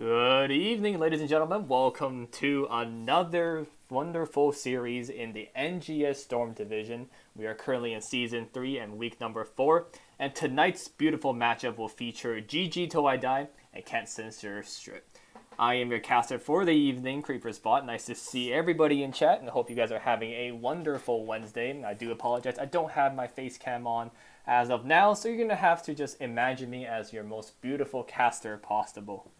Good evening, ladies and gentlemen. Welcome to another wonderful series in the NGS Storm Division. We are currently in Season 3 and week number 4. And tonight's beautiful matchup will feature GG Till I Die and Can't Censor Strip. I am your caster for the evening, Creeper Spot. Nice to see everybody in chat, and I hope you guys are having a wonderful Wednesday. I do apologize, I don't have my face cam on as of now, so you're going to have to just imagine me as your most beautiful caster possible.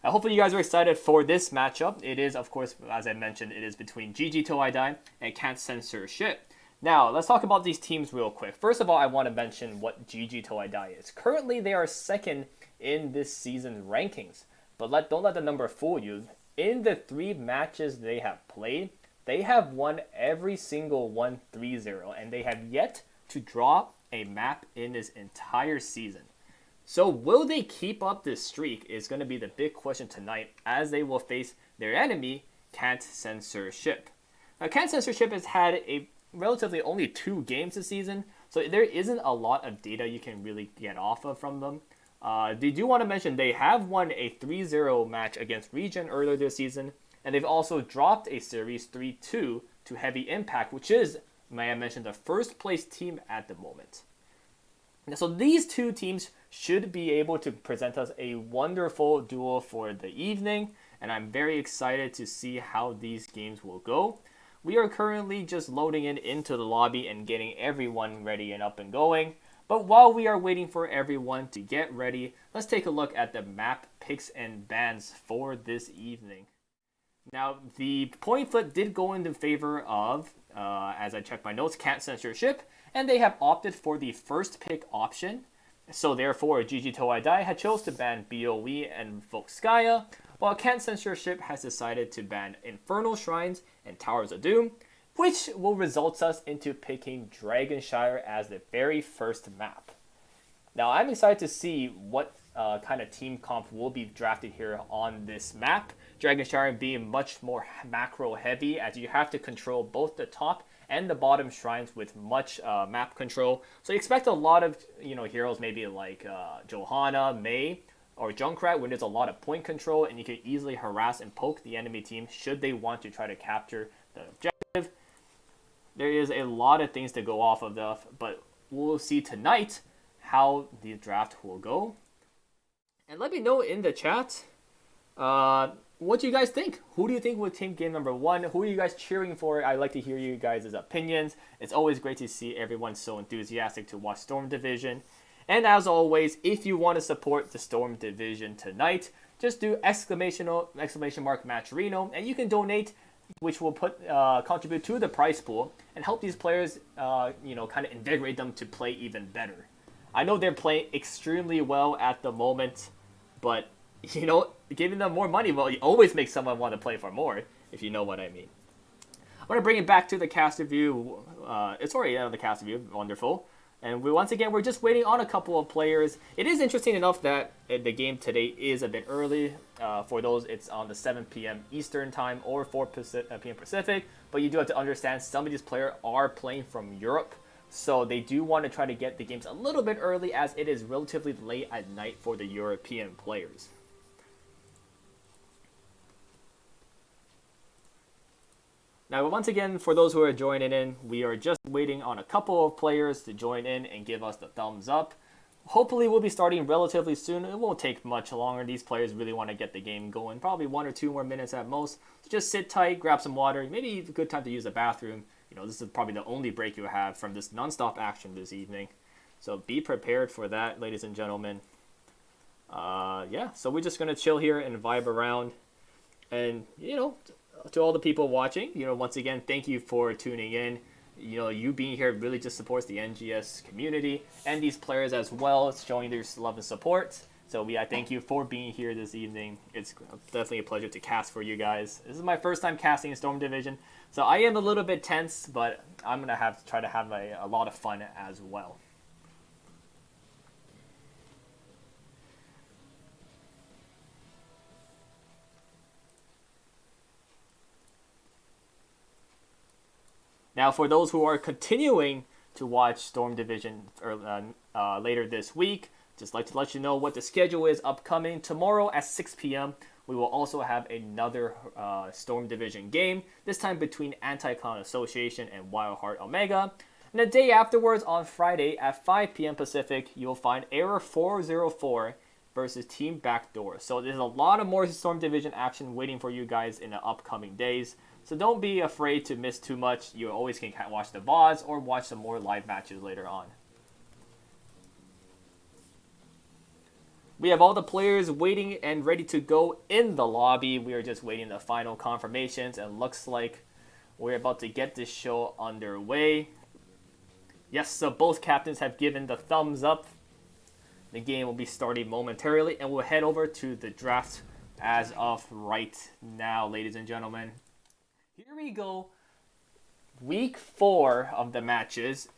Hopefully you guys are excited for this matchup. It is, of course, as I mentioned, it is between GG Till I Die and Can't Censor Shit. Now, let's talk about these teams real quick. First of all, I want to mention what GG Till I Die is. Currently, they are second in this season's rankings. But don't let the number fool you. In the 3 matches they have played, they have won every single one 3-0. And they have yet to draw a map in this entire season. So will they keep up this streak is going to be the big question tonight, as they will face their enemy, Can't Censor Ship. Now, Can't Censor Ship has had a relatively only 2 games this season, so there isn't a lot of data you can really get off of from them. They do want to mention they have won a 3-0 match against Regen earlier this season, and they've also dropped a series 3-2 to Heavy Impact, which is, may I mention, the first place team at the moment. So these 2 teams should be able to present us a wonderful duel for the evening, and I'm very excited to see how these games will go. We are currently just loading into the lobby and getting everyone ready and up and going. But while we are waiting for everyone to get ready, let's take a look at the map picks and bans for this evening. Now, the point flip did go into favor of, as I check my notes, Can't Censor Ship, and they have opted for the first pick option. So therefore, GG Till I Die had chose to ban BOE and Volskaya, while Can't Censor Ship has decided to ban Infernal Shrines and Towers of Doom, which will result us into picking Dragonshire as the very first map. Now, I'm excited to see what kind of team comp will be drafted here on this map. Dragonshire being much more macro heavy, as you have to control both the top and the bottom shrines with much map control. So you expect a lot of heroes, maybe like Johanna, Mei, or Junkrat, when there's a lot of point control, and you can easily harass and poke the enemy team should they want to try to capture the objective. There is a lot of things to go off of, but we'll see tonight how the draft will go. And let me know in the chat, what do you guys think? Who do you think will take game number 1? Who are you guys cheering for? I'd like to hear you guys' opinions. It's always great to see everyone so enthusiastic to watch Storm Division. And as always, if you want to support the Storm Division tonight, just do exclamation mark Matcherino, and you can donate, which will contribute to the prize pool and help these players, kind of invigorate them to play even better. I know they're playing extremely well at the moment, but giving them more money will always make someone want to play for more, if you know what I mean. I want to bring it back to the caster view. It's already out of the caster view. Wonderful. And once again, we're just waiting on a couple of players. It is interesting enough that the game today is a bit early. For those, it's on the 7 p.m. Eastern time or 4 p.m. Pacific. But you do have to understand some of these players are playing from Europe. So they do want to try to get the games a little bit early, as it is relatively late at night for the European players. Now, once again, for those who are joining in, we are just waiting on a couple of players to join in and give us the thumbs up. Hopefully, we'll be starting relatively soon. It won't take much longer. These players really want to get the game going. Probably 1 or 2 more minutes at most. So just sit tight, grab some water. Maybe a good time to use the bathroom. This is probably the only break you have from this nonstop action this evening. So be prepared for that, ladies and gentlemen. So we're just going to chill here and vibe around. And, to all the people watching, once again, thank you for tuning in. You being here really just supports the NGS community and these players as well. It's showing their love and support. So I thank you for being here this evening. It's definitely a pleasure to cast for you guys. This is my first time casting Storm Division, so I am a little bit tense, but I'm going to try to have a lot of fun as well. Now, for those who are continuing to watch Storm Division later this week, Just like to let you know what the schedule is upcoming. Tomorrow at 6 p.m., we will also have another Storm Division game, this time between Anti-Clown Association and Wildheart Omega. And the day afterwards, on Friday at 5 p.m. Pacific, you'll find Error 404 versus Team Backdoor. So there's a lot of more Storm Division action waiting for you guys in the upcoming days. So don't be afraid to miss too much. You always can watch the VODs or watch some more live matches later on. We have all the players waiting and ready to go in the lobby. We are just waiting the final confirmations, and looks like we're about to get this show underway. Yes, so both captains have given the thumbs up. The game will be starting momentarily, and we'll head over to the draft as of right now, ladies and gentlemen. Here we go. Week 4 of the matches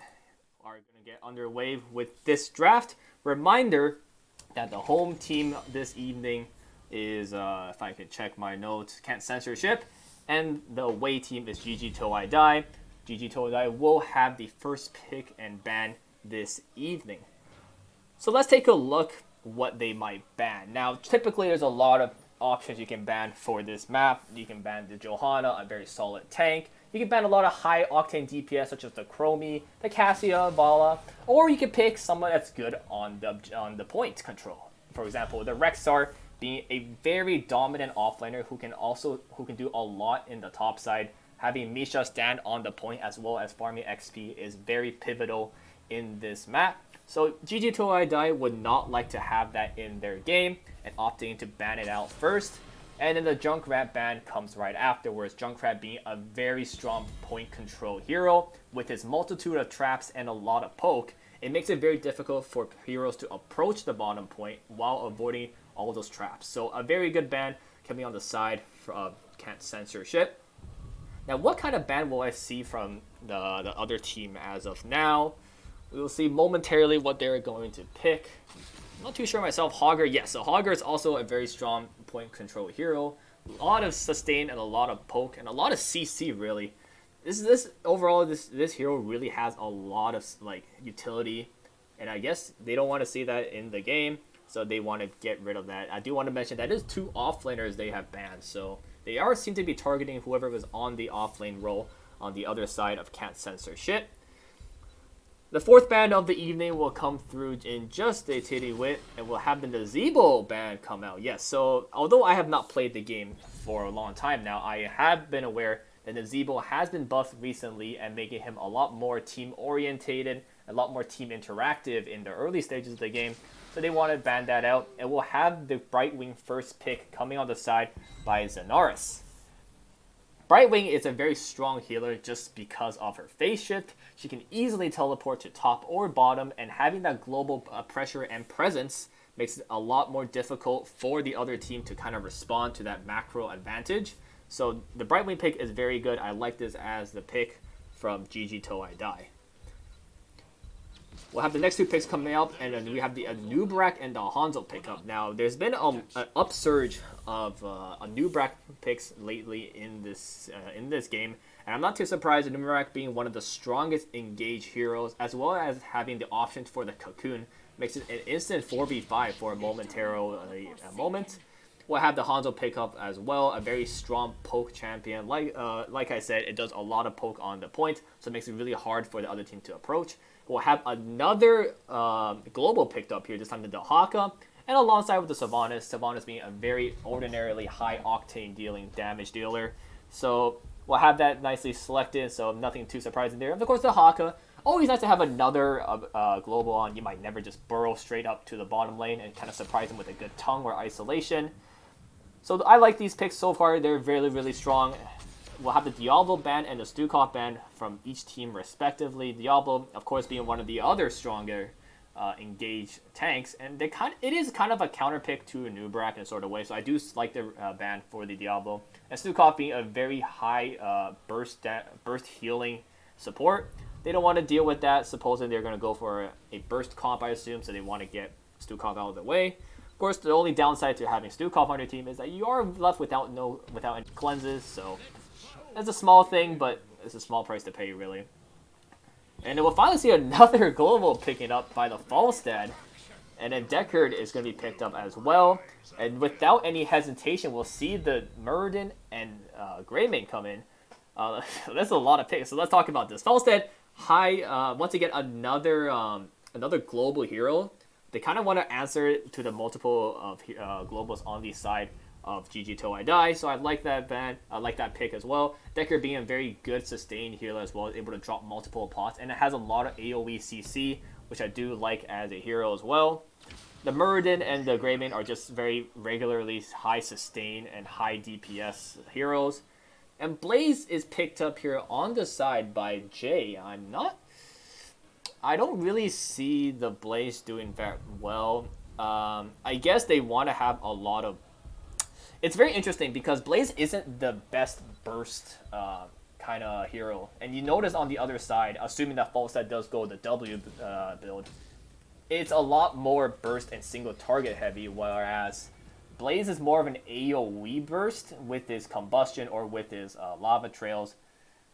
are going to get underway with this draft. Reminder that the home team this evening is, if I can check my notes, Censorship, and the away team is GG Toei Dai. GG Toei Dai will have the first pick and ban this evening. So let's take a look what they might ban. Now, typically there's a lot of options you can ban for this map. You can ban the Johanna, a very solid tank. You can ban a lot of high octane DPS such as the Chromie, the Cassia, Vala, or you can pick someone that's good on the point control. For example, the Rexar being a very dominant offlaner who can do a lot in the top side. Having Misha stand on the point as well as farming XP is very pivotal in this map. So GG Toei Dai would not like to have that in their game and opting to ban it out first. And then the Junkrat ban comes right afterwards. Junkrat being a very strong point control hero with his multitude of traps and a lot of poke. It makes it very difficult for heroes to approach the bottom point while avoiding all those traps. So a very good ban coming on the side of Censorship. Now, what kind of ban will I see from the other team as of now? We will see momentarily what they're going to pick. I'm not too sure myself. Hogger, yes. So Hogger is also a very strong point control hero. A lot of sustain and a lot of poke and a lot of CC, really. Overall, this hero really has a lot of utility, and I guess they don't want to see that in the game, so they want to get rid of that. I do want to mention that is 2 offlaners they have banned, so they seem to be targeting whoever was on the offlane role on the other side of Censorship. The 4th ban of the evening will come through in just a titty wit, and we'll have the Nazebo ban come out. Yes, so although I have not played the game for a long time now, I have been aware that Nazebo has been buffed recently and making him a lot more team-orientated, a lot more team-interactive in the early stages of the game. So they want to ban that out, and we'll have the Brightwing first pick coming on the side by Zenaris. Brightwing is a very strong healer just because of her phase shift. She can easily teleport to top or bottom, and having that global pressure and presence makes it a lot more difficult for the other team to kind of respond to that macro advantage. So the Brightwing pick is very good. I like this as the pick from GG Toei Dai. We'll have the next 2 picks coming up, and then we have the Anubrak and the Hanzo pickup. Now, there's been an upsurge of Anubrak picks lately in this game, and I'm not too surprised. Anubrak being one of the strongest engaged heroes, as well as having the options for the Cocoon, makes it an instant 4v5 for a momentary moment. We'll have the Hanzo pickup as well, a very strong poke champion. Like I said, it does a lot of poke on the point, so it makes it really hard for the other team to approach. We'll have another global picked up here, this time the Dahaka, and alongside with the Sylvanas. Sylvanas being a very ordinarily high octane dealing damage dealer. So we'll have that nicely selected, so nothing too surprising there. And of course the Haka, always nice to have another global on. You might never just burrow straight up to the bottom lane and kind of surprise them with a good tongue or isolation. So I like these picks so far. They're really, really strong. We'll have the Diablo ban and the Stukov ban from each team respectively. Diablo, of course, being one of the other stronger engaged tanks, and it is kind of a counter pick to a Nubrak in a sort of way. So I do like the ban for the Diablo, and Stukov being a very high burst healing support. They don't want to deal with that. Supposedly they're going to go for a burst comp, I assume, so they want to get Stukov out of the way. Of course, the only downside to having Stukov on your team is that you are left without any cleanses, so that's a small thing, but it's a small price to pay, really. And then we'll finally see another global picking up by the Falstad. And then Deckard is going to be picked up as well. And without any hesitation, we'll see the Muradin and Greymane come in. That's a lot of picks. So let's talk about this. Falstad, once again, another global hero. They kind of want to answer to the multiple of globals on the side of GG Till I Die. So I like that I like that pick as well. Deckard being a very good sustained healer as well, able to drop multiple pots. And it has a lot of AoE CC, which I do like as a hero as well. The Muradin and the Greymane are just very regularly high sustain and high DPS heroes. And Blaze is picked up here on the side by Jay. I don't really see the Blaze doing very well. I guess they want to have a lot of... It's very interesting because Blaze isn't the best burst kind of hero. And you notice on the other side, assuming that Falstad does go the W build, it's a lot more burst and single target heavy, whereas Blaze is more of an AoE burst with his combustion or with his lava trails.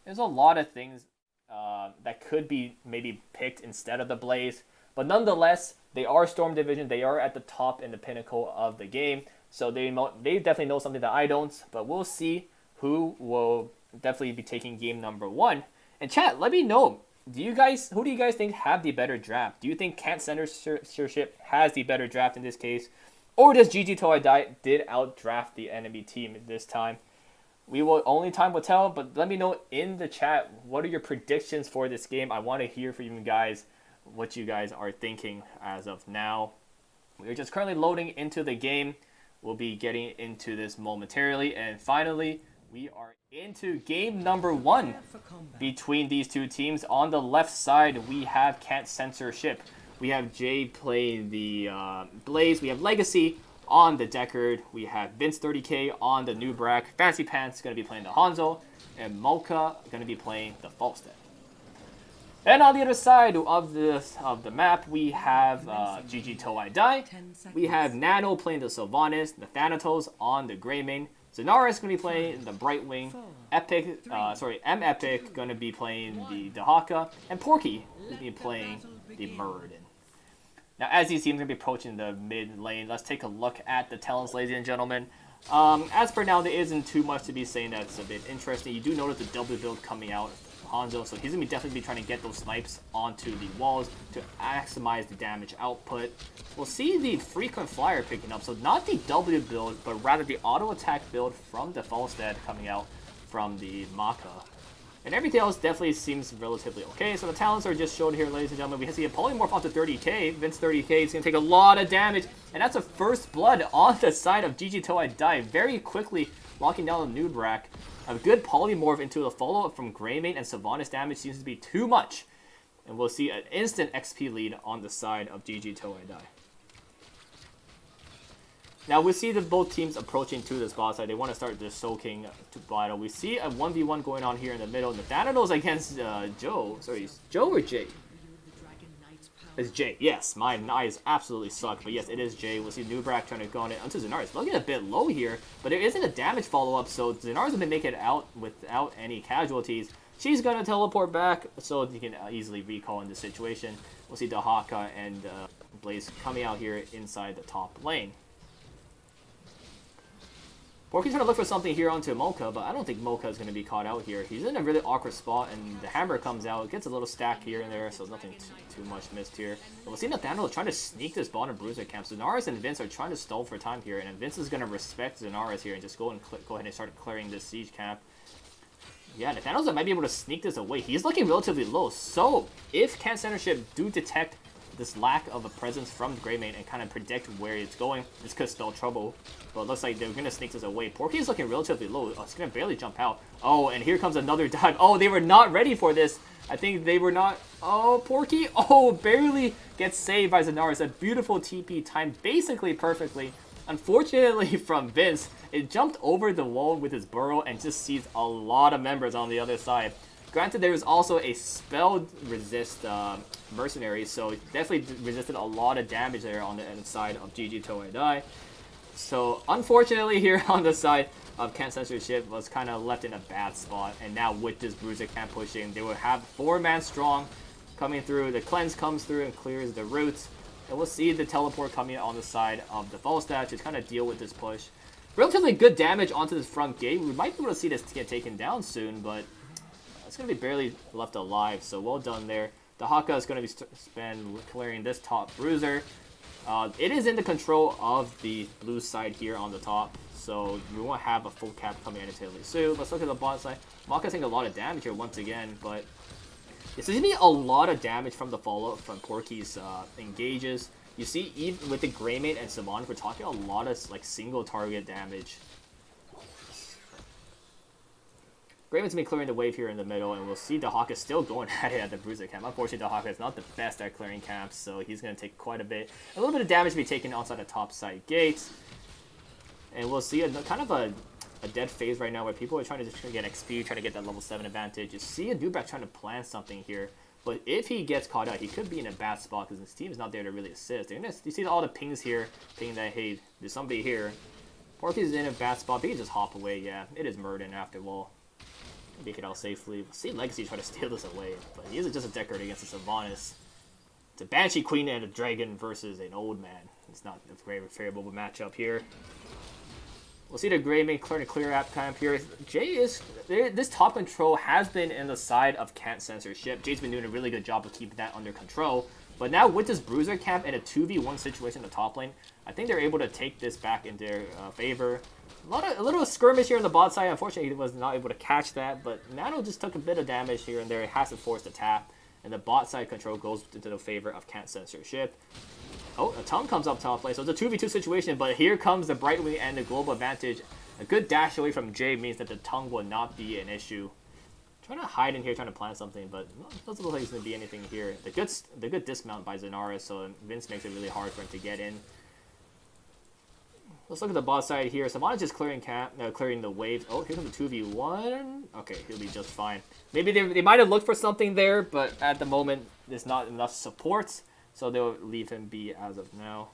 There's a lot of things that could be maybe picked instead of the Blaze, but nonetheless, they are Storm Division. They are at the top in the pinnacle of the game, so they definitely know something that I don't. But we'll see who will definitely be taking game number 1. And chat, let me know. Who do you guys think have the better draft? Do you think Kant Censorship has the better draft in this case? Or does GG Till I Die did outdraft the enemy team this time? Only time will tell, but let me know in the chat, what are your predictions for this game? I want to hear from you guys what you guys are thinking as of now. We're just currently loading into the game. We'll be getting into this momentarily. And finally, we are into game number 1 between these two teams. On the left side, we have Kant Censorship. We have Jay playing the Blaze. We have Legacy on the Deckard. We have Vince 30k on the Nubrak. Fancy Pants going to be playing the Hanzo. And Mocha going to be playing the Falstad. And on the other side of the map, we have GG Till I Die. We have Nano playing the Sylvanas. The Thanatos on the Greymane. Zenaris is going to be playing the Brightwing. M Epic going to be playing the Dahaka. And Porky will be playing the Muradin. Now, as you see, I'm going to be approaching the mid lane. Let's take a look at the talents, ladies and gentlemen. As per now, there isn't too much to be saying that's a bit interesting. You do notice the double build coming out, Hanzo, so he's going to be definitely trying to get those snipes onto the walls to maximize the damage output. We'll see the frequent flyer picking up, so not the W build, but rather the auto attack build from the Falstad coming out from the Maka. And everything else definitely seems relatively okay. So the talents are just shown here, ladies and gentlemen. We see a polymorph onto 30k. Vince 30k is going to take a lot of damage. And that's a first blood on the side of GG Till I Die. Very quickly locking down the Nubrak. A good polymorph into a follow-up from Greymane and Sylvanas damage seems to be too much. And we'll see an instant XP lead on the side of GG Till I Die. Now we see that both teams approaching to this bot side. They want to start this soaking to battle. We see a 1v1 going on here in the middle. Nathanatos against Joe. Sorry, is Joe or Jay? It's Jay. Yes, my eyes absolutely suck. But yes, it is Jay. We'll see Nubrak trying to go on it onto Zenaris. Looking a bit low here, but there isn't a damage follow-up. So Zenaris has been making it out without any casualties. She's going to teleport back so you can easily recall in this situation. We'll see Dahaka and Blaze coming out here inside the top lane. Porky's trying to look for something here onto Mocha, but I don't think Mocha is going to be caught out here. He's in a really awkward spot, and the hammer comes out. It gets a little stack here and there, so nothing too much missed here. But we'll see Nathanael trying to sneak this bottom bruiser camp. Zenaris and Vince are trying to stall for time here, and Vince is going to respect Zenaris here and just go ahead and start clearing this siege camp. Yeah, Nathanael might be able to sneak this away. He's looking relatively low, so if Kant Censorship do detect this lack of a presence from Greymane and kind of predict where it's going, this could spell trouble. But it looks like they're going to sneak this away. Porky is looking relatively low. Oh, it's going to barely jump out. Oh, and here comes another dive. Oh, they were not ready for this. I think they were not... Oh, Porky. Oh, barely gets saved by Zenaris. A beautiful TP timed basically perfectly. Unfortunately from Vince, it jumped over the wall with his burrow and just sees a lot of members on the other side. Granted, there was also a spell resist mercenary, so it definitely resisted a lot of damage there on the inside of GG Till I Die. So unfortunately here on the side of Kant Censorship was kind of left in a bad spot, and now with this bruiser camp pushing, they will have 4-man strong coming through. The cleanse comes through and clears the roots. And we'll see the teleport coming on the side of the Falstad to kind of deal with this push. Relatively good damage onto this front gate. We might be able to see this get taken down soon, but it's going to be barely left alive, so well done there. The Haka is going to be clearing this top bruiser. It is in the control of the blue side here on the top, so we won't have a full cap coming in entirely soon. Let's look at the bot side. Maka's taking a lot of damage here once again, but it's going to be a lot of damage from the follow-up from Porky's engages. You see, even with the Greymane and Savant, we're talking a lot of like single target damage. Grayman's been clearing the wave here in the middle, and we'll see the Hawk is still going at it at the Bruiser camp. Unfortunately, the Hawk is not the best at clearing camps, so he's going to take quite a little bit of damage to be taken outside the top side gates. And we'll see kind of a dead phase right now where people are trying to just get XP, trying to get that level 7 advantage. You see a Dubrak trying to plan something here, but if he gets caught out, he could be in a bad spot because his team is not there to really assist. You see all the pings here, pinging that, hey, there's somebody here. Porky's in a bad spot, but he can just hop away. Yeah, it is Murden after all. Make it out safely. We'll see Legacy try to steal this away, but he isn't just a Deckard against a Sylvanas. It's a Banshee Queen and a Dragon versus an old man. It's not a very favorable matchup here. We'll see the Greymane clear app camp here. This top control has been in the side of Can't Censorship. Jay's been doing a really good job of keeping that under control. But now with this Bruiser camp and a 2v1 situation in the top lane, I think they're able to take this back in their favor. A little skirmish here on the bot side. Unfortunately, he was not able to catch that, but Nano just took a bit of damage here and there. He has to force the tap, and the bot side control goes into the favor of Can't Censorship. Oh, a tongue comes up top lane, so it's a 2v2 situation, but here comes the Brightwing and the global advantage. A good dash away from Jay means that the tongue will not be an issue. Trying to hide in here, trying to plan something, but it doesn't look like there's going to be anything here. The good dismount by Zanara, so Vince makes it really hard for him to get in. Let's look at the bot side here. Savannah's just clearing the waves. Oh, here comes the 2v1. Okay, he'll be just fine. Maybe they might have looked for something there, but at the moment, there's not enough supports, so they'll leave him be as of now.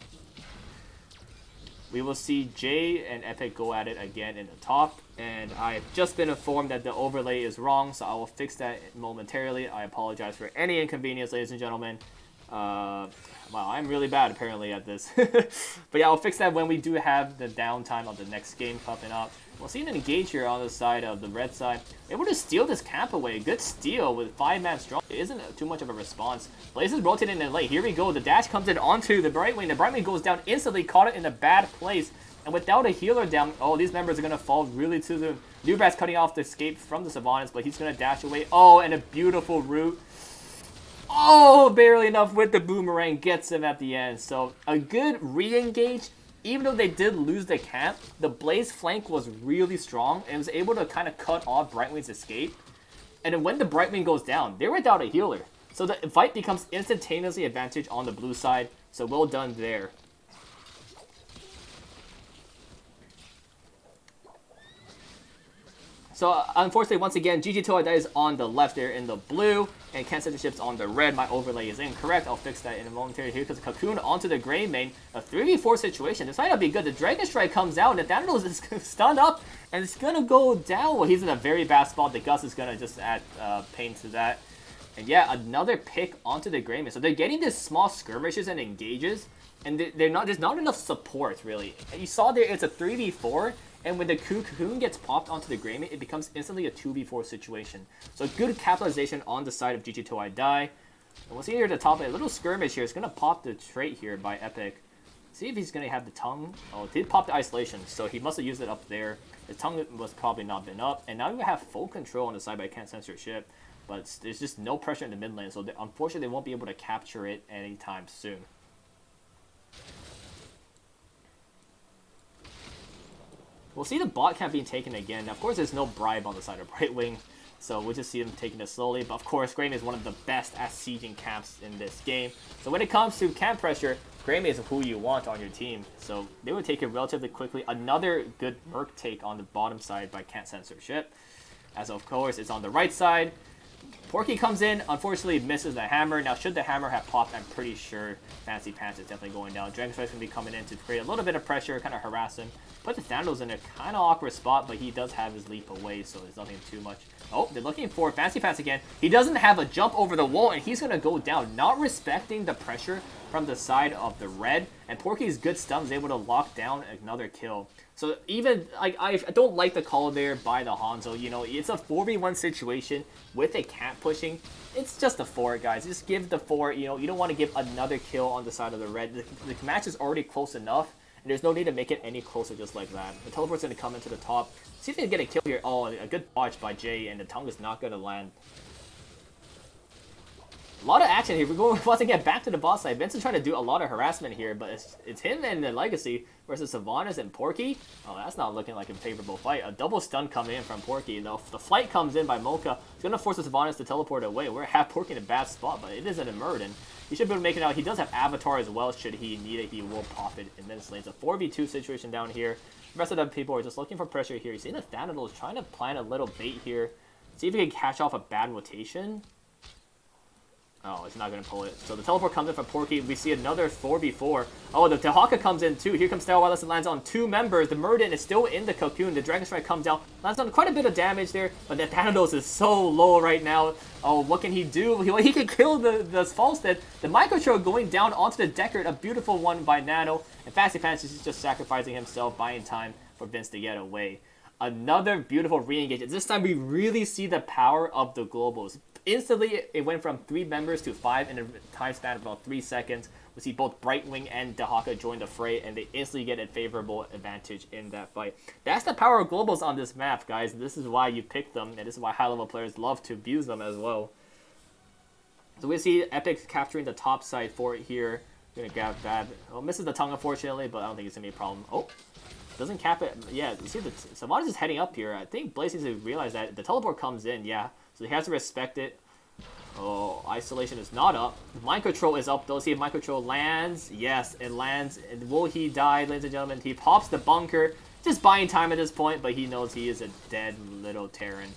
We will see Jay and Epic go at it again in the top, and I've just been informed that the overlay is wrong, so I will fix that momentarily. I apologize for any inconvenience, ladies and gentlemen. Wow, I'm really bad apparently at this. But yeah, I'll fix that when we do have the downtime of the next game popping up. We'll see an engage here on the side of the red side. Able to steal this camp away. Good steal with 5-man strong. It isn't too much of a response. Blaze is rotating in late. Here we go. The dash comes in onto the Brightwing. The Brightwing goes down instantly. Caught it in a bad place. And without a healer down, oh, these members are going to fall really to the... Newbrat's cutting off the escape from the Sylvanas, but he's going to dash away. Oh, and a beautiful route. Oh, barely enough with the boomerang gets him at the end. So a good re-engage. Even though they did lose the camp, the Blaze flank was really strong and was able to kind of cut off Brightwing's escape. And then when the Brightwing goes down, they're without a healer. So the fight becomes instantaneously advantage on the blue side. So well done there. So, unfortunately, once again, GG Toei is on the left there in the blue, and Can't Censorship's on the red. My overlay is incorrect. I'll fix that in a momentary here, because Cocoon onto the Greymane. A 3v4 situation. This might not be good. The Dragon Strike comes out, and Nathaniel is stunned up, and it's going to go down. Well, he's in a very bad spot. The Gus is going to just add pain to that. And yeah, another pick onto the Greymane. So they're getting these small skirmishes and engages, and there's not enough support, really. And you saw there, it's a 3v4, and when the Cocoon gets popped onto the Greymane, it becomes instantly a 2v4 situation. So good capitalization on the side of GG Toei Dai. And we'll see here at the top, a little skirmish here. It's going to pop the trait here by Epic. See if he's going to have the tongue. Oh, it did pop the isolation, so he must have used it up there. The tongue was probably not been up. And now we have full control on the side by Can't Censorship. But there's just no pressure in the mid lane, so unfortunately they won't be able to capture it anytime soon. We'll see the bot camp being taken again. Of course, there's no bribe on the side of Brightwing, so we'll just see them taking it slowly. But of course, Greymane is one of the best at sieging camps in this game. So when it comes to camp pressure, Greymane is who you want on your team. So they would take it relatively quickly. Another good Merc take on the bottom side by Can't Censorship. As of course, it's on the right side. Porky comes in, unfortunately misses the hammer. Now, should the hammer have popped, I'm pretty sure Fancy Pants is definitely going down. Dragon Strike's going to be coming in to create a little bit of pressure, kind of harass him. put the Thanatos in a kind of awkward spot, but he does have his leap away, so there's nothing too much. Oh, they're looking for Fancy Pants again. He doesn't have a jump over the wall, and he's going to go down, not respecting the pressure from the side of the red. And Porky's good stun is able to lock down another kill. So even, like, I don't like the call there by the Hanzo. You know, it's a 4v1 situation with a cat pushing. It's just a 4, guys. Just give the 4. You know, you don't want to give another kill on the side of the red. The match is already close enough, and there's no need to make it any closer just like that. The teleport's going to come into the top. See if they can get a kill here. Oh, a good dodge by Jay, and the tongue is not going to land. A lot of action here. We're going once again back to the boss side. Vincent's trying to do a lot of harassment here, but it's him and the Legacy versus Sylvanas and Porky. Oh, that's not looking like a favorable fight. A double stun coming in from Porky. The flight comes in by Mocha. It's going to force the Sylvanas to teleport away. We're half Porky in a bad spot, but it isn't a Murden. He should be able to make it out. He does have Avatar as well. Should he need it, he will pop it in this lane. It's a 4v2 situation down here. The rest of the people are just looking for pressure here. You see the Thanatos trying to plant a little bait here. See if he can catch off a bad rotation. Oh, it's not going to pull it. So the teleport comes in from Porky. We see another 4v4. Oh, the Tahaka comes in too. Here comes Style Wireless and lands on 2 members. The Murden is still in the cocoon. The Dragon Strike comes down. Lands on quite a bit of damage there. But the Thanatos is so low right now. Oh, what can he do? He can kill the Falstead. The Micro Throw going down onto the Deckard. A beautiful one by Nano. And Fancy Pants is just sacrificing himself, buying time for Vince to get away. Another beautiful re-engage. This time we really see the power of the globals. Instantly, it went from 3 members to 5 in a time span of about 3 seconds. We see both Brightwing and Dahaka join the fray, and they instantly get a favorable advantage in that fight. That's the power of globals on this map, guys. This is why you pick them, and this is why high-level players love to abuse them as well. So we see Epic capturing the top side for it here. Gonna grab that. Oh, misses the tongue, unfortunately, but I don't think it's gonna be a problem. Oh, doesn't cap it. Yeah, you see the Savannah's just heading up here. I think Blaze needs to realize that the teleport comes in, yeah. So he has to respect it. Oh, Isolation is not up. Mind Control is up though. See if Mind Control lands. Yes, it lands. And will he die, ladies and gentlemen? He pops the bunker. Just buying time at this point, but he knows he is a dead little Terran.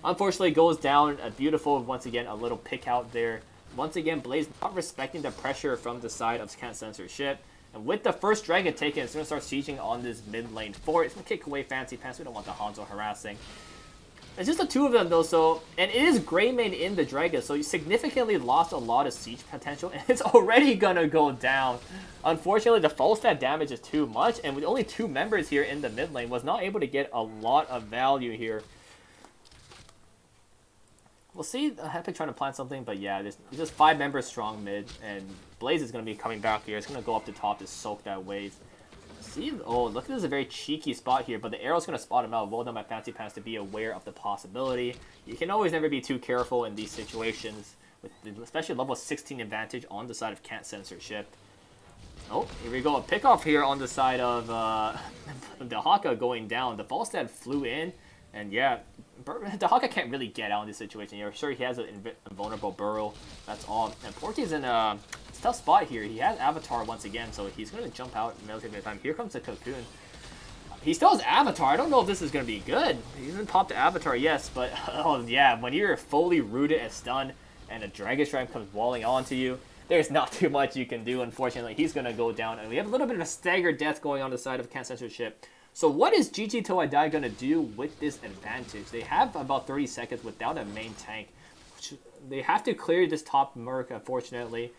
Unfortunately, goes down. A beautiful, once again, a little pick out there. Once again, Blaze not respecting the pressure from the side of Can't Censor ship. And with the first dragon taken, it's going to start sieging on this mid lane fort. It's going to kick away Fancy Pants. We don't want the Hanzo harassing. It's just the 2 of them though, so, and it is Greymane in the Dragon, so you significantly lost a lot of siege potential, and it's already gonna go down. Unfortunately, the full stat damage is too much, and with only 2 members here in the mid lane, was not able to get a lot of value here. We'll see Epic trying to plant something, but yeah, there's just 5 members strong mid, and Blaze is gonna be coming back here. It's gonna go up the top to soak that wave. See, oh, look at this, a very cheeky spot here, but the arrow's going to spot him out. Well done by Fancy Pants to be aware of the possibility. You can always never be too careful in these situations, with especially level 16 advantage on the side of Can't Censor ship. Oh, here we go, a pick-off here on the side of the Haka going down. The Falstad flew in, and yeah, the Haka can't really get out in this situation. You're sure he has an invulnerable burrow, that's all. And Porky's in a tough spot here. He has Avatar once again, so he's going to jump out in relatively time. Here comes the Cocoon. He still has Avatar. I don't know if this is going to be good. He hasn't popped the Avatar, yes, but oh yeah, when you're fully rooted and stunned and a Dragon Strike comes walling onto you, there's not too much you can do, unfortunately. He's going to go down, and we have a little bit of a staggered death going on the side of Can't Censor ship. So what is GG Till I Die going to do with this advantage? They have about 30 seconds without a main tank. They have to clear this top Merc, unfortunately.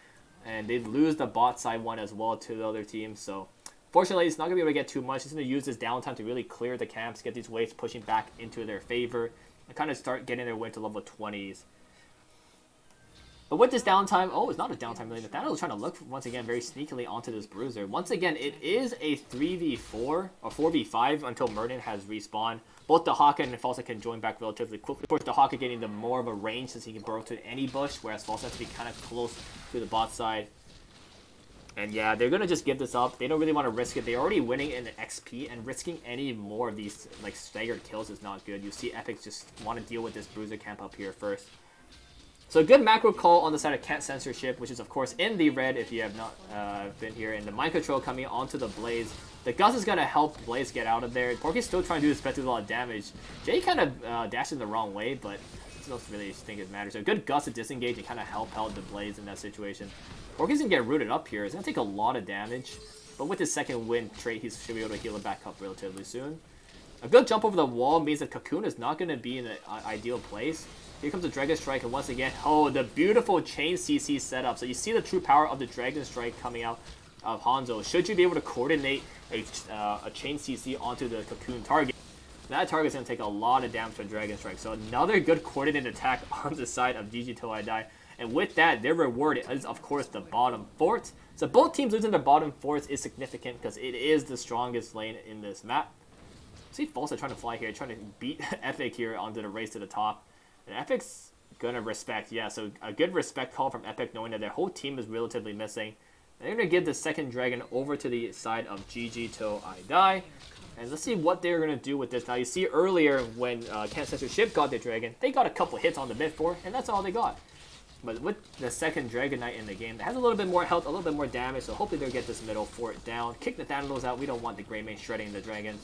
And they lose the bot side one as well to the other team. So, fortunately, it's not going to be able to get too much. It's going to use this downtime to really clear the camps, get these waves pushing back into their favor, and kind of start getting their way to level 20s. But with this downtime, oh, it's not a downtime really. Nathaniel is trying to look, once again, very sneakily onto this Bruiser. Once again, it is a 3v4 or 4v5 until Murden has respawned. Both the Haka and the Falsa can join back relatively quickly. Of course, the Haka getting the more of a range since he can burrow to any bush, whereas Falsa has to be kind of close to the bot side. And yeah, they're going to just give this up. They don't really want to risk it. They're already winning in XP, and risking any more of these like staggered kills is not good. You see Epics just want to deal with this Bruiser camp up here first. So a good macro call on the side of Can't Censor ship, which is of course in the red if you have not been here. And the Mind Control coming onto the Blaze. The Gus is going to help Blaze get out of there. Porky's still trying to do his best with a lot of damage. Jay kind of dashes the wrong way, but I don't really think it matters. So a good Gus to disengage and kind of help out the Blaze in that situation. Porky's going to get rooted up here. It's going to take a lot of damage. But with his second win trait, he should be able to heal it back up relatively soon. A good jump over the wall means that Cocoon is not going to be in an ideal place. Here comes the Dragon Strike, and once again, oh, the beautiful chain CC setup. So you see the true power of the Dragon Strike coming out of Hanzo. Should you be able to coordinate a chain CC onto the Cocoon target, that target's going to take a lot of damage from Dragon Strike. So another good coordinated attack on the side of GG Till I Die. And with that, their reward is, of course, the bottom fort. So both teams losing their bottom forts is significant because it is the strongest lane in this map. See Falsa trying to fly here, trying to beat Epic here onto the race to the top. And Epic's gonna respect, yeah, so a good respect call from Epic knowing that their whole team is relatively missing. And they're gonna give the second dragon over to the side of GG Till I Die. And let's see what they're gonna do with this. Now you see earlier when Can't Censorship got their dragon, they got a couple hits on the mid fort, and that's all they got. But with the second Dragon Knight in the game, it has a little bit more health, a little bit more damage, so hopefully they'll get this middle fort down. Kick the Thanatos out, we don't want the Greymane shredding the dragon.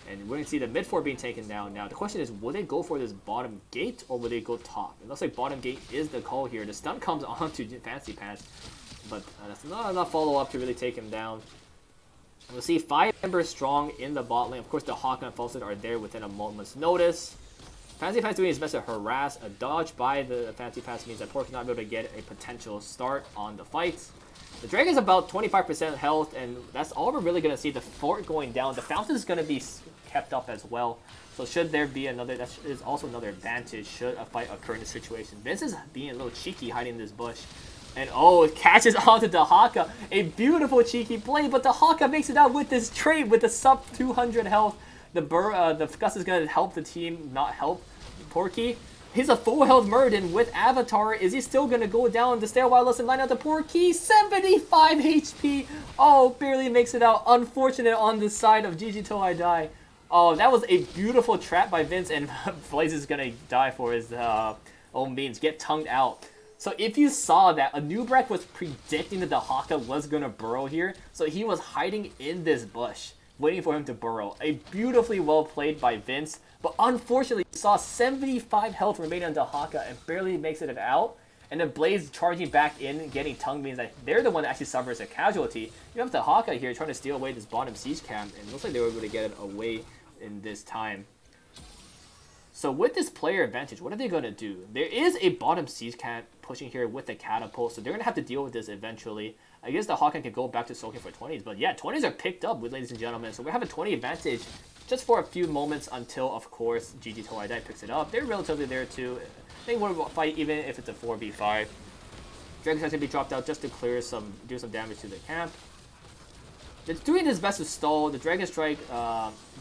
And we're going to see the mid fort being taken down. Now, the question is, will they go for this bottom gate, or will they go top? It looks like bottom gate is the call here. The stun comes onto Fancy Pants, but that's not enough follow-up to really take him down. And we'll see 5 members strong in the bot lane. Of course, the Hawk and Falset are there within a moment's notice. Fancy Pants doing his best to harass. A dodge by the Fancy Pants means that Pork not able to get a potential start on the fight. The Dragon's about 25% health, and that's all we're really going to see. The fort going down. The fountain is going to be kept up as well. So should there be another, that is also another advantage should a fight occur in this situation. Vince is being a little cheeky hiding in this bush. And oh, it catches onto the Haka. A beautiful cheeky play, but the Haka makes it out with this trade with the sub 200 health. The Gus is going to help the team, not help Porky. He's a full health Muradin with Avatar. Is he still going to go down the stairwell? Listen, line out the Porky. 75 HP. Oh, barely makes it out. Unfortunate on the side of GG Till I Die. Oh, that was a beautiful trap by Vince, and Blaze is going to die for his own means. Get tongued out. So if you saw that, Anubrac was predicting that the Haka was going to burrow here. So he was hiding in this bush, waiting for him to burrow. A beautifully well played by Vince. But unfortunately, you saw 75 health remaining on the Haka and barely makes it out. And then Blaze charging back in, getting tongue means that they're the one that actually suffers a casualty. You have the Haka here trying to steal away this bottom siege camp, and it looks like they were able to get it away in this time. So with this player advantage, what are they going to do? There is a bottom siege camp pushing here with the catapult, so they're going to have to deal with this eventually. I guess the Hawken can go back to soaking for 20s, but yeah, 20s are picked up, ladies and gentlemen. So we have a 20 advantage just for a few moments until, of course, GG Till I Die picks it up. They're relatively there too. They want to fight even if it's a 4v5. Dragon's going to be dropped out just to clear do some damage to the camp. It's doing his best to stall. The Dragon Strike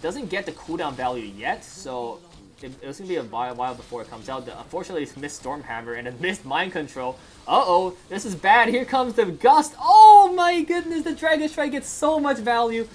doesn't get the cooldown value yet, so it's going to be a while before it comes out. Unfortunately, it's missed Stormhammer and a missed Mind Control. Uh-oh, this is bad. Here comes the Gust. Oh my goodness, the Dragon Strike gets so much value.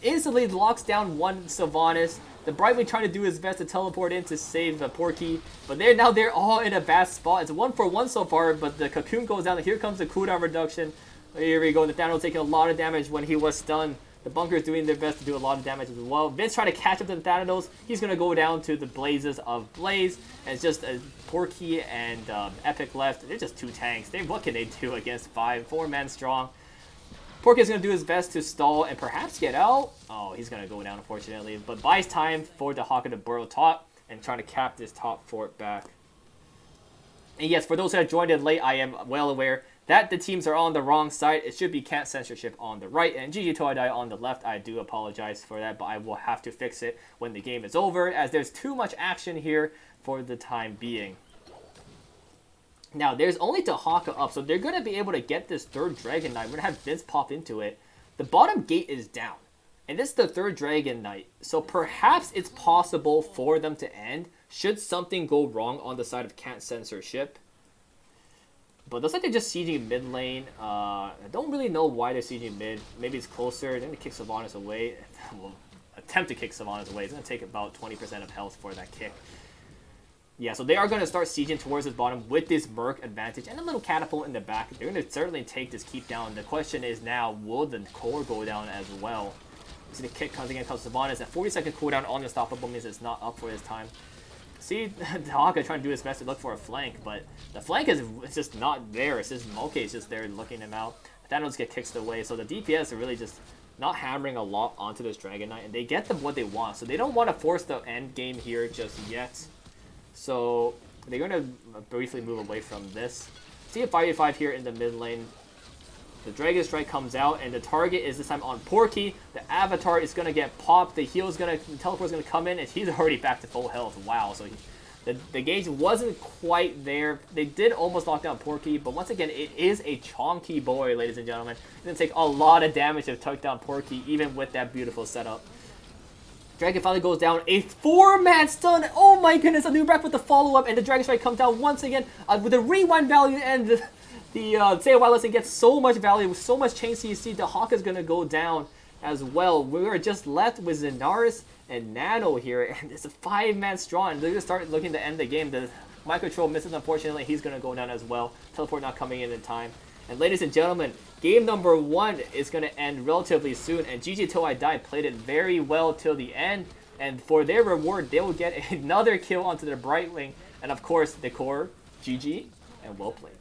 Instantly locks down one Sylvanas. The Brightwing trying to do his best to teleport in to save the Porky. But they're all in a bad spot. It's 1-for-1 so far, but the Cocoon goes down. Here comes the cooldown reduction. Here we go. Nathaniel taking a lot of damage when he was stunned. The Bunkers doing their best to do a lot of damage as well. Vince trying to catch up to the Thanatos. He's going to go down to the Blazes of Blaze. And it's just Porky and Epic left. They're just two tanks. What can they do against 4 men strong? Porky's going to do his best to stall and perhaps get out. Oh, he's going to go down, unfortunately. But buys time for the Hawker to burrow top and trying to cap this top fort back. And yes, for those who have joined in late, I am well aware that the teams are on the wrong side. It should be Can't Censorship on the right and GG Till I Die on the left. I do apologize for that, but I will have to fix it when the game is over, as there's too much action here for the time being. Now, there's only Tahaka up, so they're going to be able to get this third Dragon Knight. We're going to have Vince pop into it. The bottom gate is down, and this is the third Dragon Knight, so perhaps it's possible for them to end should something go wrong on the side of Can't Censorship. But it looks like they're just sieging mid lane. I don't really know why they're sieging mid. Maybe it's closer. They're going to kick Sylvanas away. We'll attempt to kick Sylvanas away. It's going to take about 20% of health for that kick. Yeah, so they are going to start sieging towards this bottom with this Merc advantage and a little catapult in the back. They're going to certainly take this keep down. The question is now, will the core go down as well? You see the kick comes again, comes Sylvanas. That 40-second cooldown on Unstoppable means it's not up for his time. See, Tahaka trying to do his best to look for a flank, but the flank is just not there. It's just Moke is just there looking him out. Thanos get kicks away. So the DPS are really just not hammering a lot onto this Dragon Knight, and they get them what they want. So they don't want to force the end game here just yet. So they're going to briefly move away from this. See a 5v5 here in the mid lane. The Dragon Strike comes out, and the target is this time on Porky. The Avatar is going to get popped. The teleport is going to come in, and he's already back to full health. Wow, so the gauge wasn't quite there. They did almost lock down Porky, but once again, it is a chonky boy, ladies and gentlemen. It's going to take a lot of damage to take down Porky, even with that beautiful setup. Dragon finally goes down. A 4-man stun. Oh my goodness, a new breath with the follow-up, and the Dragon Strike comes down once again with the rewind value, and the say while listen gets so much value with so much chain CC. The Hawk is gonna go down as well. We are just left with Zenaris and Nano here, and it's a 5-man strong. They're gonna start looking to end the game. The micro troll misses, unfortunately. He's gonna go down as well. Teleport not coming in time. And ladies and gentlemen, game number 1 is gonna end relatively soon. And GG Till I Die played it very well till the end. And for their reward, they will get another kill onto their Brightwing. And of course, the core, GG, and well played.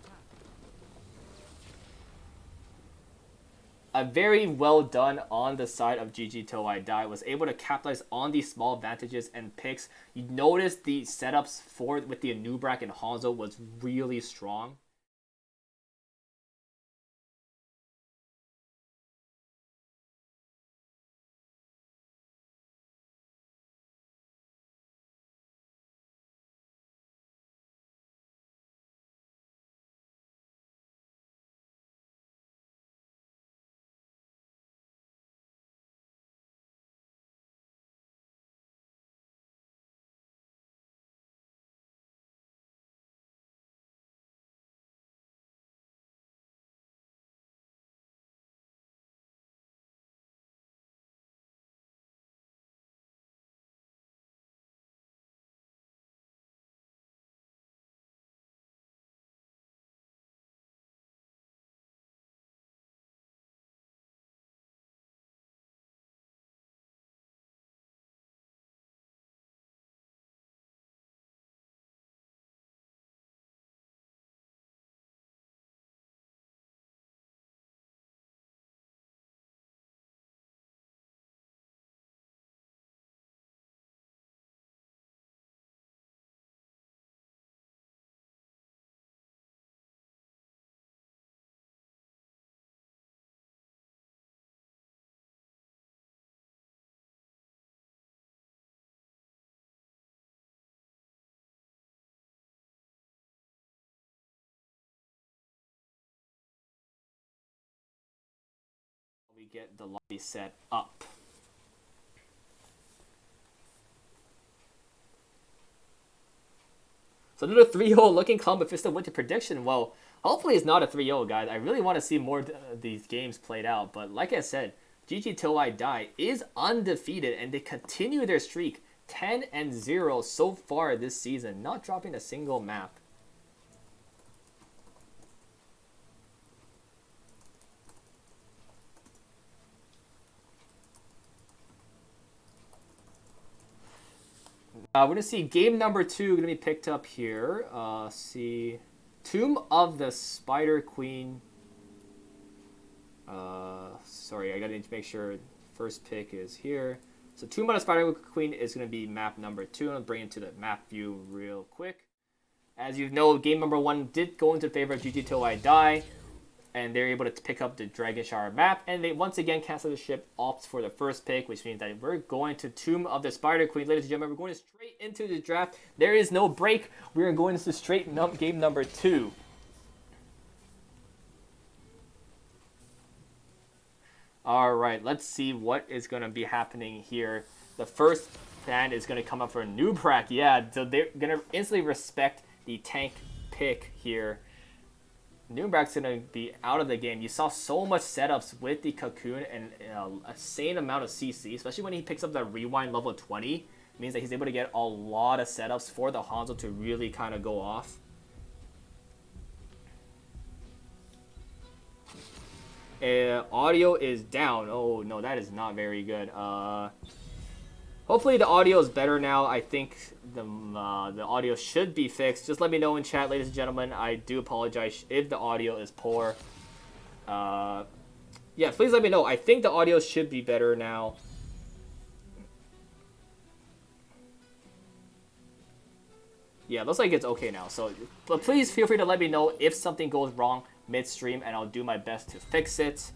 A very well done on the side of GG Till I Die. Was able to capitalize on these small advantages and picks. You notice the setups with the Anubrak and Hanzo was really strong. We get the lobby set up. So another 3-0 looking Cloud Mephisto winter prediction. Well, hopefully it's not a 3-0, guys. I really want to see more of these games played out. But like I said, GG Till I Die is undefeated, and they continue their streak 10-0 so far this season, not dropping a single map. We're going to see game number 2 going to be picked up here. See Tomb of the Spider Queen. Sorry, I got to make sure first pick is here. So Tomb of the Spider Queen is going to be map number 2. I'll bring it to the map view real quick. As you know, game number 1 did go into favor of GG Till I Die, and they're able to pick up the Dragon Shower map, and they once again cancel the ship, opts for the first pick, which means that we're going to Tomb of the Spider Queen. Ladies and gentlemen, we're going straight into the draft. There is no break. We're going into straight game number 2. All right, let's see what is going to be happening here. The first fan is going to come up for a Nubrak. Yeah, so they're going to instantly respect the tank pick here. Nubrak's going to be out of the game. You saw so much setups with the Cocoon and a insane amount of CC, especially when he picks up the Rewind level 20. It means that he's able to get a lot of setups for the Hanzo to really kind of go off. Audio is down. Oh, no, that is not very good. Hopefully the audio is better now. I think the audio should be fixed. Just let me know in chat, ladies and gentlemen. I do apologize if the audio is poor. Yeah, please let me know. I think the audio should be better now. Yeah, looks like it's okay now. So, but please feel free to let me know if something goes wrong midstream, and I'll do my best to fix it.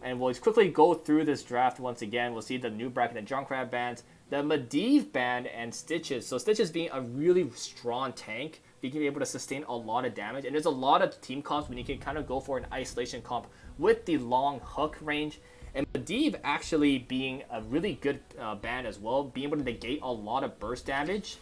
And we'll quickly go through this draft once again. We'll see the new bracket and Junkrat bands, the Medivh band, and Stitches. So Stitches being a really strong tank, being able to sustain a lot of damage. And there's a lot of team comps when you can kind of go for an isolation comp with the long hook range. And Medivh actually being a really good band as well, being able to negate a lot of burst damage.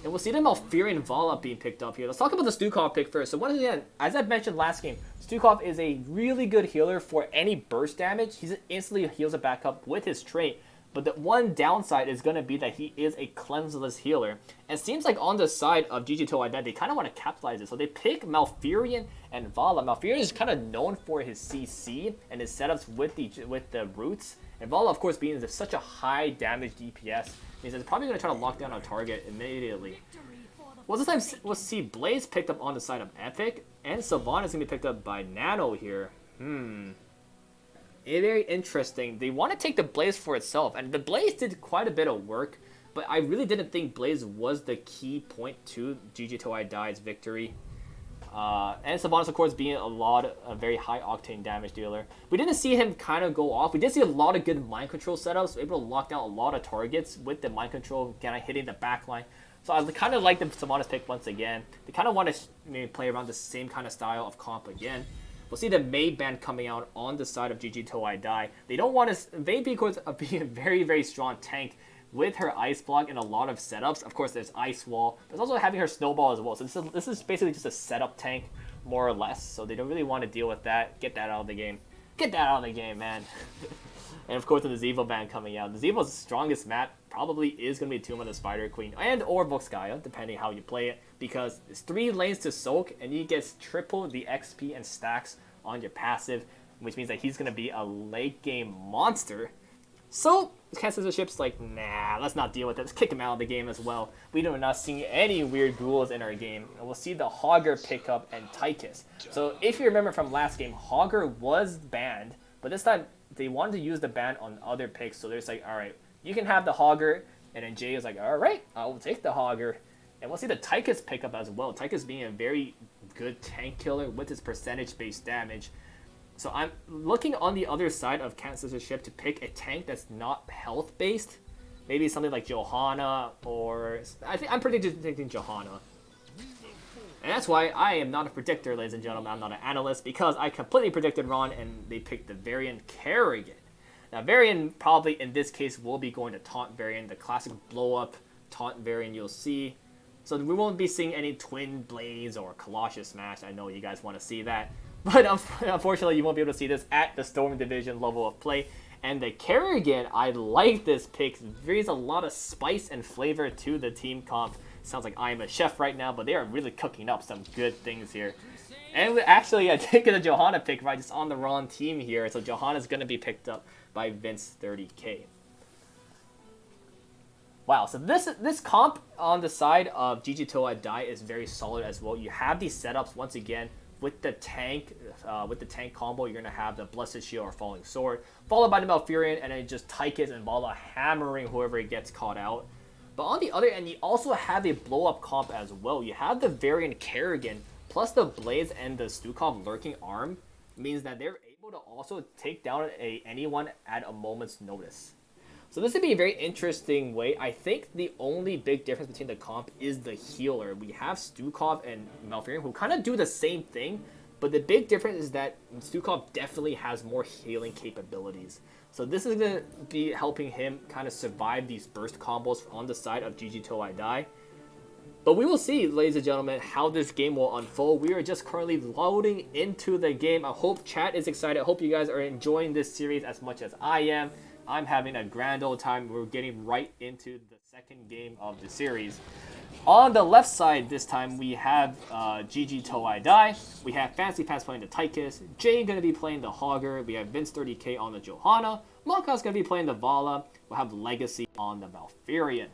And we'll see the Malfurion Vala being picked up here. Let's talk about the Stukov pick first. So once again, as I mentioned last game, Stukov is a really good healer for any burst damage. He instantly heals it back up with his trait. But the one downside is going to be that he is a cleanseless healer. And it seems like on the side of GG2I, they kind of want to capitalize it. So they pick Malfurion and Vala. Malfurion is kind of known for his CC and his setups with the roots. And Vala, of course, being such a high damage DPS, means it's probably going to try to lock down a target immediately. Well, this time we'll see Blaze picked up on the side of Epic, and Sylvanas is going to be picked up by Nano here. Very interesting. They want to take the Blaze for itself, and the Blaze did quite a bit of work, but I really didn't think Blaze was the key point to GG2I victory. And Sylvanas, of course, being a very high octane damage dealer. We didn't see him kind of go off. We did see a lot of good mind control setups, able to lock down a lot of targets with the mind control, kind of hitting the backline. So I kind of like the Sylvanas pick once again. They kind of want to maybe play around the same kind of style of comp again. We'll see the Mei band coming out on the side of GG2I. They don't want to... Mei because of being a very, very strong tank with her Ice Block and a lot of setups. Of course, there's Ice Wall. There's also having her Snowball as well. So this is basically just a setup tank, more or less. So they don't really want to deal with that. Get that out of the game. Get that out of the game, man. And of course, the Zevo band coming out. The Zevo's strongest map probably is going to be Tomb of the Spider Queen and or Volskaya, depending how you play it. Because it's 3 lanes to soak, and you get triple the XP and stacks on your passive, which means that he's going to be a late game monster. So, Censorship's like, nah, let's not deal with it. Let's kick him out of the game as well. We are not seeing any weird ghouls in our game. And we'll see the Hogger pick up and Tychus. So, if you remember from last game, Hogger was banned, but this time they wanted to use the ban on other picks. So, they're just like, alright, you can have the Hogger. And then Jay is like, alright, I will take the Hogger. And we'll see the Tychus pick up as well. Tychus being a very good tank killer with his percentage-based damage. So I'm looking on the other side of Censorship to pick a tank that's not health-based. Maybe something like Johanna, or... I'm predicting Johanna. And that's why I am not a predictor, ladies and gentlemen. I'm not an analyst, because I completely predicted wrong, and they picked the Varian Kerrigan. Now, Varian probably, in this case, will be going to Taunt Varian, the classic blow-up Taunt Varian you'll see. So we won't be seeing any Twin Blades or Colossus Smash. I know you guys want to see that. But unfortunately, you won't be able to see this at the Storm Division level of play. And the Kerrigan, I like this pick. Brings a lot of spice and flavor to the team comp. Sounds like I am a chef right now, but they are really cooking up some good things here. And actually, I did get a Johanna pick right, just on the wrong team here. So Johanna's going to be picked up by Vince 30K. Wow, so this comp on the side of GG2I is very solid as well. You have these setups once again. With the tank combo, you're gonna have the Blessed Shield or Falling Sword, followed by the Malfurion, and then just Tychus and Vala hammering whoever gets caught out. But on the other end, you also have a blow-up comp as well. You have the Varian Kerrigan, plus the Blaze and the Stukov lurking arm, means that they're able to also take down anyone at a moment's notice. So this would be a very interesting way. I think the only big difference between the comp is the healer. We have Stukov and Malfurion who kind of do the same thing, but the big difference is that Stukov definitely has more healing capabilities. So this is going to be helping him kind of survive these burst combos on the side of GG2I. But we will see, ladies and gentlemen, how this game will unfold. We are just currently loading into the game. I hope chat is excited. I hope you guys are enjoying this series as much as I am. I'm having a grand old time. We're getting right into the second game of the series. On the left side this time, we have GG2I. We have Fancy Pants playing the Tychus. Jay going to be playing the Hogger. We have Vince 30K on the Johanna. Monka's going to be playing the Vala. We'll have Legacy on the Malfurion.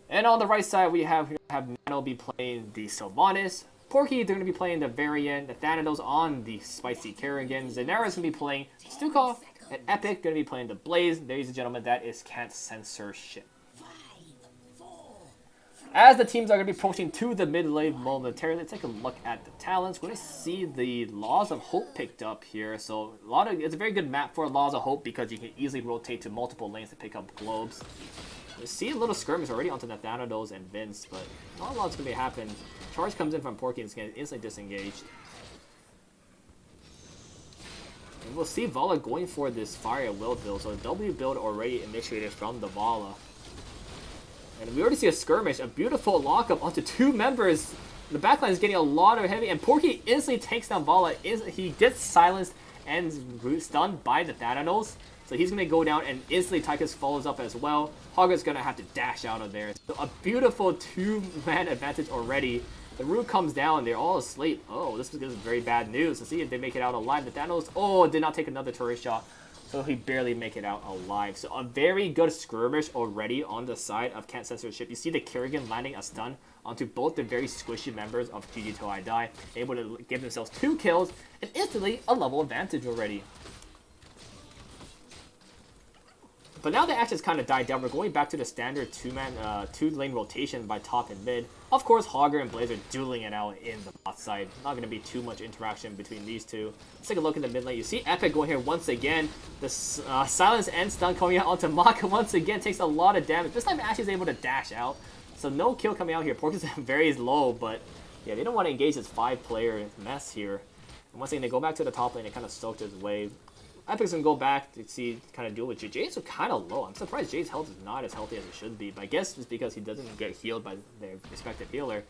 And on the right side, we have Nano be playing the Sylvanas. Porky, they're going to be playing the variant, the Thanatos on the Spicy Kerrigan. Zanara's going to be playing Stukov, and Epic going to be playing the Blaze. Ladies and gentlemen, that is Can't Censorship. As the teams are going to be approaching to the mid lane momentarily, let's take a look at the talents. We're going to see the Laws of Hope picked up here. So it's a very good map for Laws of Hope because you can easily rotate to multiple lanes to pick up globes. We see a little skirmish already onto the Thanatos and Vince, but not a lot's going to be happening. Charge comes in from Porky and it's going to instantly disengaged. And we'll see Vala going for this Fire at Will build. So a W build already initiated from the Vala. And we already see a skirmish, a beautiful lockup onto two members. The backline is getting a lot of heavy, and Porky instantly takes down Vala. He gets silenced and stunned by the Thanatos. So he's going to go down, and instantly Tychus follows up as well. Hogger's going to have to dash out of there. So a beautiful two-man advantage already. The root comes down, they're all asleep. Oh, this is very bad news. Let's see if they make it out alive. The Thanatos, did not take another turret shot. So he barely make it out alive. So a very good skirmish already on the side of Can't Censorship. You see the Kerrigan landing a stun onto both the very squishy members of GG Till I Die. Able to give themselves 2 kills and instantly a level advantage already. But now the action's kind of died down. We're going back to the standard two-lane rotation by top and mid. Of course, Hogger and Blaze are dueling it out in the bot side. Not going to be too much interaction between these two. Let's take a look in the mid lane. You see Epic going here once again. The silence and stun coming out onto Maka once again. Takes a lot of damage. This time Ash is able to dash out. So no kill coming out here. Porky's very low, but yeah, they don't want to engage this 5-player mess here. And once again, they go back to the top lane and kind of soak his wave. Epic's gonna go back to see, kind of deal with Jay. Jay's kind of low. I'm surprised Jay's health is not as healthy as it should be, but I guess it's because he doesn't get healed by their respective healer.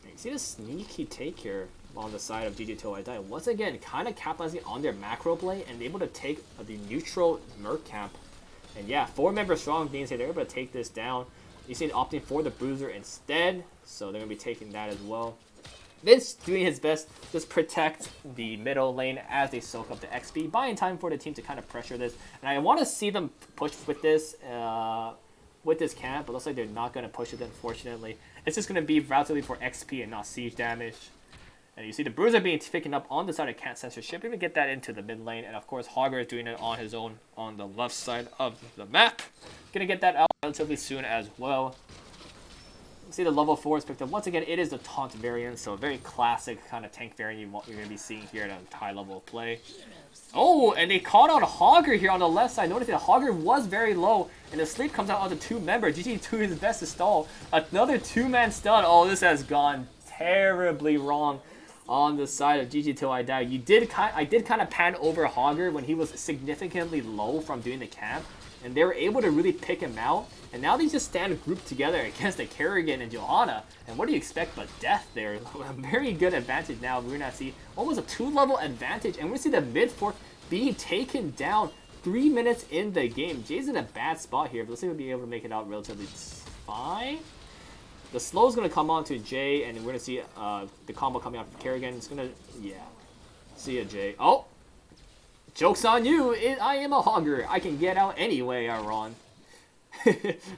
And you see this sneaky take here on the side of GG Till I Die. Once again, kind of capitalizing on their macro play and able to take the neutral Merc camp. And yeah, 4-member strong being here, they're able to take this down. You see it opting for the Bruiser instead, so they're gonna be taking that as well. Vince doing his best, just protect the middle lane as they soak up the XP, buying time for the team to kind of pressure this. And I want to see them push with this camp, but looks like they're not going to push it, unfortunately. It's just going to be relatively for XP and not siege damage. And you see the Bruiser being taken up on the side of Can't Censorship. We're going to get that into the mid lane. And of course, Hogger is doing it on his own on the left side of the map. Going to get that out relatively soon as well. See the level 4 is picked up. Once again, it is the taunt variant, so a very classic kind of tank variant you're going to be seeing here at a high level of play. Oh, and they caught out Hogger here on the left side. Notice that Hogger was very low, and the sleep comes out onto 2 members. GG doing his best to stall. Another 2-man stun. Oh, this has gone terribly wrong on the side of GG Till I Die. I did kind of pan over Hogger when he was significantly low from doing the camp, and they were able to really pick him out. And now they just stand grouped together against the Kerrigan and Johanna. And what do you expect but death there? A very good advantage now. We're going to see almost a 2-level advantage. And we're going to see the mid-4 being taken down 3 minutes in the game. Jay's in a bad spot here, but let's see if we'll be able to make it out relatively fine. The slow is going to come on to Jay, and we're going to see the combo coming out from Kerrigan. It's going to, yeah. See ya, Jay. Oh! Joke's on you! I am a Hogger. I can get out anyway, Aaron.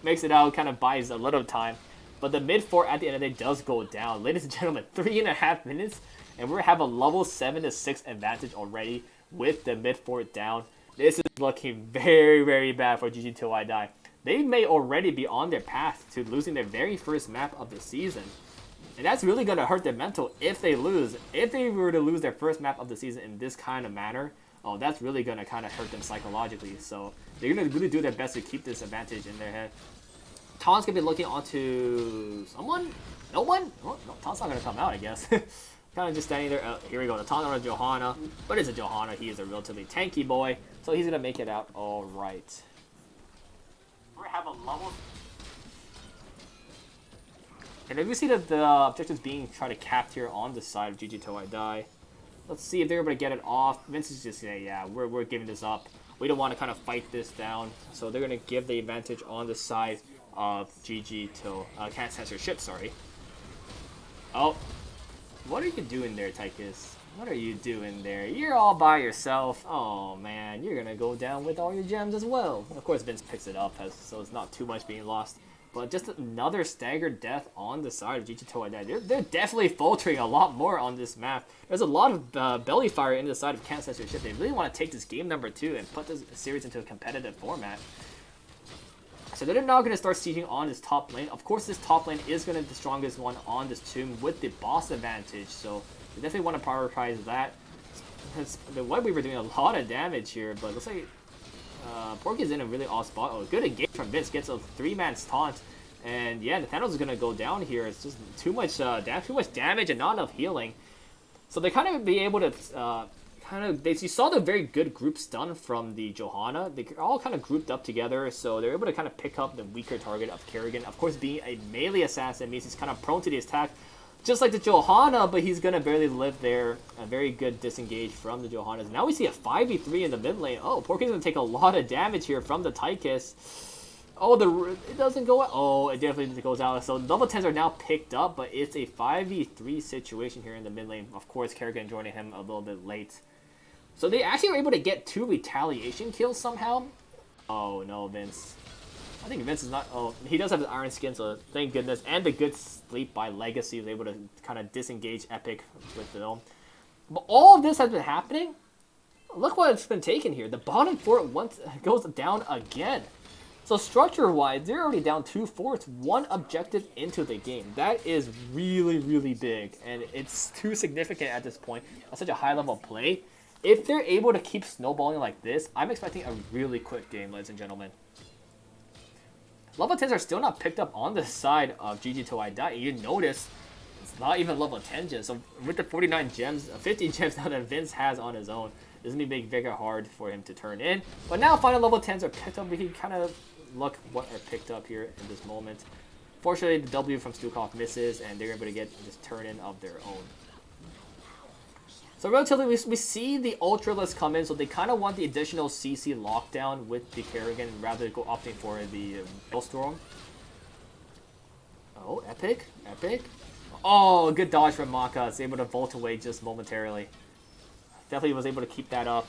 Makes it out, kind of buys a little time. But the mid-4 at the end of the day does go down. Ladies and gentlemen, 3.5 minutes, and we have a level 7 to 6 advantage already with the mid-4 down. This is looking very, very bad for GG Till I Die. They may already be on their path to losing their very first map of the season. And that's really going to hurt their mental if they lose. If they were to lose their first map of the season in this kind of manner, oh, that's really going to kind of hurt them psychologically. So they're going to really do their best to keep this advantage in their head. Taunt's going to be looking onto someone? No one? Oh, no, Taunt's not going to come out, I guess. Kind of just standing there. Here we go. The Taunt on Johanna. But it's a Johanna. He is a relatively tanky boy. So he's going to make it out all right. We have a level. And if we see that the objectives being tried to cap here on the side of GG Till I Die. Let's see if they're able to get it off. Vince is just saying, yeah, we're giving this up. We don't want to kind of fight this down. So they're going to give the advantage on the side of GG Till... Can't Censorship, sorry. Oh. What are you doing there, Tychus? What are you doing there? You're all by yourself. Oh, man. You're going to go down with all your gems as well. Of course, Vince picks it up, so it's not too much being lost. But just another staggered death on the side of GG2I. They're definitely faltering a lot more on this map. There's a lot of belly fire into the side of Can't Censor Ship. They really want to take this game number 2 and put this series into a competitive format. So they're now going to start sieging on this top lane. Of course, this top lane is going to be the strongest one on this tomb with the boss advantage. So they definitely want to prioritize that. The White Weaver doing a lot of damage here, but looks like Porky is in a really off spot. Oh, good engage from Vince. Gets a 3-man's taunt. And yeah, Nathaniel's is going to go down here. It's just too much damage and not enough healing. So they kind of be able to you saw the very good group stun from the Johanna. They all kind of grouped up together, so they're able to kind of pick up the weaker target of Kerrigan. Of course, being a melee assassin means he's kind of prone to the attack, just like the Johanna, but he's going to barely live there. A very good disengage from the Johannas. Now we see a 5v3 in the mid lane. Oh, Porky's going to take a lot of damage here from the Tychus. Oh, it doesn't go out. Oh, it definitely goes out. So level 10s are now picked up, but it's a 5v3 situation here in the mid lane. Of course, Kerrigan joining him a little bit late. So they actually were able to get 2 retaliation kills somehow. Oh no, Vince. I think Vince is not... Oh, he does have his iron skin, so thank goodness. And the good sleep by Legacy was able to kind of disengage Epic with the Dome. But all of this has been happening. Look what it's been taken here. The bottom fort goes down again. So structure-wise, they're already down 2 forts, 1 objective into the game. That is really, really big. And it's too significant at this point. At such a high-level play. If they're able to keep snowballing like this, I'm expecting a really quick game, ladies and gentlemen. Level 10s are still not picked up on the side of GG2I. You notice it's not even level 10 gems. So with the 49 gems, 50 gems now that Vince has on his own, this is going to be very hard for him to turn in. But now final level 10s are picked up. We can kind of look what are picked up here in this moment. Fortunately, the W from Stukov misses, and they're able to get this turn-in of their own. So relatively, we see the Ultralists come in, so they kind of want the additional CC lockdown with the Kerrigan rather than go opting for the Maelstrom. Oh, Epic. Oh, good dodge from Maka. It's able to vault away just momentarily. Definitely was able to keep that up.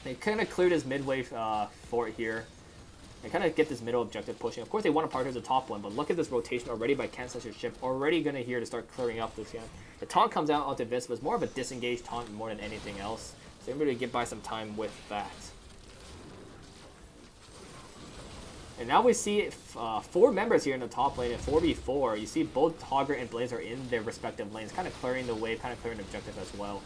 They kind of cleared his midway fort here. They kind of get this middle objective pushing. Of course, they want to prioritize the top one, but look at this rotation already by Can't Censor Ship. Already going to here to start clearing up this game. The taunt comes out onto Vince, but it's more of a disengaged taunt more than anything else. So they're going to get by some time with that. And now we see 4 members here in the top lane at 4v4. You see both Hogger and Blaze are in their respective lanes, kind of clearing the way, kind of clearing the objective as well.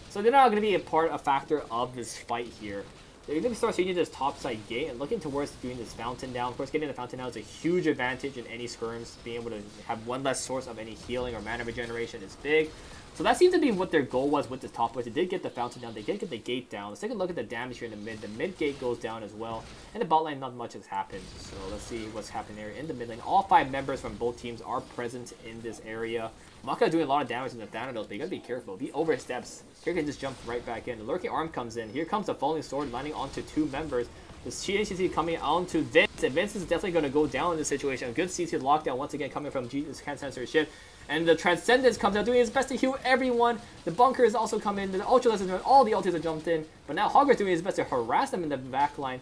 So they're not going to be a factor of this fight here. They're going to start seeing this topside gate and looking towards doing this fountain down. Of course, getting the fountain down is a huge advantage in any skirms. Being able to have one less source of any healing or mana regeneration is big. So that seems to be what their goal was with this top place. They did get the fountain down. They did get the gate down. Let's take a look at the damage here in the mid. The mid gate goes down as well. And the bot lane, not much has happened. So let's see what's happening there in the mid lane. All 5 members from both teams are present in this area. Maka doing a lot of damage in the Thanatos, but you gotta be careful. If he oversteps, here can just jump right back in. The Lurking Arm comes in. Here comes the Falling Sword landing onto 2 members. The CC coming onto Vince, and Vince is definitely going to go down in this situation. A good CC lockdown once again coming from Can't Censor Ship. And the Transcendence comes out doing his best to heal everyone. The Bunker is also coming. The Ultralists is doing all the ultis are jumped in. But now Hogwarts doing his best to harass them in the back line.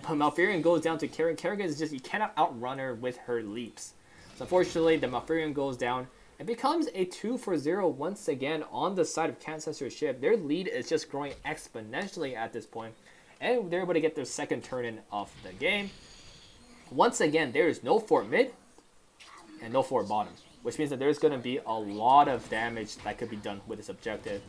But Malfurion goes down to Kerrigan. Kerrigan is just, you cannot outrun her with her leaps. So unfortunately, the Malfurion goes down. It becomes a 2-0 once again on the side of Can't Censor Ship. Their lead is just growing exponentially at this point. And they're able to get their second turn-in of the game. Once again, there is no fort mid and no fort bottom, which means that there's going to be a lot of damage that could be done with this objective.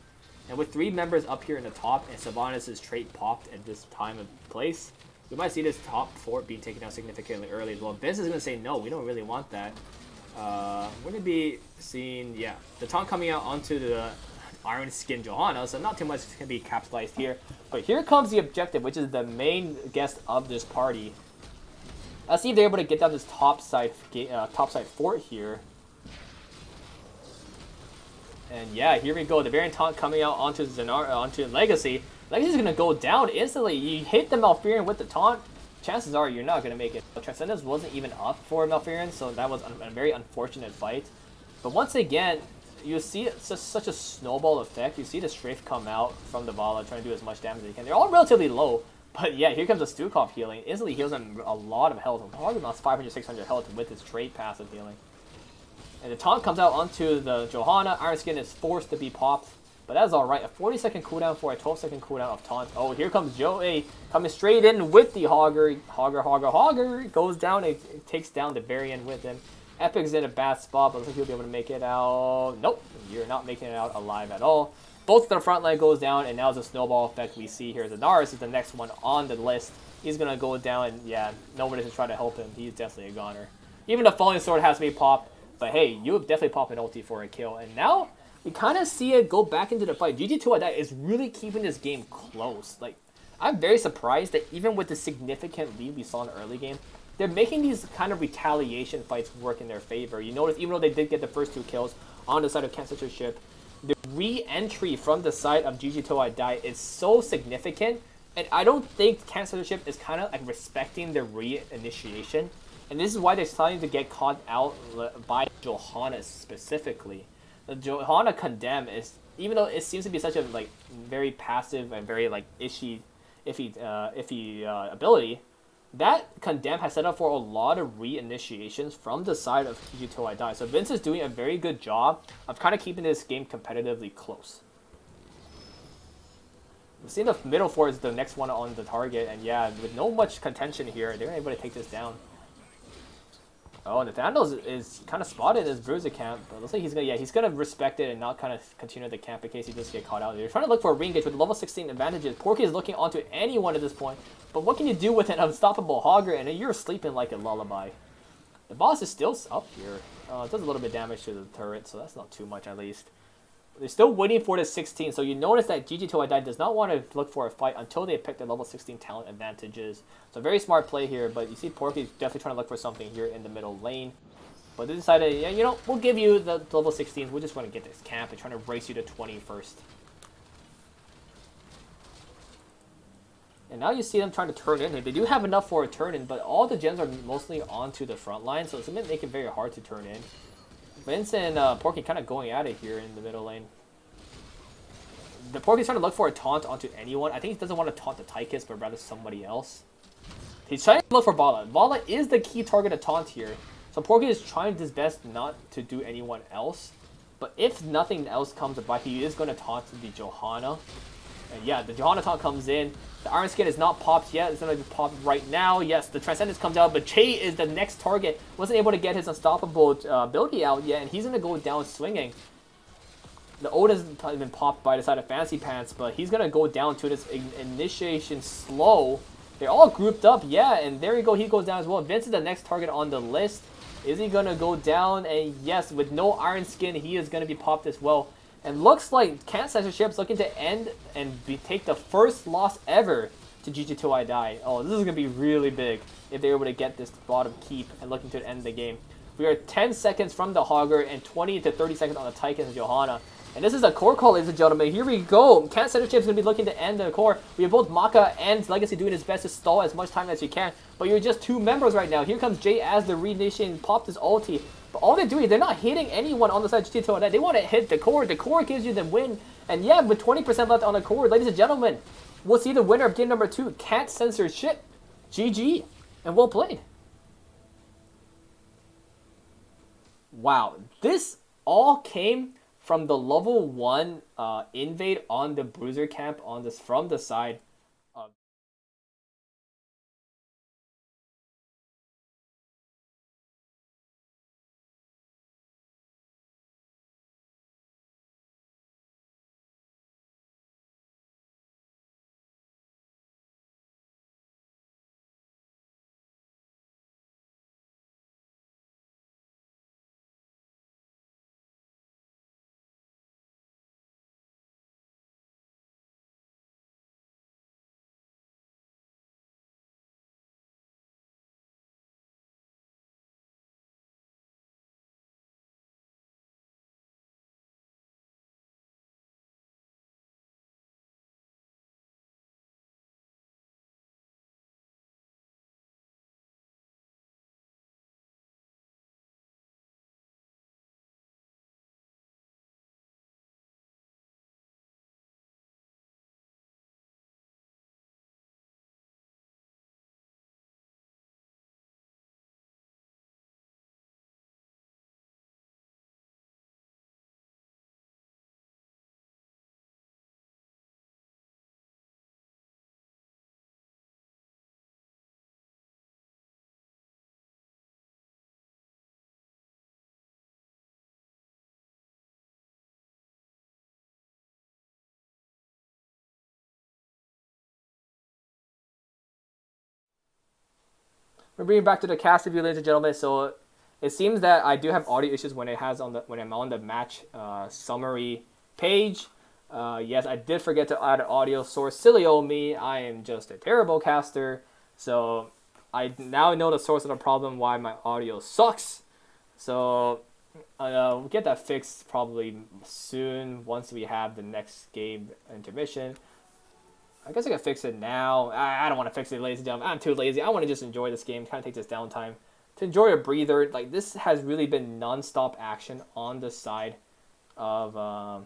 And with 3 members up here in the top and Sylvanas' trait popped at this time and place, we might see this top fort being taken down significantly early as well. Vince is going to say, no, we don't really want that. We're going to be seeing, the taunt coming out onto the Iron Skin Johanna, so not too much can be capitalized here. But here comes the objective, which is the main guest of this party. Let's see if they're able to get down this topside fort here. And yeah, here we go. The Variant Taunt coming out onto onto Legacy. Legacy's going to go down instantly. You hit the Malfurion with the taunt, chances are you're not going to make it. Transcendence wasn't even up for Malfurion, so that was a very unfortunate fight. But once again, you see it's just such a snowball effect. You see the Strafe come out from the Vala trying to do as much damage as they can. They're all relatively low, But yeah, here comes a Stukov healing. Instantly heals him a lot of health. Probably lost 500, 600 health with his trait passive healing. And the taunt comes out onto the Johanna. Iron Skin is forced to be popped. But that's alright. A 40-second cooldown for a 12-second cooldown of taunt. Oh, here comes Joey coming straight in with the Hogger. Hogger. Goes down and it takes down the variant with him. Epic's in a bad spot, but looks like he'll be able to make it out. Nope, you're not making it out alive at all. Both of the front line goes down, and now it's a snowball effect we see here. Zanaris is the next one on the list. He's going to go down, and yeah, nobody can try to help him. He's definitely a goner. Even the Falling Sword has to be popped, but hey, you definitely pop an ulti for a kill. And now we kind of see it go back into the fight. GG2 is really keeping this game close. Like, I'm very surprised that even with the significant lead we saw in the early game, they're making these kind of retaliation fights work in their favor. You notice, even though they did get the first 2 kills on the side of Censorship, the re-entry from the side of GG2 is so significant, and I don't think Censorship is kind of like respecting the re-initiation, and this is why they're starting to get caught out by Johanna specifically. The Johanna Condemn is, even though it seems to be such a like very passive and very like iffy ability, that Condemn has set up for a lot of re-initiations from the side of GG2 So Vince is doing a very good job of kind of keeping this game competitively close. We've seen the middle four is the next one on the target, and yeah, with no much contention here, they're able to take this down. Oh, Nathaniel is kind of spotted in his bruiser camp, but looks like he's gonna respect it and not kind of continue the camp in case he does get caught out. They're trying to look for a re-engage with level 16 advantages. Porky is looking onto anyone at this point, but what can you do with an unstoppable Hogger and you're sleeping like a lullaby? The boss is still up here. It does a little bit of damage to the turret, so that's not too much at least. They're still waiting for the 16, so you notice that GG2 does not want to look for a fight until they pick their level 16 talent advantages. So very smart play here, but you see Porky's definitely trying to look for something here in the middle lane. But they decided, yeah, you know, we'll give you the level 16s. We just want to get this camp and trying to race you to 20 first. And now you see them trying to turn in here. They do have enough for a turn in, but all the gens are mostly onto the front line, so it's going to make it very hard to turn in. Vince and Porky kind of going at it here in the middle lane. The Porky's trying to look for a taunt onto anyone. I think he doesn't want to taunt the Tychus, but rather somebody else. He's trying to look for Vala. Vala is the key target to taunt here. So Porky is trying his best not to do anyone else. But if nothing else comes about, he is going to taunt the Johanna. And yeah, the Johanna taunt comes in. The Iron Skin is not popped yet. It's going to be popped right now. Yes, the Transcendence comes out, but Che is the next target. Wasn't able to get his Unstoppable ability out yet, and he's going to go down swinging. The ult has been popped by the side of Fancy Pants, but he's going to go down to this initiation slow. They're all grouped up, yeah, and there you go. He goes down as well. Vince is the next target on the list. Is he going to go down? And yes, with no Iron Skin, he is going to be popped as well. And looks like Censorship's looking to end and take the first loss ever to GG2 Oh, this is going to be really big if they're able to get this bottom keep and looking to end the game. We are 10 seconds from the Hogger and 20 to 30 seconds on the Tychus and Johanna. And this is a core call, ladies and gentlemen. Here we go. Censorship's going to be looking to end the core. We have both Maka and Legacy doing his best to stall as much time as you can. But you're just 2 members right now. Here comes Jay as the re-initiation popped his ulti. But all they're doing, they're not hitting anyone on the side of GG2. They want to hit the core. The core gives you the win. And yeah, with 20% left on the core, ladies and gentlemen, we'll see the winner of game number 2. Can't censor shit. GG. And well played. Wow. This all came from the level 1 invade on the bruiser camp on this from the side We're bringing back to the cast of you, ladies and gentlemen. So it seems that I do have audio issues when I'm on the match summary page. Yes, I did forget to add an audio source. Silly old me. I am just a terrible caster. So I now know the source of the problem why my audio sucks. So we'll get that fixed probably soon once we have the next game intermission. I guess I can fix it now. I don't want to fix it, ladies and gentlemen. I'm too lazy. I want to just enjoy this game, kind of take this downtime to enjoy a breather. Like, this has really been non-stop action on the side of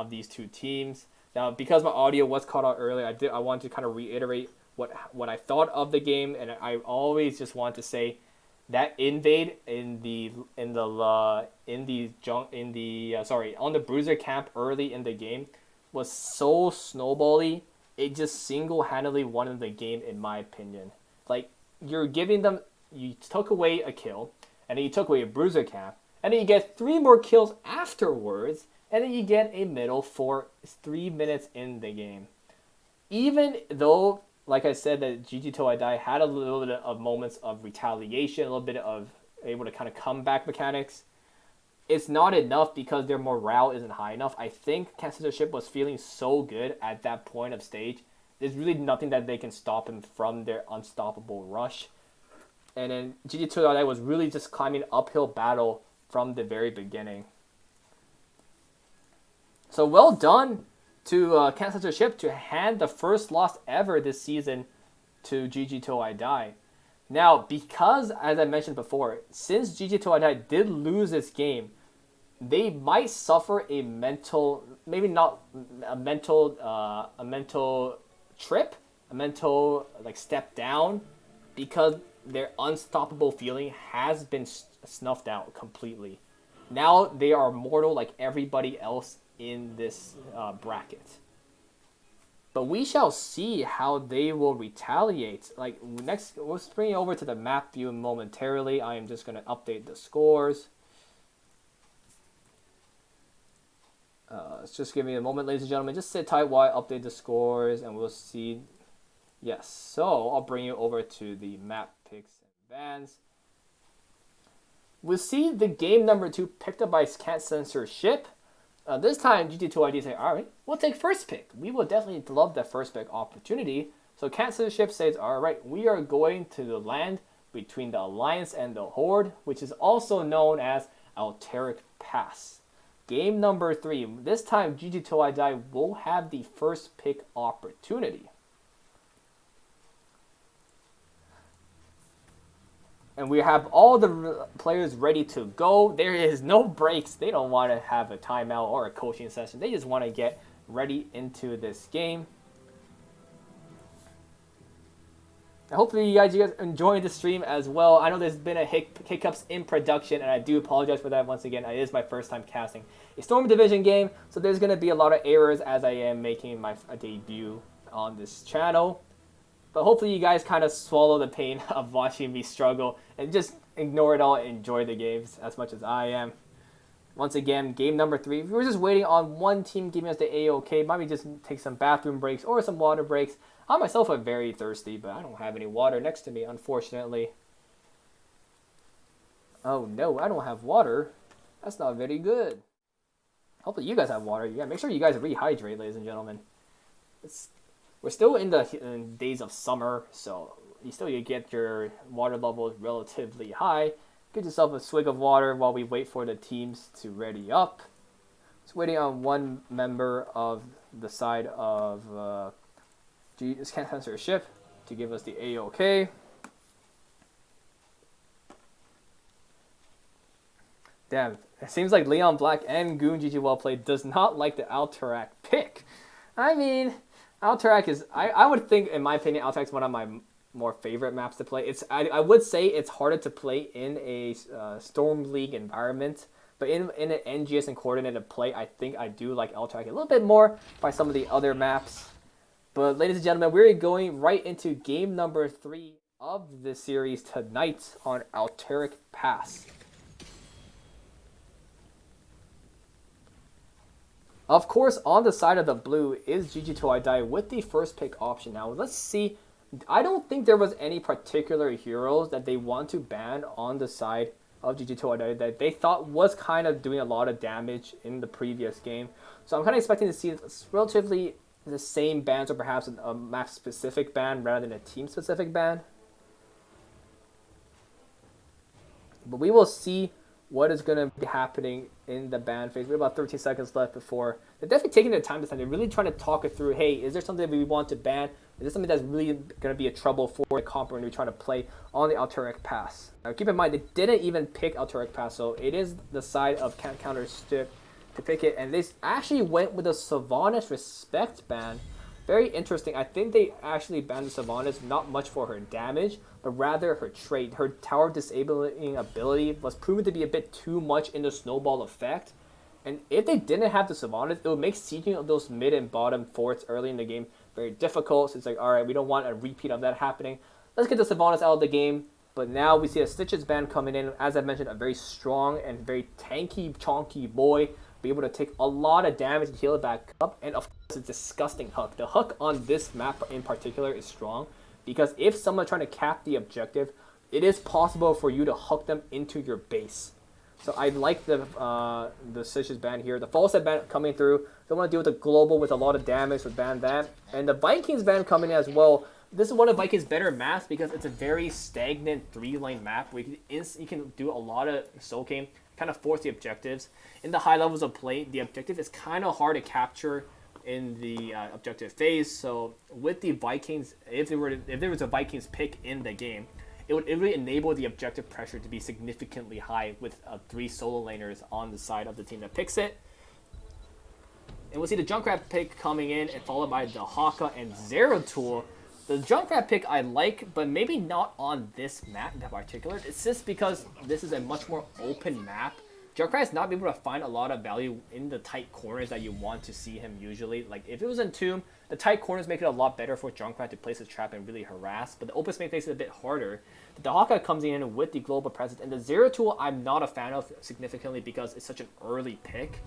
these two teams. Now, because my audio was cut out earlier, I wanted to kind of reiterate what I thought of the game, and I always just want to say that invade on the bruiser camp early in the game was so snowbally. It just single-handedly won the game, in my opinion. Like, you took away a kill, and then you took away a bruiser camp, and then you get 3 more kills afterwards, and then you get a middle for 3 minutes in the game. Even though, like I said, that GG Till I Die had a little bit of moments of retaliation, a little bit of able to kind of comeback mechanics, it's not enough because their morale isn't high enough. I think Censorship was feeling so good at that point of stage. There's really nothing that they can stop him from their unstoppable rush. And then GG Till I Die was really just climbing uphill battle from the very beginning. So well done to Censorship to hand the first loss ever this season to GG Till I Die. Now, because, as I mentioned before, since GG Till I Die did lose this game, they might suffer a mental, maybe not a mental trip, a mental step down, because their unstoppable feeling has been snuffed out completely. Now they are mortal like everybody else in this bracket. But we shall see how they will retaliate. Next, we'll bring you over to the map view momentarily. I am just going to update the scores. Just give me a moment, ladies and gentlemen. Just sit tight while I update the scores, and we'll see. Yes, so I'll bring you over to the map picks and bans. We'll see the game number 2 picked up by Censorship. This time, GT2ID say, all right, we'll take first pick. We will definitely love that first pick opportunity. So Censorship says, all right, we are going to the land between the Alliance and the Horde, which is also known as Alteric Pass. Game number 3. This time, GG Till I Die will have the first pick opportunity. And we have all the players ready to go. There is no breaks. They don't want to have a timeout or a coaching session. They just want to get ready into this game. Hopefully you guys enjoying the stream as well. I know there's been a hiccups in production, and I do apologize for that once again. It is my first time casting a Storm Division game, so there's going to be a lot of errors as I am making my debut on this channel. But hopefully you guys kind of swallow the pain of watching me struggle and just ignore it all and enjoy the games as much as I am. Once again, game number 3. We're just waiting on one team giving us the A-OK. Maybe just take some bathroom breaks or some water breaks. I myself am very thirsty, but I don't have any water next to me, unfortunately. Oh no, I don't have water. That's not very good. Hopefully you guys have water. Yeah, make sure you guys rehydrate, ladies and gentlemen. We're still in the days of summer, so you still get your water levels relatively high. Get yourself a swig of water while we wait for the teams to ready up. Just waiting on one member of the side of Censorship to give us the A-OK. Damn, it seems like Leon Black and Goon GG Well Played does not like the Alterac pick. I mean, Alterac is, I would think, in my opinion, Alterac is one of my more favorite maps to play. I would say it's harder to play in a Storm League environment, but in an NGS and coordinated play, I think I do like Alterac a little bit more by some of the other maps. But ladies and gentlemen, we're going right into game number 3 of the series tonight on Alteric Pass. Of course, on the side of the blue is GG Till I Die with the first pick option. Now, let's see I don't think there was any particular heroes that they want to ban on the side of GG2 that they thought was kind of doing a lot of damage in the previous game. So I'm kind of expecting to see relatively the same bans, or perhaps a map-specific ban rather than a team-specific ban. But we will see what is going to be happening in the ban phase. We have about 13 seconds left before. They're definitely taking their time this time. They're really trying to talk it through. Hey, is there something that we want to ban? Is this something that's really going to be a trouble for the comp when we're trying to play on the Alterac Pass? Now, keep in mind, they didn't even pick Alterac Pass, so it is the side of Counter-Strike to pick it. And they actually went with a Sylvanas Respect ban. Very interesting. I think they actually banned the Sylvanas not much for her damage, but rather her trait. Her tower disabling ability was proven to be a bit too much in the snowball effect. And if they didn't have the Sylvanas, it would make sieging of those mid and bottom forts early in the game very difficult. So it's like, alright, we don't want a repeat of that happening. Let's get the Sylvanas out of the game. But now we see a Stitches ban coming in. As I mentioned, a very strong and very tanky, chonky boy. Be able to take a lot of damage and heal it back up. And of course, a disgusting hook. The hook on this map in particular is strong, because if someone's trying to cap the objective, it is possible for you to hook them into your base. So I like the Stitches ban here. The False Set ban coming through. Don't want to deal with the global with a lot of damage, so ban that. And the Vikings ban coming in as well. This is one of Vikings' better maps because it's a very stagnant 3-lane map where you can do a lot of soul game, kind of force the objectives. In the high levels of play, the objective is kind of hard to capture in the objective phase. So with the Vikings, if there was a Vikings pick in the game, it would really enable the objective pressure to be significantly high with 3 solo laners on the side of the team that picks it. And we'll see the Junkrat pick coming in, and followed by the Haka and Zeratul. The Junkrat pick I like, but maybe not on this map in particular. It's just because this is a much more open map. Junkrat's not able to find a lot of value in the tight corners that you want to see him usually. Like, if it was in Tomb, the tight corners make it a lot better for Junkrat to place his trap and really harass, but the open space makes it a bit harder. The Haka comes in with the global presence, and the Zeratul I'm not a fan of significantly because it's such an early pick.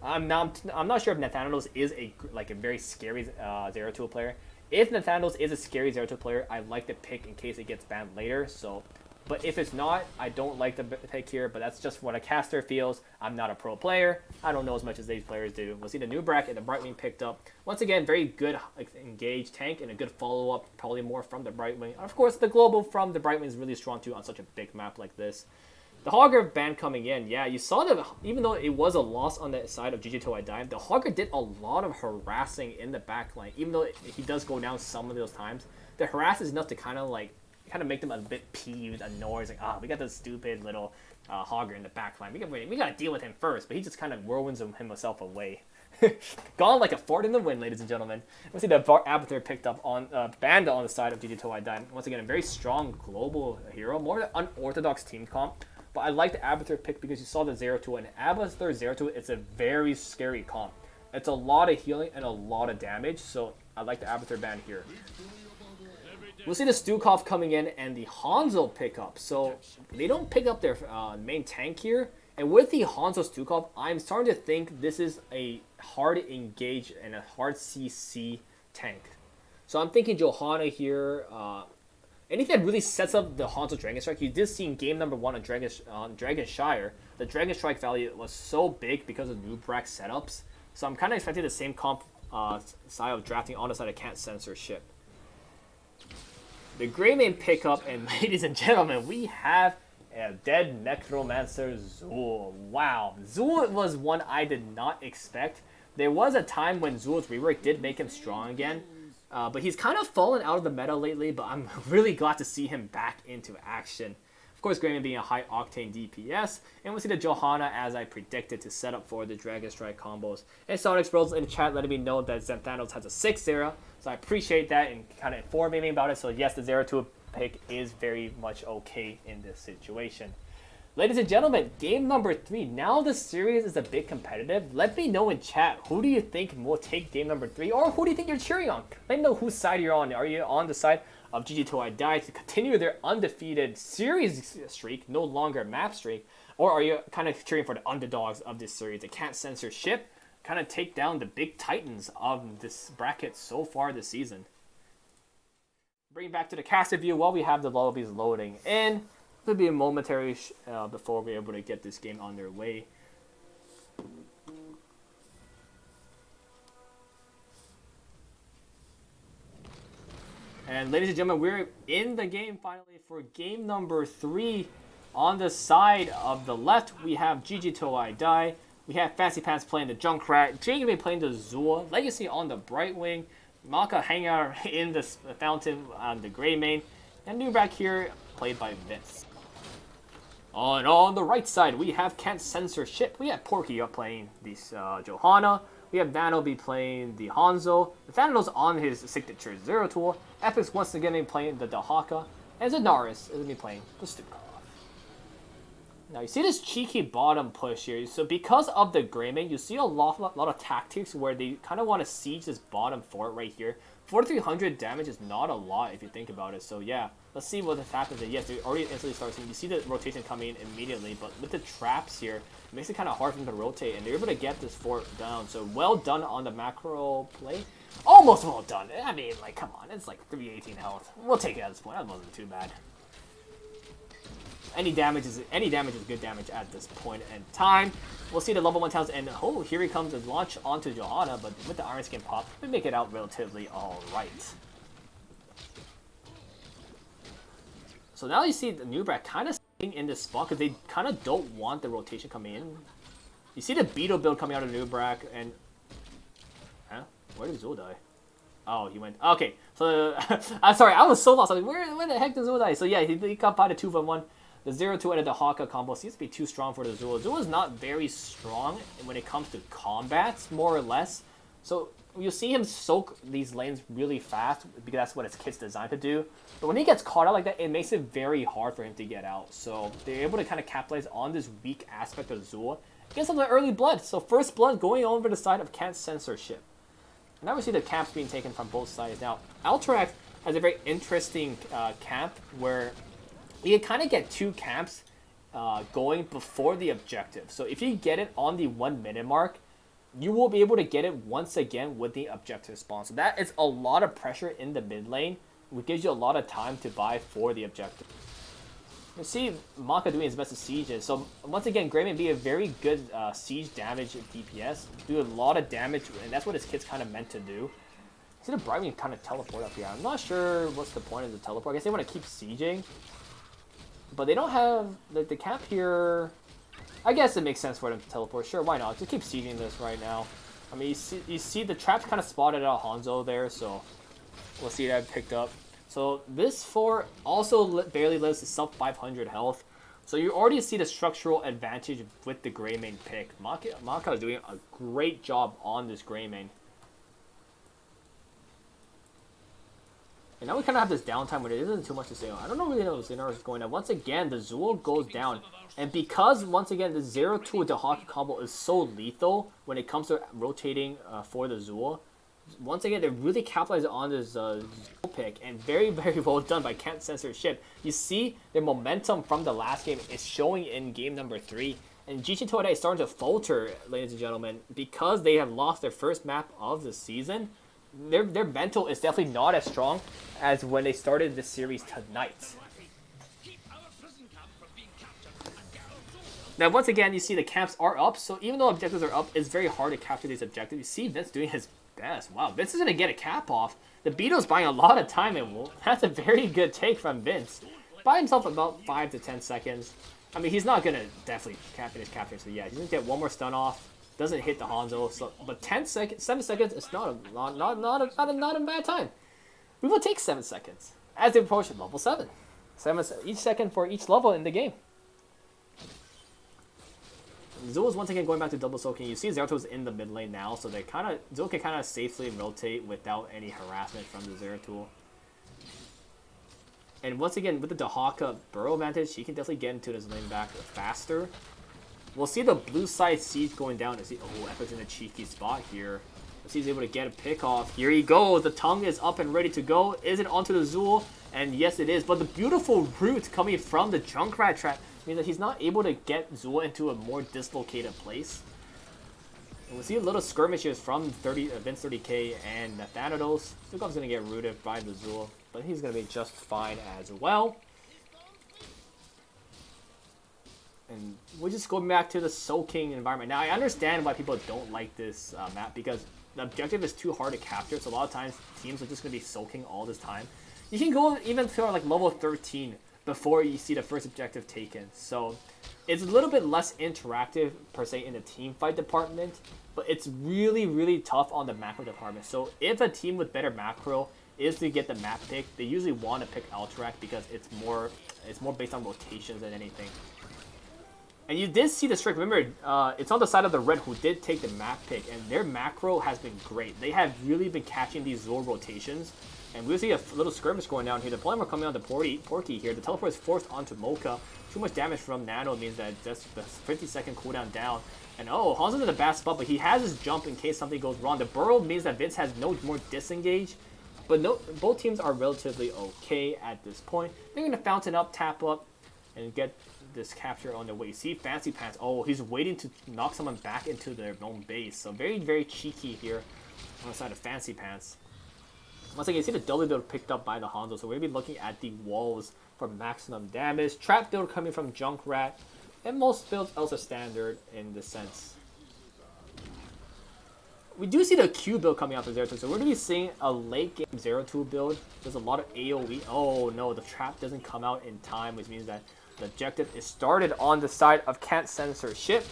I'm not sure if Nathanatos is a very scary Zeratul player. If Nathanatos is a scary Zeratul player, I like the pick in case it gets banned later. So, but if it's not, I don't like the pick here. But that's just what a caster feels. I'm not a pro player. I don't know as much as these players do. We'll see the new bracket. The Brightwing picked up. Once again, very good engaged tank and a good follow-up. Probably more from the Brightwing. Of course, the global from the Brightwing is really strong too on such a big map like this. The Hogger ban coming in, yeah, you saw that even though it was a loss on the side of GG2 Dime, the Hogger did a lot of harassing in the backline. Even though he does go down some of those times, the harass is enough to kind of make them a bit peeved, annoyed, like, we got this stupid little Hogger in the backline. We gotta deal with him first, but he just kind of whirlwinds himself away. Gone like a fart in the wind, ladies and gentlemen. We'll see that Abathur picked up on Banda on the side of GG2 Dime. Once again, a very strong global hero, more of an unorthodox team comp. But I like the Abathur pick because you saw the Zeratul, and Abathur Zeratul, it's a very scary comp. It's a lot of healing and a lot of damage, so I like the Abathur ban here. We'll see the Stukov coming in and the Hanzo pick up. So they don't pick up their main tank here. And with the Hanzo Stukov, I'm starting to think this is a hard engage and a hard CC tank. So I'm thinking Johanna here. Anything that really sets up the Hanzo Dragon Strike, you did see in game number 1 on Dragon Shire, the Dragon Strike value was so big because of new Brack setups. So I'm kind of expecting the same comp style of drafting on the side of Can't Censor ship. The Greymane pickup, and ladies and gentlemen, we have a dead Necromancer Zul. Wow, Zul was one I did not expect. There was a time when Zul's rework did make him strong again. But he's kind of fallen out of the meta lately, but I'm really glad to see him back into action. Of course, Grayman being a high octane DPS, and we'll see the Johanna as I predicted to set up for the Dragon Strike combos. And Sonic's Worlds in chat letting me know that Xanthanos has a 6 Zera, so I appreciate that and kind of informing me about it. So yes, the Zeratul pick is very much okay in this situation. Ladies and gentlemen, game number 3. Now the series is a bit competitive. Let me know in chat, who do you think will take game number 3? Or who do you think you're cheering on? Let me know whose side you're on. Are you on the side of GG2 Die to continue their undefeated series streak, no longer map streak? Or are you kind of cheering for the underdogs of this series? They can't censor ship, kind of take down the big titans of this bracket so far this season. Bring back to the caster view while we have the lobbies loading in. It'll be a momentary before we're able to get this game on their way. And ladies and gentlemen, we're in the game finally for game number 3. On the side of the left, we have GG Till I Die. We have Fancy Pants playing the Junkrat. Jay gonna be playing the Zul. Legacy on the Bright Wing. Maka hanging out in the fountain on the Grey Main. And Nubrak here, played by Vince. And on the right side, we have Can't Censor Ship. We have Porky up playing the Johanna. We have Vano be playing the Hanzo. Thanatos on his signature Zero Tool. Epix once again playing the Dahaka. And Zanaris is going to be playing the Stukov. Now you see this cheeky bottom push here. So because of the Greymane, you see a lot of tactics where they kind of want to siege this bottom fort right here. 4,300 damage is not a lot if you think about it. So yeah, let's see what happens. Yes, they already instantly start seeing. You see the rotation coming in immediately, but with the traps here, it makes it kind of hard for them to rotate, and they're able to get this fort down. So well done on the macro play. Almost well done. I mean, like, come on, it's like 318 health. We'll take it at this point. That wasn't too bad. Any damage is good damage at this point in time. We'll see the level 1 towns, and oh, here he comes to launch onto Johanna, but with the Iron Skin pop, we make it out relatively alright. So now you see the Nubrak kind of sitting in this spot because they kind of don't want the rotation coming in. You see the Beetle build coming out of Nubrak, and huh? Where did Zul die? Oh, he went. Okay, so I'm sorry, I was so lost. I was like, where the heck did Zul die? So yeah, he got by the 2-1. The 0-2 and the Haka combo seems to be too strong for the Zul. Zul is not very strong when it comes to combats, more or less. So you'll see him soak these lanes really fast because that's what his kit's designed to do. But when he gets caught out like that, it makes it very hard for him to get out. So they're able to kind of capitalize on this weak aspect of Zul. Get some of the early blood. So first blood going over the side of Can't Censor Ship. Now we see the camps being taken from both sides. Now, Alterac has a very interesting camp where you can kind of get 2 camps going before the objective. So if you get it on the 1 minute mark, you will be able to get it once again with the objective spawn. So that is a lot of pressure in the mid lane, which gives you a lot of time to buy for the objective. You see Maka doing his best to siege it. So once again, Greymane be a very good siege damage DPS. Do a lot of damage, and that's what his kit's kind of meant to do. See the Brightwing kind of teleport up here. I'm not sure what's the point of the teleport. I guess they want to keep sieging. But they don't have the camp here. I guess it makes sense for them to teleport. Sure, why not? Just keep sieging this right now. I mean, you see the traps kind of spotted out Hanzo there, so we'll see that picked up. So this fort also barely lives to sub 500 health. So you already see the structural advantage with the Greymane pick. Maka is doing a great job on this Greymane. And now we kind of have this downtime where there isn't too much to say. I don't really know what Xenar is going on. Once again, the Zul goes down. And because, once again, the 0-2 Dahaki combo is so lethal when it comes to rotating for the Zul, once again, they really capitalize on this Zul pick. And very, very well done by Can't Censor Ship. You see their momentum from the last game is showing in game number 3. And GG Toadai is starting to falter, ladies and gentlemen, because they have lost their first map of the season. Their mental is definitely not as strong as when they started this series tonight. Now, once again, you see the camps are up, so even though objectives are up, it's very hard to capture these objectives. You see Vince doing his best. Wow, Vince is going to get a cap off. The Beetle's buying a lot of time, and that's a very good take from Vince. Buy himself about 5 to 10 seconds. I mean, he's not going to definitely finish capturing, so yeah, he's going to get one more stun off. Doesn't hit the Hanzo, so, but 7 seconds is not a bad time. We will take 7 seconds as they approach level 7. Each second for each level in the game. Zul is once again going back to double soaking. You see Zeratul in the mid lane now, so Zul can kind of safely rotate without any harassment from the Zeratul. And once again, with the Dahaka burrow advantage, he can definitely get into his lane back faster. We'll see the blue side siege going down. To see, oh, Epic's in a cheeky spot here. Let's see if he's able to get a pick off. Here he goes. The tongue is up and ready to go. Is it onto the Zul? And yes, it is. But the beautiful root coming from the Junkrat trap means that he's not able to get Zul into a more dislocated place. And we'll see a little skirmishes from Vince 30K and Thanatos. Zukov's going to get rooted by the Zul. but he's going to be just fine as well. And we're just going back to the soaking environment. Now, I understand why people don't like this map, because the objective is too hard to capture, so a lot of times teams are just going to be soaking all this time. You can go even to like level 13 before you see the first objective taken. So it's a little bit less interactive per se in the team fight department, but it's really, really tough on the macro department. So if a team with better macro is to get the map pick, they usually want to pick Alterac because it's more based on rotations than anything. And you did see the streak. Remember, it's on the side of the red who did take the map pick, and their macro has been great. They have really been catching these Zul rotations. And we'll see a little skirmish going down here. The polymer coming on the Porky here. The teleport is forced onto Mocha. Too much damage from Nano means that just the 50-second cooldown down. And oh, Hanzo's in a bad spot, but he has his jump in case something goes wrong. The burrow means that Vince has no more disengage. But no, both teams are relatively okay at this point. They're going to fountain up, tap up, and get this capture on their way. See Fancy Pants. Oh, he's waiting to knock someone back into their own base. So very, very cheeky here on the side of Fancy Pants. Once again, you see the W build picked up by the Hanzo, so we're going to be looking at the walls for maximum damage. Trap build coming from Junkrat, and most builds else are standard in this sense. We do see the Q build coming out for 0-2, so we're going to be seeing a late game 0-2 build. There's a lot of AoE. Oh no, the trap doesn't come out in time, which means that the objective is started on the side of Can't Censor ship.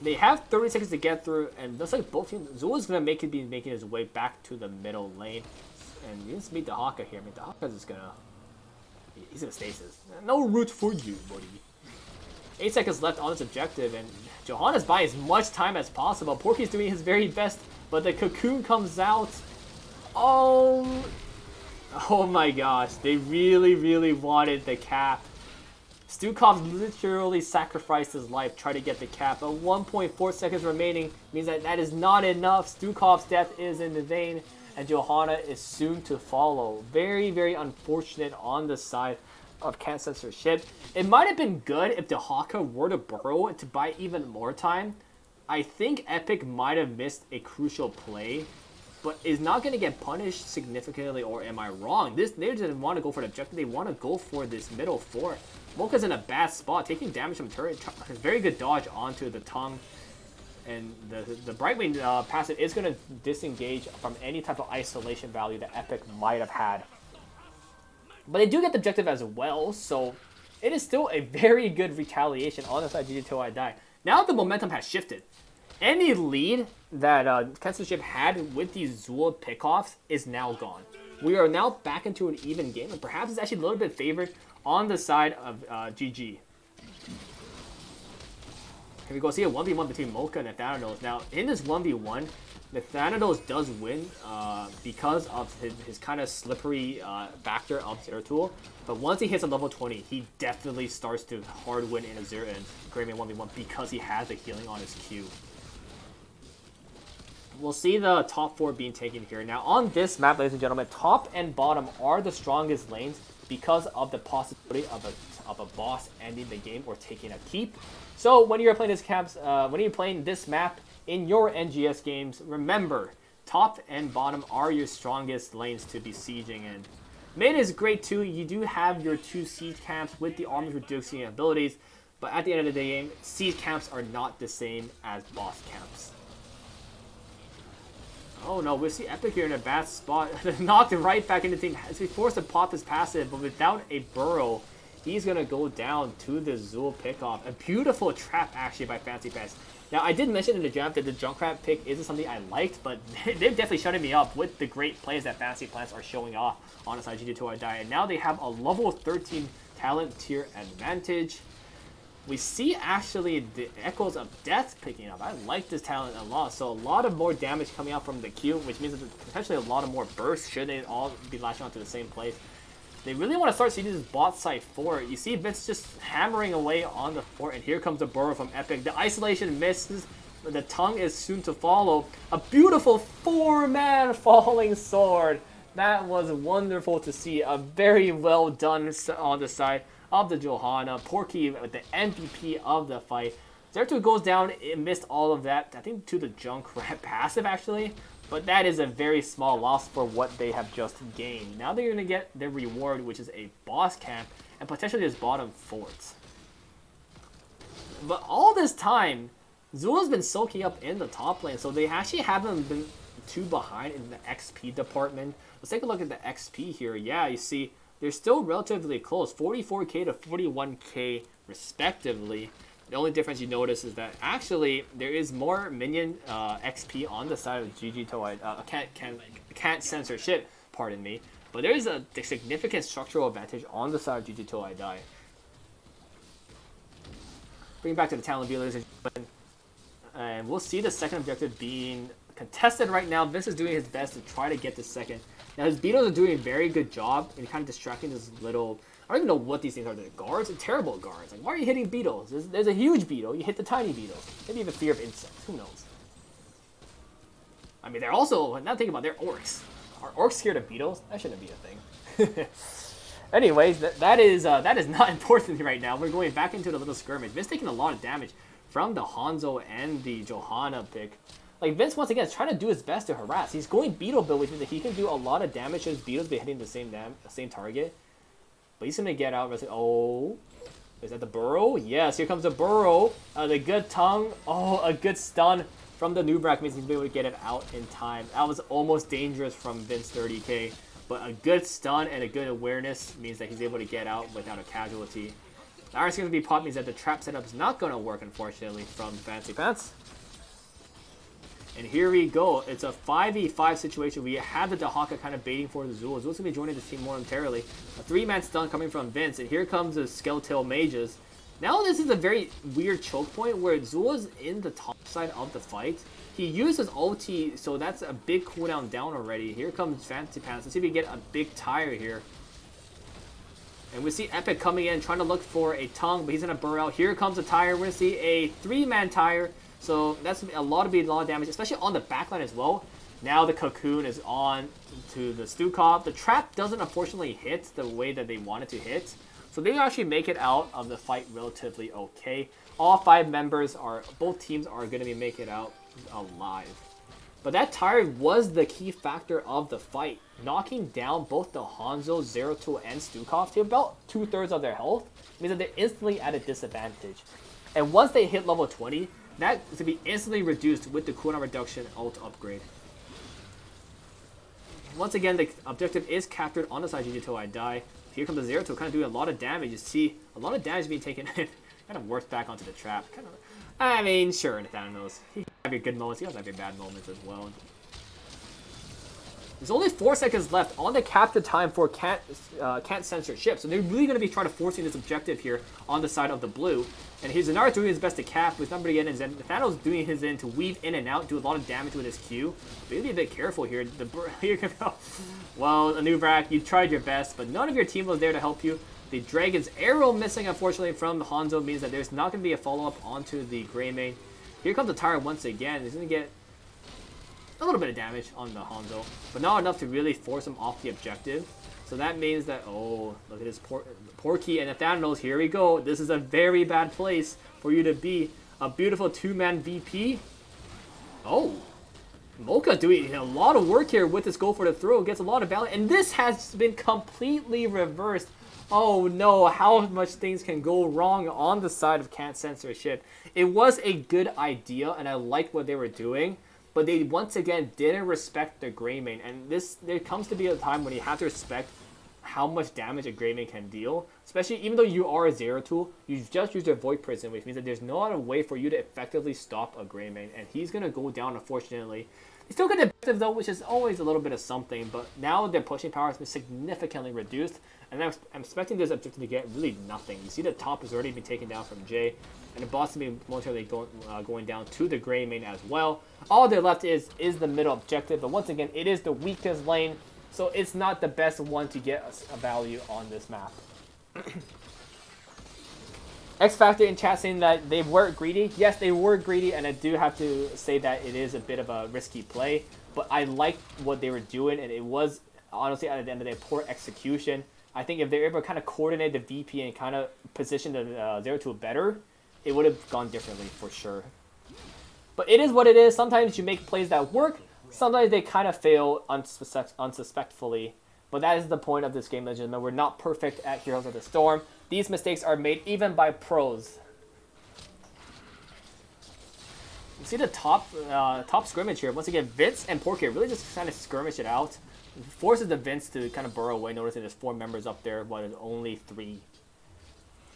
They have 30 seconds to get through, and looks like both teams. Zula's gonna be making his way back to the middle lane, and you just meet the Haka here. I mean, the Haka's just he's gonna stasis. No route for you, buddy. 8 seconds left on this objective, and Johanna's buying as much time as possible. Porky's doing his very best, but the cocoon comes out. Oh my gosh! They really, really wanted the cap. Stukov literally sacrificed his life trying to get the cap, but 1.4 seconds remaining means that is not enough. Stukov's death is in the vein, and Johanna is soon to follow. Very, very unfortunate on the side of Can't Censor ship. It might have been good if the Haka were to burrow to buy even more time. I think Epic might have missed a crucial play, but is not going to get punished significantly, or am I wrong? They didn't want to go for the objective. They want to go for this middle fort. Mocha's in a bad spot, taking damage from turret. Very good dodge onto the tongue. And the Brightwing passive is going to disengage from any type of isolation value that Epic might have had. But they do get the objective as well, so it is still a very good retaliation on the side of GG till I die. Now the momentum has shifted. Any lead that Censor ship had with these Zul pickoffs is now gone. We are now back into an even game, and perhaps it's actually a little bit favored on the side of GG. Here we go, see a 1v1 between Mocha and Thanatos. Now, in this 1v1, Thanatos does win because of his kind of slippery factor of Zero Tool. But once he hits a level 20, he definitely starts to hard win in a Zero and Greymane 1v1 because he has the healing on his Q. We'll see the top 4 being taken here. Now, on this map, ladies and gentlemen, top and bottom are the strongest lanes because of the possibility of a boss ending the game or taking a keep. So when you're playing this map in your NGS games, remember, top and bottom are your strongest lanes to be sieging in. Mid is great too. You do have your 2 siege camps with the armor reducing abilities, but at the end of the game, siege camps are not the same as boss camps. Oh no, we see Epic here in a bad spot. Knocked right back into the team. He's forced to pop his passive, but without a burrow, he's going to go down to the Zul pickoff. A beautiful trap actually by Fancy Pants. Now, I did mention in the draft that the Junkrat pick isn't something I liked, but they've definitely shutting me up with the great plays that Fancy Plants are showing off on the side GG till I die. And now they have a level 13 talent tier advantage. We see actually the Echoes of Death picking up. I like this talent a lot. So a lot of more damage coming out from the Q, which means that potentially a lot of more bursts should they all be lashing onto the same place. They really want to start seeing this bot side fort. You see Vince just hammering away on the fort, and here comes the burrow from Epic. The isolation misses. The tongue is soon to follow. A beautiful 4-man falling sword. That was wonderful to see. A very well done on the side of the Johanna. Porky with the MVP of the fight. Zertu goes down, it missed all of that, I think to the Junkrat passive actually. But that is a very small loss for what they have just gained. Now they're going to get their reward, which is a boss camp, and potentially this bottom forts. But all this time, Zula's been soaking up in the top lane, so they actually haven't been too behind in the XP department. Let's take a look at the XP here. Yeah, you see, they're still relatively close, 44k to 41k respectively. The only difference you notice is that actually there is more minion XP on the side of GG Toei. Can't censor shit, pardon me. But there is a significant structural advantage on the side of GG Toei Dai. Bring back to the talent view, ladies and gentlemen. And we'll see the second objective being contested right now. Vince is doing his best to try to get the second. Now his Beatles are doing a very good job in kind of distracting this little... I don't even know what these things are. They're guards? They're terrible guards. Like, why are you hitting beetles? There's a huge beetle. You hit the tiny beetles. Maybe you have a fear of insects. Who knows? I mean, they're also... Now think about it, they're orcs. Are orcs scared of beetles? That shouldn't be a thing. Anyways, that is not important right now. We're going back into the little skirmish. Vince taking a lot of damage from the Hanzo and the Johanna pick. Like, Vince, once again, is trying to do his best to harass. He's going beetle build, which means that he can do a lot of damage to his beetles by hitting the same target. But he's going to get out. Oh, is that the burrow? Yes, here comes the burrow. The good tongue. Oh, a good stun from the Nubrak means he's able to get it out in time. That was almost dangerous from Vince 30k. But a good stun and a good awareness means that he's able to get out without a casualty. The Iron's going to be popped means that the trap setup is not going to work, unfortunately, from Fancy Pants. And here we go. It's a 5v5 situation. We have the Dahaka kind of baiting for the Zul. Zul's going to be joining the team momentarily. A 3-man stun coming from Vince. And here comes the Skeletal Mages. Now this is a very weird choke point where Zul is in the top side of the fight. He uses ulti, so that's a big cooldown down already. Here comes Fancy Pants. Let's see if we get a big tire here. And we see Epic coming in, trying to look for a tongue, but he's going to burrow out. Here comes a tire. We're going to see a 3-man tire. So that's a lot of damage, especially on the backline as well. Now the Cocoon is on to the Stukov. The trap doesn't unfortunately hit the way that they want it to hit. So they actually make it out of the fight relatively okay. All 5 members both teams are going to be making it out alive. But that tire was the key factor of the fight, knocking down both the Hanzo, Zeratul, and Stukov to about 2/3 of their health. Means that they're instantly at a disadvantage. And once they hit level 20, that is to be instantly reduced with the cooldown reduction ult upgrade. Once again, the objective is captured on the side of GG Toei Dai. Here comes the Zeratul, kind of doing a lot of damage. You see a lot of damage being taken in. Kind of works back onto the trap. I mean, sure, Nathaniels. You have your good moments, you also have your bad moments as well. There's only 4 seconds left on the capture time for can't censor ship, so they're really going to be trying to forcing this objective here on the side of the blue. And here's Zanara doing his best to cap, with number to get in, and Nathaniel's doing his in to weave in and out, do a lot of damage with his Q. But you gotta be a bit careful here. Here you go. Well, Anuvrak, you tried your best, but none of your team was there to help you. The Dragon's Arrow missing, unfortunately, from the Hanzo means that there's not going to be a follow-up onto the Greymane. Here comes the Tire once again. He's going to get a little bit of damage on the Hanzo, but not enough to really force him off the objective. So that means that, oh, look at this Porky and Nathaniels. Here we go. This is a very bad place for you to be. A beautiful 2-man VP. Oh, Mocha doing a lot of work here with this go for the throw. Gets a lot of value, and this has been completely reversed. Oh no, how much things can go wrong on the side of Can't Censor Ship. It was a good idea, and I liked what they were doing, but they once again didn't respect the Greymane. And there comes to be a time when you have to respect how much damage a Greymane can deal. Especially even though you are a Zeratul, you've just used a Void Prison, which means that there's no other way for you to effectively stop a Greymane. And he's going to go down, unfortunately. He's still got the objective though, which is always a little bit of something, but now their pushing power has been significantly reduced, and I'm expecting this objective to get really nothing. You see the top has already been taken down from Jay, and the boss will be momentarily going down to the Greymane as well. All there left is the middle objective, but once again, it is the weakest lane, so it's not the best one to get a value on this map. X Factor in chat saying that they were greedy. Yes, they were greedy, and I do have to say that it is a bit of a risky play, but I liked what they were doing, and it was, honestly, at the end of the day, poor execution. I think if they were able to kind of coordinate the VP and kind of position the Zeratul better, it would have gone differently for sure. But it is what it is. Sometimes you make plays that work, Sometimes they kind of fail unsuspectfully, but that is the point of this game, ladies and gentlemen. We're not perfect at Heroes of the Storm. These mistakes are made even by pros. You see the top scrimmage here. Once again, Vince and Porky really just kind of skirmish it out. It forces the Vince to kind of burrow away, noticing there's 4 members up there, while there's only 3.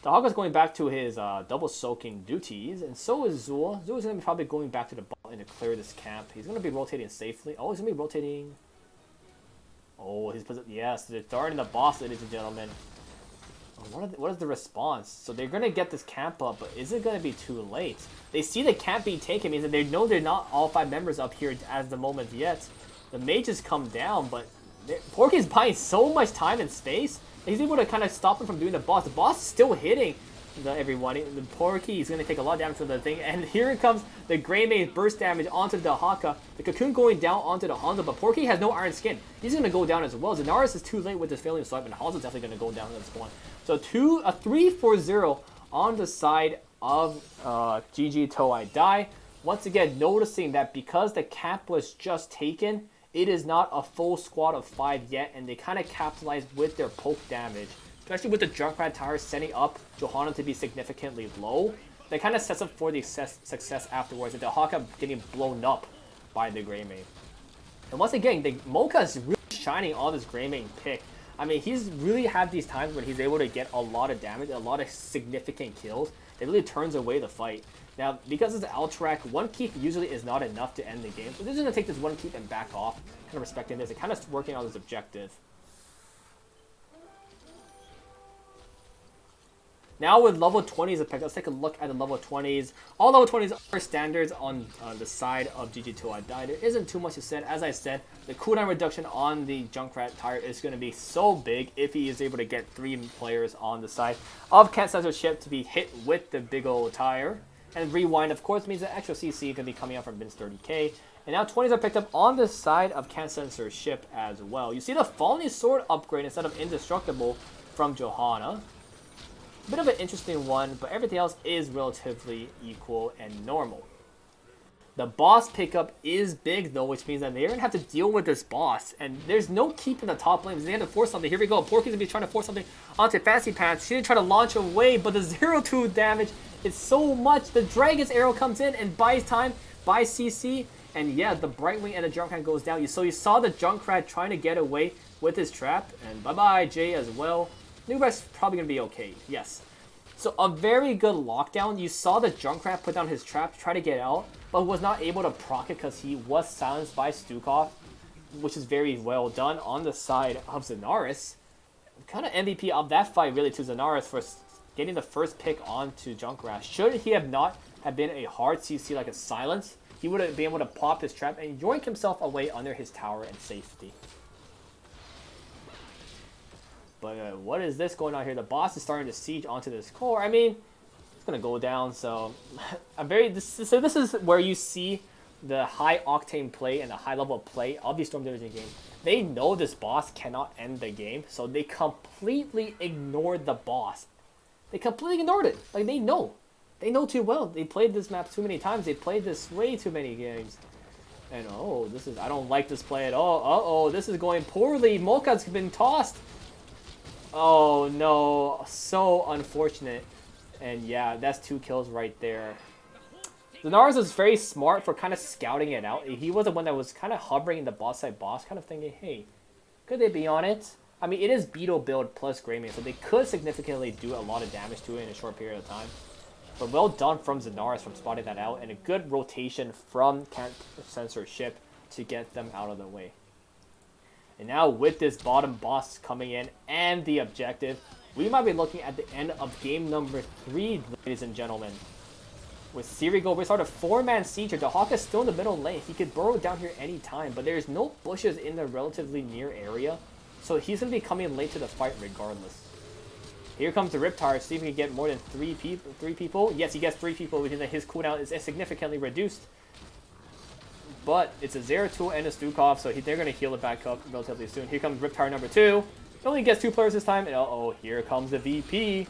The Hawk is going back to his double soaking duties, and so is Zool. Zool is going to be probably going back to the bot lane to clear this camp. He's going to be rotating safely. Oh, he's going to be rotating. Oh, yes, they're starting the boss, ladies and gentlemen. What is the response? So they're going to get this camp up, but is it going to be too late? They see the camp being taken, means that they know they're not all 5 members up here as the moment yet. The mages come down, but Porky's buying so much time and space. He's able to kind of stop him from doing the boss. The boss is still hitting everyone. The Porky is going to take a lot of damage from the thing. And here it comes the Grey Mage burst damage onto the Haka. The Cocoon going down onto the Hanzo, but Porky has no iron skin. He's going to go down as well. Zanaris is too late with his failing swipe, and Hanzo's definitely going to go down at this point. So a 3-4-0 on the side of GG Till I Die. Once again, noticing that because the cap was just taken, it is not a full squad of 5 yet, and they kind of capitalize with their poke damage. Especially with the Junkrat Tower setting up Johanna to be significantly low. That kind of sets up for the success afterwards, and the Haka getting blown up by the Greymane. And once again, the Mocha is really shining on this Greymane pick. I mean, he's really had these times when he's able to get a lot of damage, a lot of significant kills. It really turns away the fight. Now, because it's Alterac, 1 keep usually is not enough to end the game. So they're just going to take this 1 keep and back off, kind of respecting this and kind of working on this objective. Now with level 20s effect, let's take a look at the level 20s. All level 20s are standards on the side of GG Till I Die. There isn't too much to say. As I said, the cooldown reduction on the Junkrat Tire is going to be so big if he is able to get 3 players on the side of Censor ship to be hit with the big old tire. And rewind, of course, means that extra CC can be coming out from Vince 30k. And now 20s are picked up on the side of Censor's ship as well. You see the Falling Sword upgrade instead of Indestructible from Johanna. Bit of an interesting one, but everything else is relatively equal and normal. The boss pickup is big though, which means that they're going to have to deal with this boss. And there's no keep in the top lane. They have to force something. Here we go. Porky's going to be trying to force something onto Fancy Pants. She's going to try to launch away, but the 0-2 damage is so much. The Dragon's Arrow comes in and buys time, buys CC. And yeah, the Brightwing and the Junkrat goes down. So you saw the Junkrat trying to get away with his trap. And bye-bye, Jay as well. Newback's probably going to be okay. Yes. So a very good lockdown. You saw the Junkrat put down his trap to try to get out, but was not able to proc it because he was silenced by Stukov, which is very well done on the side of Zanaris. Kind of MVP of that fight really to Zanaris for getting the first pick onto Junkrat. Should he have not have been a hard CC like a silence, he would have been able to pop his trap and yoink himself away under his tower in safety. But what is this going on here? The boss is starting to siege onto this core. I mean, it's gonna go down. So this is where you see the high octane play and the high level play of these Storm Division games. They know this boss cannot end the game, so they completely ignored the boss. They completely ignored it. Like they know too well. They played this map too many times. They played this way too many games. And oh, I don't like this play at all. Uh-oh, this is going poorly. Mocha's been tossed. Oh no, so unfortunate. And yeah, that's 2 kills right there. Zanaris was very smart for kind of scouting it out. He was the one that was kind of hovering in the boss side boss, kind of thinking, hey, could they be on it? I mean, it is Beetle build plus Greymane, so they could significantly do a lot of damage to it in a short period of time. But well done from Zanaris from spotting that out, and a good rotation from Censor ship to get them out of the way. And now with this bottom boss coming in and the objective, we might be looking at the end of game number 3, ladies and gentlemen. With Sirigo, we start a 4-man siege here. The Hawk is still in the middle lane. He could burrow down here anytime, but there's no bushes in the relatively near area. So he's going to be coming late to the fight regardless. Here comes the Riptire. See if he can get more than 3 people. Yes, he gets 3 people, which means that his cooldown is significantly reduced. But it's a 0-2 and a Stukov, so they're going to heal it back up relatively soon. Here comes Riptire number 2. He only gets 2 players this time. And uh-oh, here comes the VP.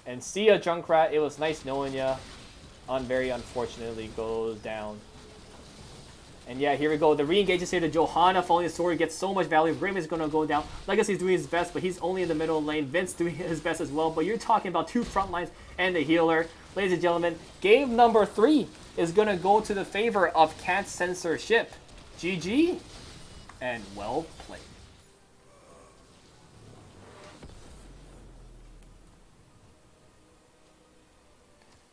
And see ya, Junkrat. It was nice knowing ya. Very unfortunately goes down. And yeah, here we go. The re-engages here to Johanna. Falling sword gets so much value. Raymond is going to go down. Legacy's doing his best, but he's only in the middle lane. Vince doing his best as well. But you're talking about two front lines and the healer. Ladies and gentlemen, game number 3 is going to go to the favor of Can't Censorship. GG and well played.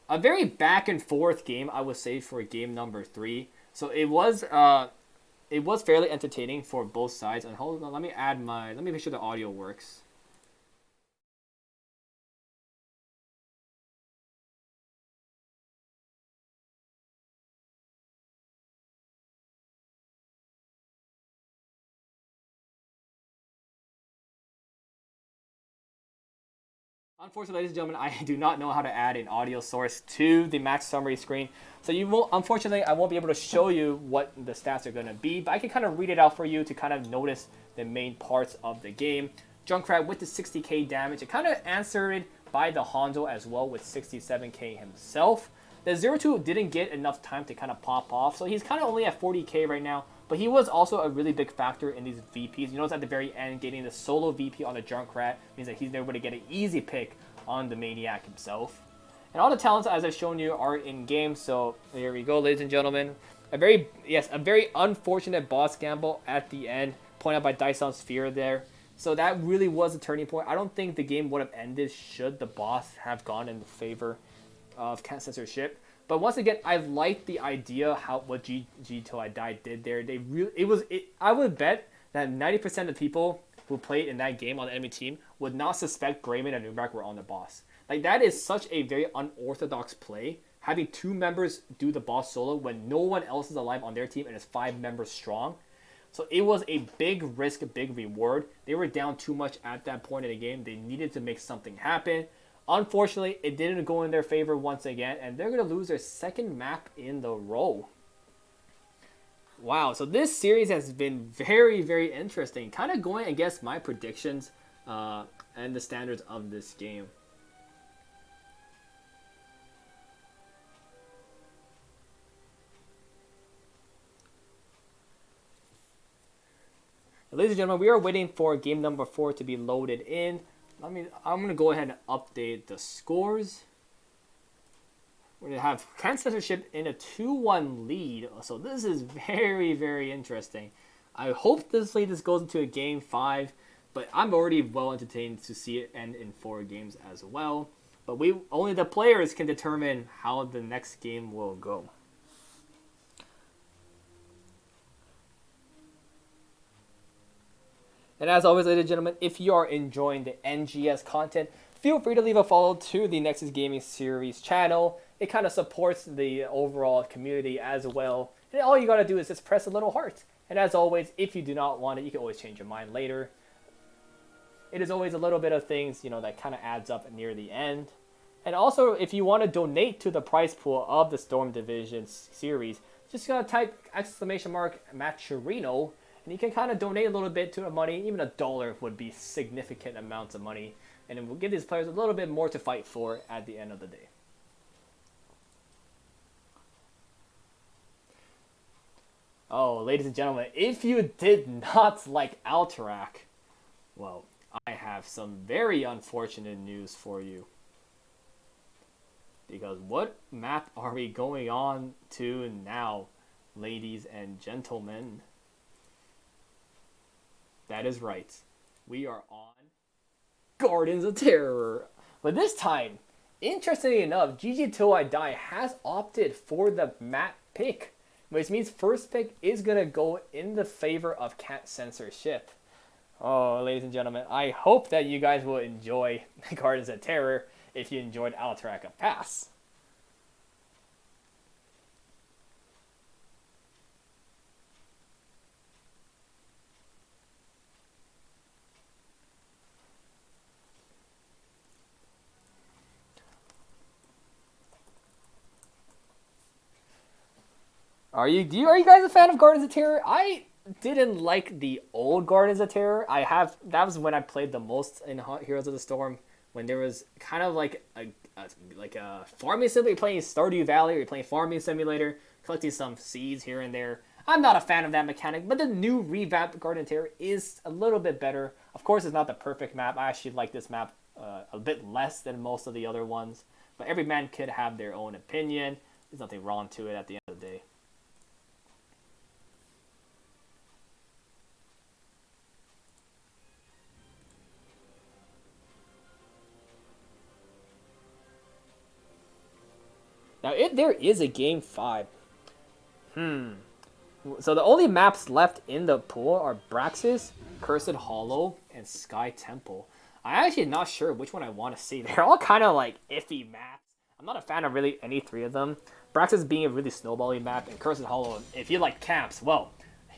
A very back and forth game, I would say, for game number 3. So it was fairly entertaining for both sides. And hold on, let me make sure the audio works. Unfortunately, ladies and gentlemen, I do not know how to add an audio source to the match summary screen. So unfortunately, I won't be able to show you what the stats are going to be, but I can kind of read it out for you to kind of notice the main parts of the game. Junkrat with the 60k damage, it kind of answered by the Hanzo as well with 67k himself. The 0-2 didn't get enough time to kind of pop off, so he's kind of only at 40k right now. But he was also a really big factor in these VPs. You notice at the very end, getting the solo VP on the Junkrat means that he's able to get an easy pick on the Maniac himself. And all the talents, as I've shown you, are in game. So here we go, ladies and gentlemen. A very unfortunate boss gamble at the end, pointed out by Dyson Sphere there. So that really was a turning point. I don't think the game would have ended should the boss have gone in favor of Can't Censorship. But once again, I like the idea what G Till I Die did there. I would bet that 90% of the people who played in that game on the enemy team would not suspect Grayman and Nubrak were on the boss. Like, that is such a very unorthodox play. Having 2 members do the boss solo when no one else is alive on their team and is 5 members strong. So it was a big risk, a big reward. They were down too much at that point in the game. They needed to make something happen. Unfortunately, it didn't go in their favor once again, and they're going to lose their second map in the row. Wow, so this series has been very, very interesting. Kind of going against my predictions and the standards of this game. Ladies and gentlemen, we are waiting for game number 4 to be loaded in. I'm going to go ahead and update the scores. We're going to have Can't Censorship in a 2-1 lead. So this is very, very interesting. I hope this goes into a game 5. But I'm already well entertained to see it end in 4 games as well. But only the players can determine how the next game will go. And as always, ladies and gentlemen, if you are enjoying the NGS content, feel free to leave a follow to the Nexus Gaming Series channel. It kind of supports the overall community as well. And all you got to do is just press a little heart. And as always, if you do not want it, you can always change your mind later. It is always a little bit of things, that kind of adds up near the end. And also, if you want to donate to the prize pool of the Storm Division series, just gotta type !Maturino. And you can kind of donate a little bit to the money. Even $1 would be significant amounts of money. And it will give these players a little bit more to fight for at the end of the day. Oh, ladies and gentlemen, if you did not like Alterac, well, I have some very unfortunate news for you. Because what map are we going on to now, ladies and gentlemen? That is right. We are on Gardens of Terror. But this time, interestingly enough, GG Till I Die has opted for the map pick, which means first pick is going to go in the favor of Can't Censorship. Oh, ladies and gentlemen, I hope that you guys will enjoy Gardens of Terror if you enjoyed Alterac Pass. Are you guys a fan of Gardens of Terror? I didn't like the old Gardens of Terror. That was when I played the most in Heroes of the Storm, when there was kind of like a farming simulator. You're playing Stardew Valley, or you're playing farming simulator, collecting some seeds here and there. I'm not a fan of that mechanic, but the new revamped Garden Terror is a little bit better. Of course, it's not the perfect map. I actually like this map a bit less than most of the other ones. But every man could have their own opinion. There's nothing wrong to it at the end of the day. Now, if there is a Game 5, so the only maps left in the pool are Braxis, Cursed Hollow, and Sky Temple. I'm actually not sure which one I want to see. They're all kind of like iffy maps. I'm not a fan of really any three of them. Braxis being a really snowbally map, and Cursed Hollow, if you like camps, well,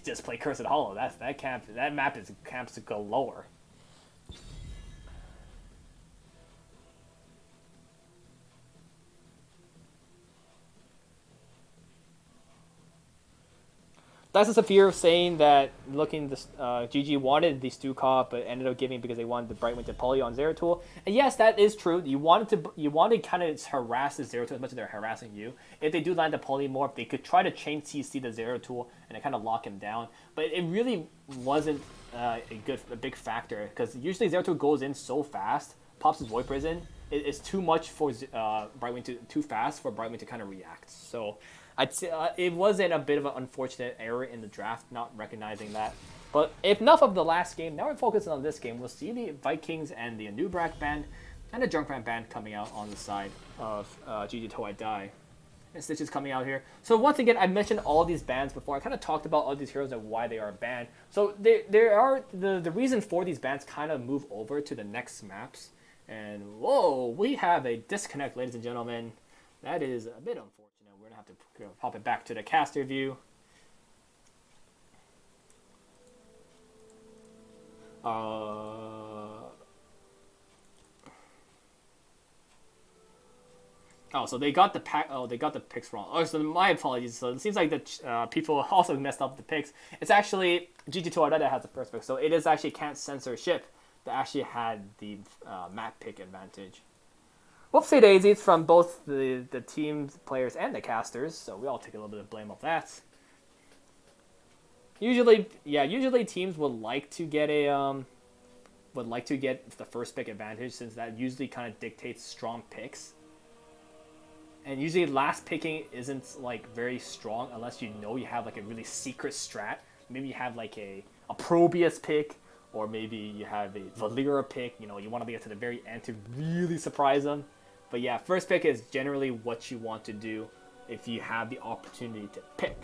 just play Cursed Hollow. That map is camps galore. That's a Saphir saying that looking this GG wanted the Stu Cop, but ended up giving because they wanted the Brightwing Poly on Zeratul. And yes, that is true. You wanted to kind of harass the Zeratul as much as they're harassing you. If they do land the Polymorph, they could try to chain CC the Zeratul and kind of lock him down. But it really wasn't a big factor because usually Zeratul goes in so fast, pops his Void Prison. It's too much for Brightwing too fast for Brightwing to kind of react. So I'd say it wasn't a bit of an unfortunate error in the draft, not recognizing that. But enough of the last game. Now we're focusing on this game. We'll see the Vikings and the Anubrak band and the Junkrat band coming out on the side of GG Till I Die. And Stitch is coming out here. So once again, I mentioned all these bands before. I kind of talked about all these heroes and why they are banned. So there are the reason for these bans kind of move over to the next maps. And whoa, we have a disconnect, ladies and gentlemen. That is a bit unfortunate. We're going to have to pop it back to the caster view. Oh, so they got the pack. Oh, they got the picks wrong. Oh, so my apologies. So it seems like the people also messed up the picks. It's actually GG2 that has the first pick. So it is actually can't censor ship that actually had the map pick advantage. Whoopsie daisies from both the teams, players, and the casters. So we all take a little bit of blame of that. Usually teams would like to get the first pick advantage since that usually kind of dictates strong picks. And usually last picking isn't like very strong unless you know you have like a really secret strat. Maybe you have like a Probius pick, or maybe you have a Valera pick. You know, you want to get to the very end to really surprise them. But yeah, first pick is generally what you want to do if you have the opportunity to pick.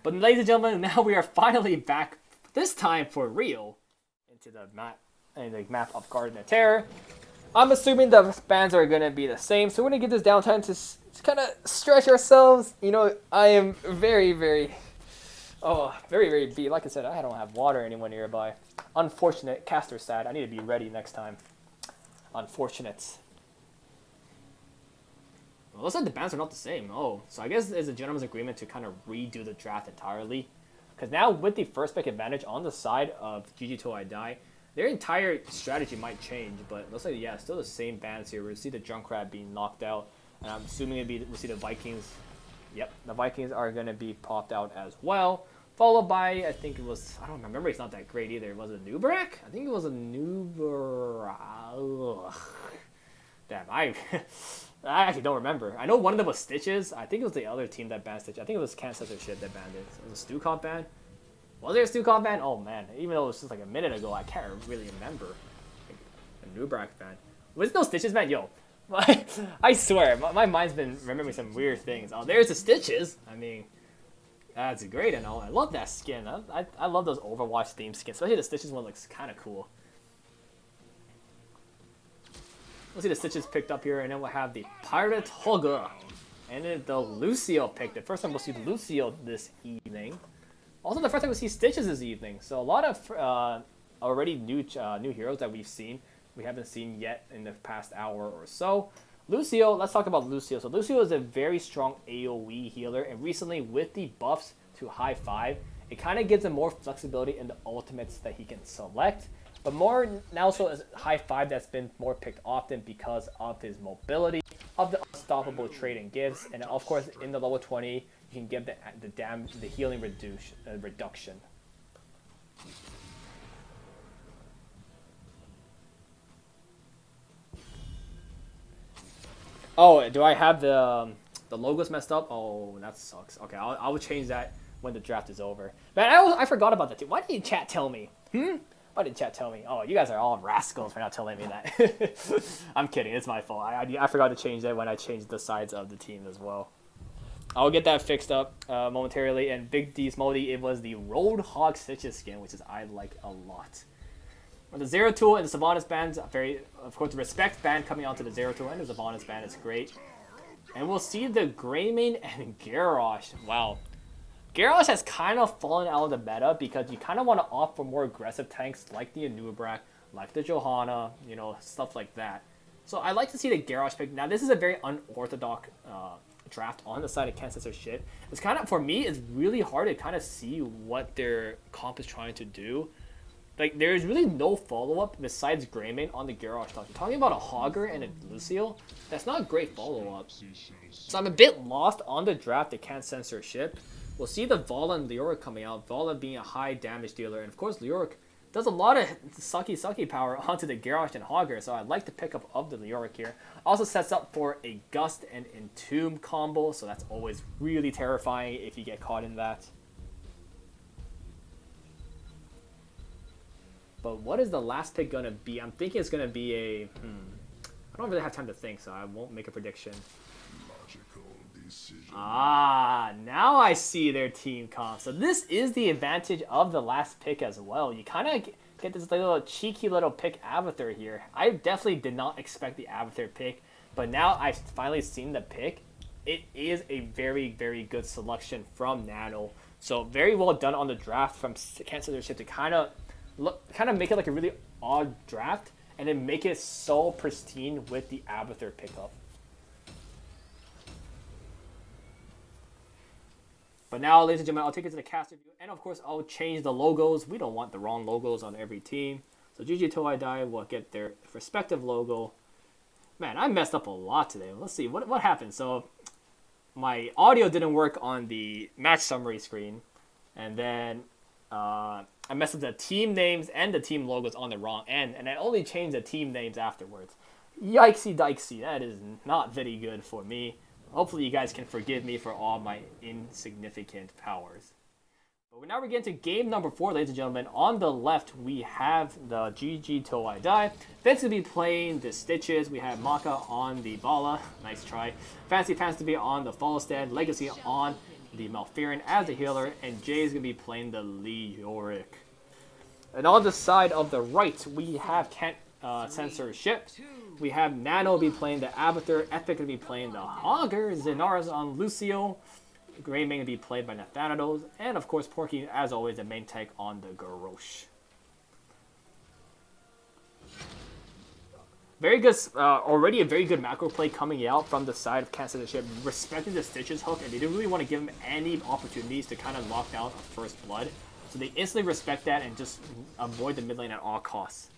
But ladies and gentlemen, now we are finally back, this time for real, into the map of Garden of Terror. I'm assuming the bands are going to be the same, so we're going to get this downtime to kind of stretch ourselves. You know, I am very, very beat. Like I said, I don't have water anywhere nearby. Unfortunate. Caster sad. I need to be ready next time. Unfortunate. Well, looks like the bands are not the same. Oh, so I guess there's a gentleman's agreement to kind of redo the draft entirely. Because now with the first pick advantage on the side of GG Till I Die, their entire strategy might change. But it looks like, yeah, still the same bands here. We'll see the Junkrat being knocked out. And I'm assuming we'll see the Vikings. Yep, the Vikings are going to be popped out as well. Followed by, I think it was, I don't remember, it's not that great either. Was it Nubrak? I think it was a Nubrak. Damn, I actually don't remember. I know one of them was Stitches. I think it was the other team that banned Stitches. I think it was Can't Censor Ship that banned it. It was a Stu Cop ban? Was there a Stu Cop ban? Oh man, even though it was just like a minute ago, I can't really remember. Like, a Nubrak ban. Was it no Stitches ban? Yo, I swear, my mind's been remembering some weird things. Oh, there's the Stitches. I mean, that's great and all. I love that skin. I love those Overwatch themed skins. Especially the Stitches one looks kind of cool. We'll see the Stitches picked up here, and then we'll have the Pirate Hoga. And then the Lucio pick. The first time we'll see Lucio this evening. Also the first time we'll see Stitches this evening. So a lot of already new heroes that we've seen. We haven't seen yet in the past hour or so. Lucio, let's talk about Lucio. So Lucio is a very strong AoE healer, and recently with the buffs to high 5, it kind of gives him more flexibility in the ultimates that he can select. But more now so as high 5 that's been more picked often because of his mobility, of the unstoppable trading gives, and of course in the level 20 you can give the healing reduction. Oh, do I have the logos messed up? Oh, that sucks. Okay, I will change that when the draft is over. Man, I forgot about that too. Why didn't chat tell me? Why didn't chat tell me? Oh, you guys are all rascals for not telling me that. I'm kidding. It's my fault. I forgot to change that when I changed the sides of the team as well. I'll get that fixed up momentarily. And Big D's Modi, it was the Roadhog Stitches skin, which is I like a lot. The Zero Tool and the Sylvanas bands, of course, the Respect band coming onto the Zero Tool and the Sylvanas band is great. And we'll see the Greymane and Garrosh. Wow. Garrosh has kind of fallen out of the meta because you kind of want to opt for more aggressive tanks like the Anubrak, like the Johanna, you know, stuff like that. So I like to see the Garrosh pick. Now, this is a very unorthodox draft on the side of Censor shit. It's kind of, for me, it's really hard to kind of see what their comp is trying to do. Like, there's really no follow-up besides Greymane on the Garrosh talk. You're talking about a Hogger and a Lucio. That's not a great follow-up. So I'm a bit lost on the draft that can't censor ship. We'll see the Vala and Leoric coming out. Vala being a high damage dealer. And of course, Leoric does a lot of sucky power onto the Garrosh and Hogger. So I like the pickup of the Leoric here. Also sets up for a Gust and Entomb combo. So that's always really terrifying if you get caught in that. But what is the last pick going to be? I'm thinking it's going to be a... I don't really have time to think, so I won't make a prediction. Ah, now I see their team comp. So this is the advantage of the last pick as well. You kind of get this little cheeky little pick Avatar here. I definitely did not expect the Avatar pick, but now I've finally seen the pick. It is a very, very good selection from Nano. So very well done on the draft from Censor to kind of make it like a really odd draft and then make it so pristine with the Avatar pickup. But now, ladies and gentlemen, I'll take it to the cast review, and of course, I'll change the logos. We don't want the wrong logos on every team. So GG Toei Dai will get their respective logo. Man, I messed up a lot today. Let's see, what happened? So my audio didn't work on the match summary screen, and then I messed up the team names and the team logos on the wrong end, and I only changed the team names afterwards. Yikesy dikesy, that is not very good for me. Hopefully you guys can forgive me for all my insignificant powers. But now we're getting to game number 4, ladies and gentlemen. On the left, we have the GG Toei Dai. Vince will be playing the Stitches. We have Maka on the Vala. Nice try. Fancy Pants to be on the Falstad. Legacy on the Malfurion as the healer. And Jay is going to be playing the Leoric. And on the side of the right, we have Kent Censor ship. We have Nano be playing the Avatar, Epic will be playing the Hogger, Zenaris on Lucio, Greymane will be played by Nathanatos, and of course Porky, as always, the main tank on the Garrosh. Very good, already a very good macro play coming out from the side of Kansas City ship, respecting the Stitches hook, and they didn't really want to give him any opportunities to kind of lock down a first blood. So they instantly respect that and just avoid the mid lane at all costs.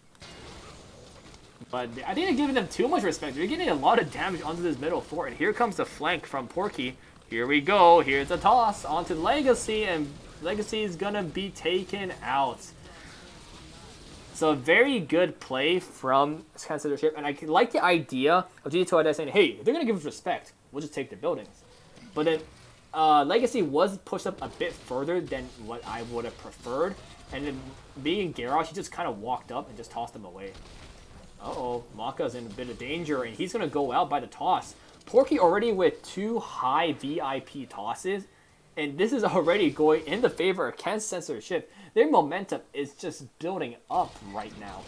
But I think they're giving them too much respect. They're getting a lot of damage onto this middle fort. And here comes the flank from Porky. Here we go. Here's the toss onto Legacy. And Legacy is going to be taken out. So a very good play from Censor ship. And I like the idea of GG Toei Dai saying, hey, if they're going to give us respect, we'll just take the buildings. But then Legacy was pushed up a bit further than what I would have preferred. And then being Garrosh, he just kind of walked up and just tossed them away. Uh-oh, Maka's in a bit of danger, and he's going to go out by the toss. Porky already with 2 high VIP tosses, and this is already going in the favor of Ken's Censor ship. Their momentum is just building up right now.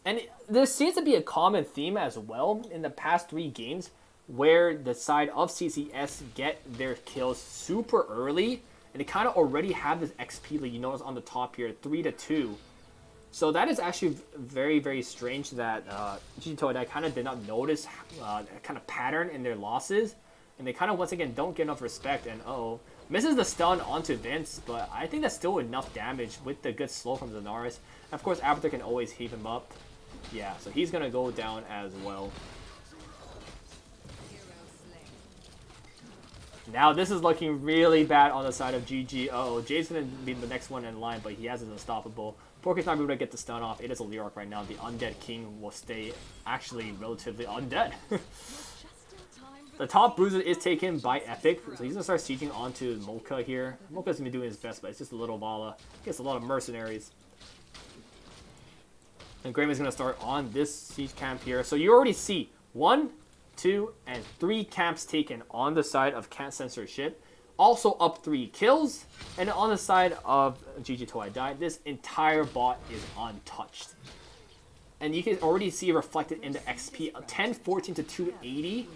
And there seems to be a common theme as well in the past 3 games where the side of CCS get their kills super early, and they kind of already have this XP lead, you notice on the top here, 3-2. So that is actually very, very strange that GG Toei Dai kind of did not notice kind of pattern in their losses. And they kind of, once again, don't get enough respect. And misses the stun onto Vince. But I think that's still enough damage with the good slow from Zenaris. Of course, Avatar can always heave him up. Yeah, so he's gonna go down as well. Now this is looking really bad on the side of GG. Uh-oh, Jay's gonna be the next one in line, but he has his unstoppable. Porky's not able to get the stun off. It is a Leoric right now. The Undead King will stay actually relatively undead. The top bruiser is taken by Epic, so he's gonna start sieging onto Mocha here. Mocha's gonna be doing his best, but it's just a little Vala. Gets a lot of mercenaries. And Grayman's gonna start on this siege camp here. So you already see 1, 2, and 3 camps taken on the side of Censor ship. Also up 3 kills. And on the side of GG Toei died, this entire bot is untouched. And you can already see reflected in the XP 1014 to 280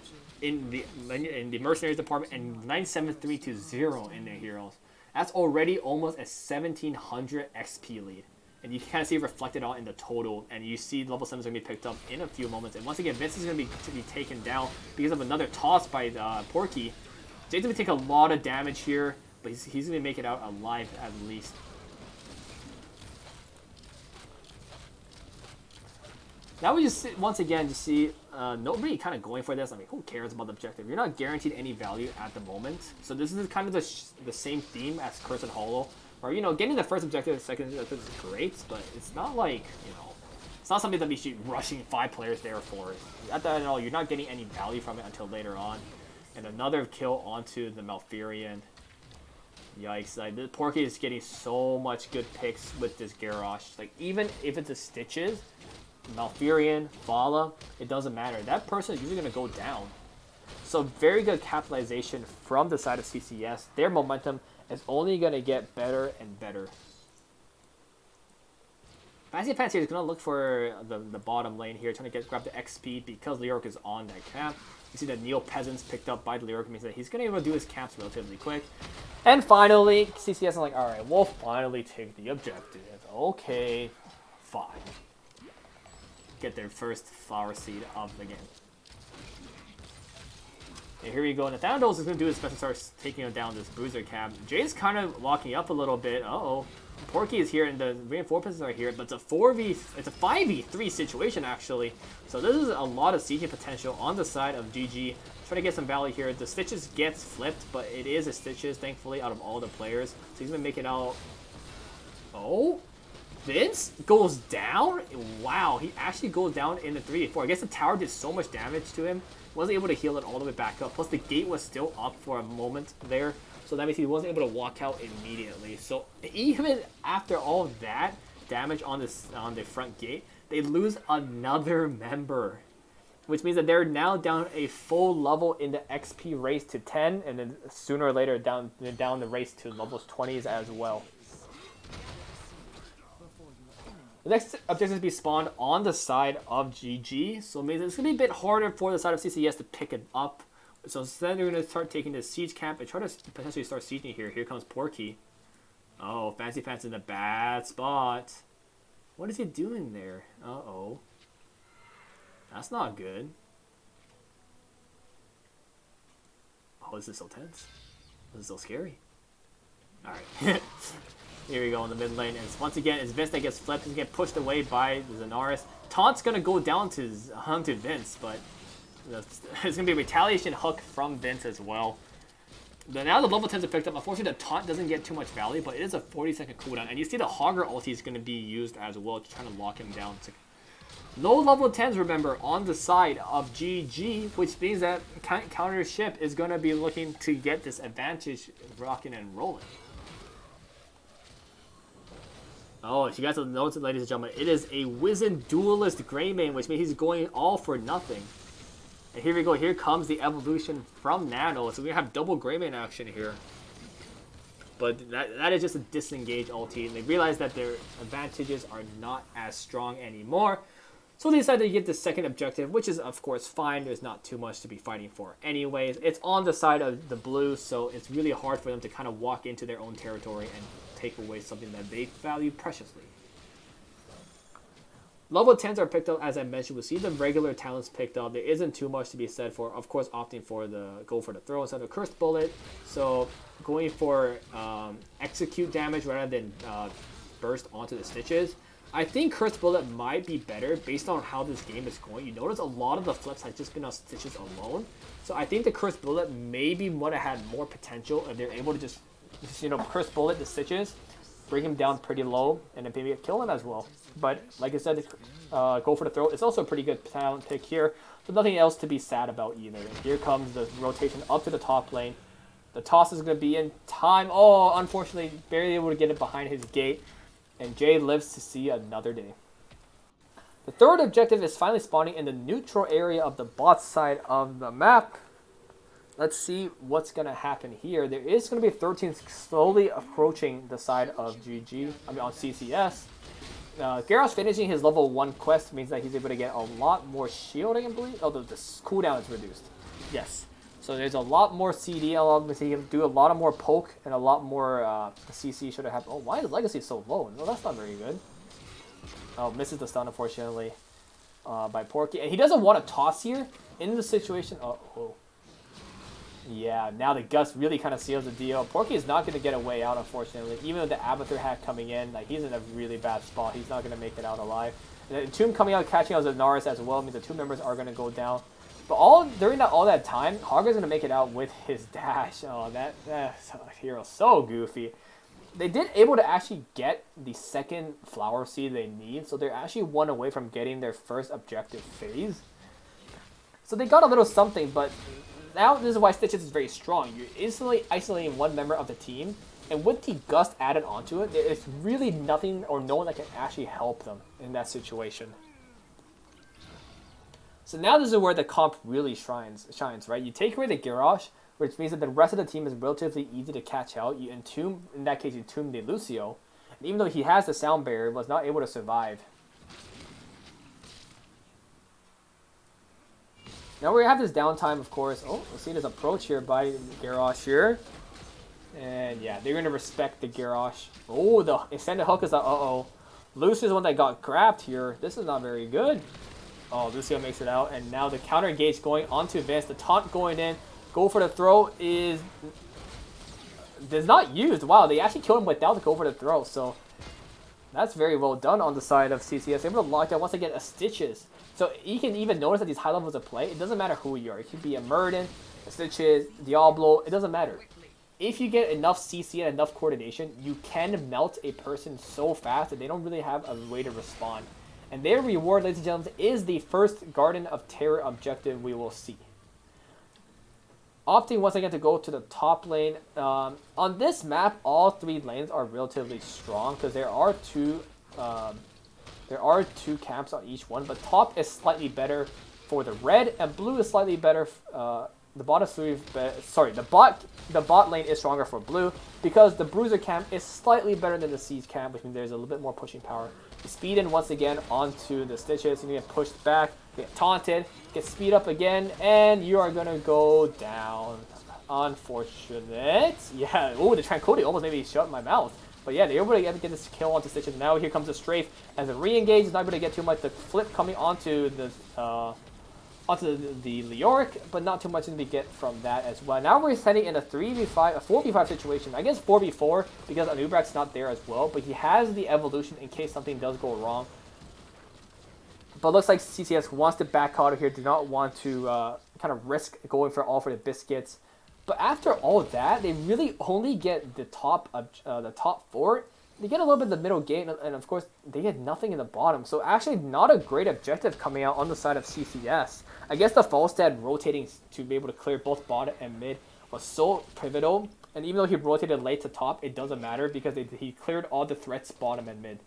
in the mercenaries department and 973 to 0 in their heroes. That's already almost a 1700 XP lead. And you can kind of see it reflected out in the total. And you see level 7 is going to be picked up in a few moments. And once again, Vince is going to be taken down because of another toss by Porky. Jay's going to take a lot of damage here, but he's going to make it out alive at least. Now we just once again just see nobody kind of going for this. I mean, who cares about the objective? You're not guaranteed any value at the moment. So this is kind of the same theme as Curse and Hollow. Or, you know, getting the first objective, the second objective is great, but it's not like, you know, it's not something that we should be rushing 5 players there for. At that at all, you're not getting any value from it until later on. And another kill onto the Malfurion. Yikes, like, the Porky is getting so much good picks with this Garrosh. Like, even if it's a Stitches, Malfurion, Vala, it doesn't matter. That person is usually going to go down. So very good capitalization from the side of CCS. Their momentum is only going to get better and better. Fancy Pants here is going to look for the bottom lane here, trying to grab the XP because Leoric is on that camp. You see the Neo Peasants picked up by Leoric, means that he's going to be able to do his camps relatively quick. And finally, CCS is like, alright, we'll finally take the objective. Okay, fine. Get their first flower seed of the game. And here we go. Nathanatos is going to do his best and start taking down this bruiser cab. Jay's kind of locking up a little bit. Uh-oh. Porky is here and the reinforcements are here, but it's a 5v3 situation actually. So this is a lot of sieging potential on the side of GG. Try to get some value here. The Stitches gets flipped, but it is a Stitches, thankfully, out of all the players. So he's going to make it out. Oh? Vince goes down? Wow, he actually goes down in the 3v4. I guess the tower did so much damage to him. Wasn't able to heal it all the way back up. Plus the gate was still up for a moment there. So that means he wasn't able to walk out immediately. So even after all that damage on the front gate, they lose another member. Which means that they're now down a full level in the XP race to 10. And then sooner or later down the race to levels 20s as well. The next objective is to be spawned on the side of GG, so it means it's going to be a bit harder for the side of CCS to pick it up. So instead they're going to start taking the siege camp and try to potentially start sieging here. Here comes Porky. Oh, Fancy Pants in a bad spot. What is he doing there? Uh-oh. That's not good. Oh, this is so tense. This is so scary. Alright. Here we go in the mid lane, and once again, it's Vince that gets flipped and get pushed away by Zenaris. Taunt's gonna go down to Vince, but it's gonna be a retaliation hook from Vince as well. But now the level 10s are picked up. Unfortunately, the taunt doesn't get too much value, but it is a 40-second cooldown, and you see the Hogger ulti is gonna be used as well to try to lock him down. Low level 10s, remember, on the side of GG, which means that counter ship is gonna be looking to get this advantage rocking and rolling. Oh, if you guys don't notice, ladies and gentlemen, it is a Wizened Duelist Greymane, which means he's going all for nothing. And here we go, here comes the evolution from Nano, so we have double Greymane action here. But that is just a disengage ulti, and they realize that their advantages are not as strong anymore. So they decide to get the second objective, which is of course fine, there's not too much to be fighting for anyways. It's on the side of the blue, so it's really hard for them to kind of walk into their own territory and take away something that they value preciously. Level 10s are picked up, as I mentioned. We'll see the regular talents picked up. There isn't too much to be said for, of course, opting for go for the throw instead of Cursed Bullet. So going for execute damage rather than burst onto the Stitches. I think Cursed Bullet might be better based on how this game is going. You notice a lot of the flips have just been on Stitches alone. So I think the Cursed Bullet maybe would have had more potential if they're able to just Cursed Bullet the Stitches, bring him down pretty low, and then maybe kill him as well. But like I said, go for the throw. It's also a pretty good talent pick here. So nothing else to be sad about either. Here comes the rotation up to the top lane. The toss is going to be in time. Oh, unfortunately, barely able to get it behind his gate. And Jay lives to see another day. The third objective is finally spawning in the neutral area of the bot side of the map. Let's see what's going to happen here. There is going to be 13 slowly approaching the side of on CCS. Gyarados finishing his level 1 quest means that he's able to get a lot more shielding, I believe. Oh, the cooldown is reduced. Yes. So there's a lot more CD, he can do a lot of more poke, and a lot more the CC should have happened. Oh, why is Legacy so low? No, that's not very good. Oh, misses the stun, unfortunately, by Porky. And he doesn't want to toss here in the situation. Oh. Yeah, now the Gust really kind of seals the deal. Porky is not going to get a way out, unfortunately. Even with the Abathur hack coming in, like he's in a really bad spot. He's not going to make it out alive. And the Tomb coming out, catching out Zanaris as well, means the 2 members are going to go down. But during all that time, Hogger's going to make it out with his dash. Oh, that hero so goofy. They did able to actually get the second flower seed they need, so they're actually 1 away from getting their first objective phase. So they got a little something, but now this is why Stitches is very strong. You're instantly isolating 1 member of the team, and with the Gust added onto it, there's really nothing or no one that can actually help them in that situation. So now this is where the comp really shines, right? You take away the Gyarados, which means that the rest of the team is relatively easy to catch out. You entomb, in that case, you entomb the Lucio. And even though he has the sound barrier, was not able to survive. Now we have this downtime, of course. Oh, we'll see this approach here by Gyarados here. And yeah, they're going to respect the Gyarados. Oh, the extended hook is uh-oh. Lucio is the one that got grabbed here. This is not very good. Oh, Lucio makes it out, and now the counter engage going onto Vince. The taunt going in. Go for the throw is not used. Wow, they actually killed him without the go for the throw, so that's very well done on the side of CCS. Able to lock down once again a Stitches. So you can even notice that these high levels of play, it doesn't matter who you are. It could be a Murden, a Stitches, Diablo, it doesn't matter. If you get enough CC and enough coordination, you can melt a person so fast that they don't really have a way to respond. And their reward, ladies and gentlemen, is the first Garden of Terror objective we will see. Opting once again to go to the top lane. On this map, all 3 lanes are relatively strong because there are two camps on each one. But top is slightly better for the red, and blue is slightly better. The bot lane is stronger for blue because the Bruiser camp is slightly better than the Siege camp, which means there's a little bit more pushing power. Speed in once again onto the Stitches. You get pushed back, get taunted, get speed up again, and you are gonna go down. Unfortunate. Yeah. Oh, the Tranquility almost made me shut my mouth. But yeah, they're able to get this kill onto Stitches. Now here comes the Strafe as a re-engage. Is not able to get too much. The flip coming onto the Leoric, but not too much to get from that as well. Now we're sending in a 4v5 situation. I guess 4v4 because Anubrak's not there as well, but he has the evolution in case something does go wrong. But looks like CCS wants to back out of here, do not want to kind of risk going for the biscuits. But after all that, they really only get the top 4. They get a little bit of the middle gate, and of course, they get nothing in the bottom. So actually, not a great objective coming out on the side of CCS. I guess the Falstad rotating to be able to clear both bottom and mid was so pivotal. And even though he rotated late to top, it doesn't matter because he cleared all the threats bottom and mid.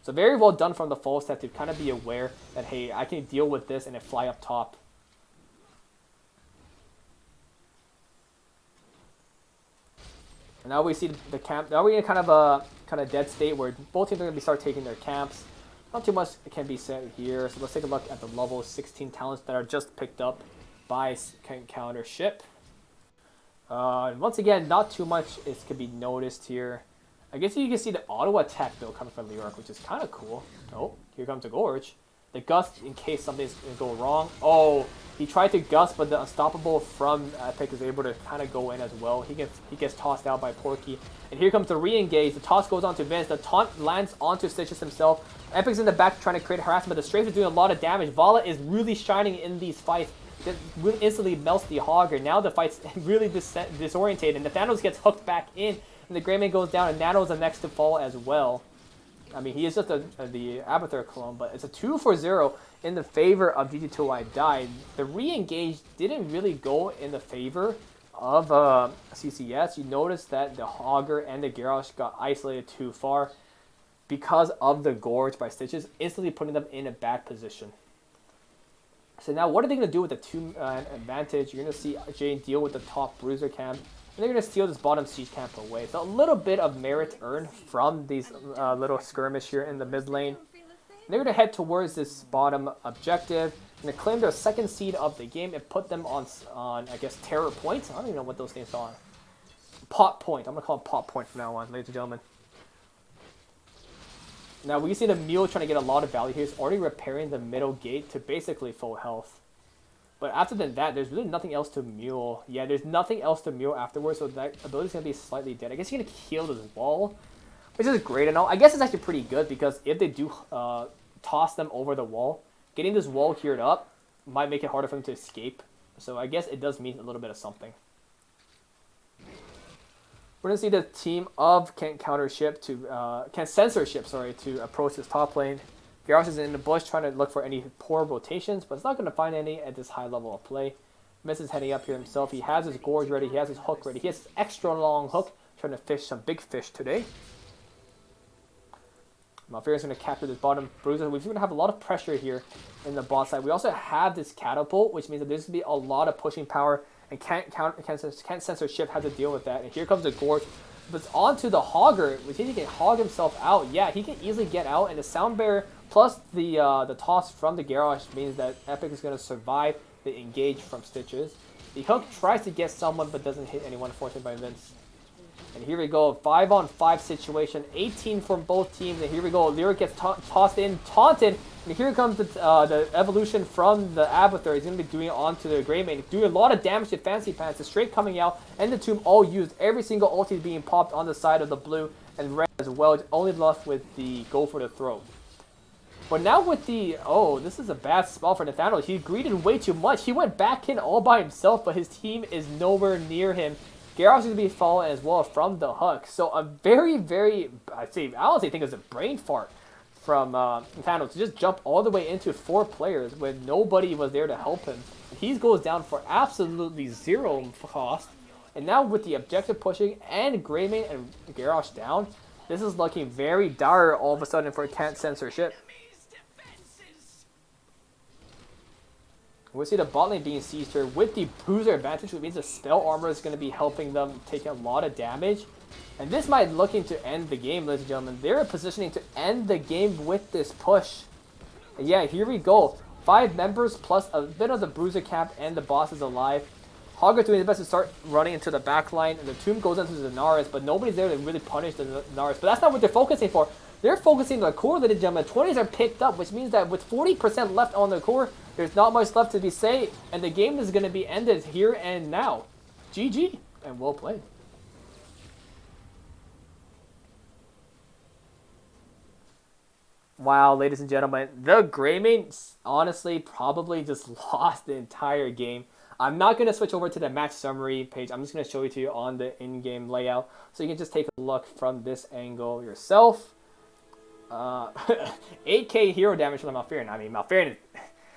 So very well done from the Falstad to kind of be aware that, hey, I can deal with this and then fly up top. And now we see the camp. Now we're in kind of a dead state where both teams are going to start taking their camps. Not too much can be said here. So let's take a look at the level 16 talents that are just picked up by Counter Ship. Once again, not too much could be noticed here. I guess you can see the auto attack though coming from Leoric, which is kind of cool. Oh, here comes the Gorge. The gust in case something's going to go wrong. Oh, he tried to gust, but the unstoppable from Epic is able to kind of go in as well. He gets tossed out by Porky. And here comes the re-engage. The toss goes on to Vince. The taunt lands onto Stitches himself. Epic's in the back trying to create harassment. The strafe is doing a lot of damage. Vala is really shining in these fights. That really instantly melts the Hogger. Now the fight's really disorientated. And Nathaniel gets hooked back in. And the Greymane goes down. And Nano's the next to fall as well. I mean, he is just the Abathur clone, but it's a 2-for-0 in the favor of GG2I Die. The re-engage didn't really go in the favor of CCS. You notice that the Hogger and the Garrosh got isolated too far because of the Gorge by Stitches, instantly putting them in a bad position. So now what are they going to do with the 2 advantage? You're going to see Jane deal with the top Bruiser camp. And they're going to steal this bottom siege camp away. So a little bit of merit earned from these little skirmish here in the mid lane. And they're going to head towards this bottom objective. And to claim their second seed of the game and put them on I guess, terror points. I don't even know what those things are. Pot point. I'm going to call them pot point from now on, ladies and gentlemen. Now we see the Mule trying to get a lot of value here. He's already repairing the middle gate to basically full health. But after that, there's really nothing else to Mule. Yeah, there's nothing else to Mule afterwards, so that ability's going to be slightly dead. I guess he's going to heal this wall, which is great and all. I guess it's actually pretty good, because if they do toss them over the wall, getting this wall geared up might make it harder for them to escape. So I guess it does mean a little bit of something. We're going to see the team of Censor to approach this top lane. Garrosh is in the bush trying to look for any poor rotations, but it's not going to find any at this high level of play. Miss is heading up here himself. He has his Gorge ready. He has his hook ready. He has his extra long hook, trying to fish some big fish today. Malfear's going to capture this bottom Bruiser. We're going to have a lot of pressure here in the bot side. We also have this Catapult, which means that there's going to be a lot of pushing power, and can't censorship have to deal with that. And here comes the Gorge. But it's onto the Hogger, which he can hog himself out. Yeah, he can easily get out, and the Sound Bearer plus the toss from the Garrosh means that Epic is going to survive the engage from Stitches. The hook tries to get someone, but doesn't hit anyone, fortunately by Vince. And here we go, 5-on-5 situation, 18 from both teams, and here we go, Lyric gets tossed in, taunted, and here comes the evolution from the Abathur. He's going to be doing it onto the Greymane, doing a lot of damage to Fancy Pants, the Straight coming out, and the Tomb all used. Every single ulti being popped on the side of the blue and red as well, it's only left with the go for the throw. But now with the, oh, this is a bad spell for Nathaniel. He greeted way too much. He went back in all by himself, but his team is nowhere near him. Garrosh is going to be falling as well from the hook. So a very, very, I honestly think it's a brain fart from Nathaniel to just jump all the way into 4 players when nobody was there to help him. He goes down for absolutely 0 cost. And now with the objective pushing and Greymane and Garrosh down, this is looking very dire all of a sudden for censorship. We'll see the bot lane being seized here with the Bruiser advantage, which means the spell armor is going to be helping them take a lot of damage. And this might looking to end the game, ladies and gentlemen. They're positioning to end the game with this push. And yeah, here we go. 5 members plus a bit of the Bruiser camp, and the boss is alive. Hogger doing his best to start running into the back line, and the Tomb goes into the Naris, but nobody's there to really punish the Naris. But that's not what they're focusing for. They're focusing on the core, ladies and gentlemen. 20s are picked up, which means that with 40% left on the core, there's not much left to be said, and the game is going to be ended here and now. GG, and well played. Wow, ladies and gentlemen, the Greymane honestly probably just lost the entire game. I'm not going to switch over to the match summary page. I'm just going to show it to you on the in-game layout, so you can just take a look from this angle yourself. 8k hero damage from the Malfearian. I mean, Malfearian,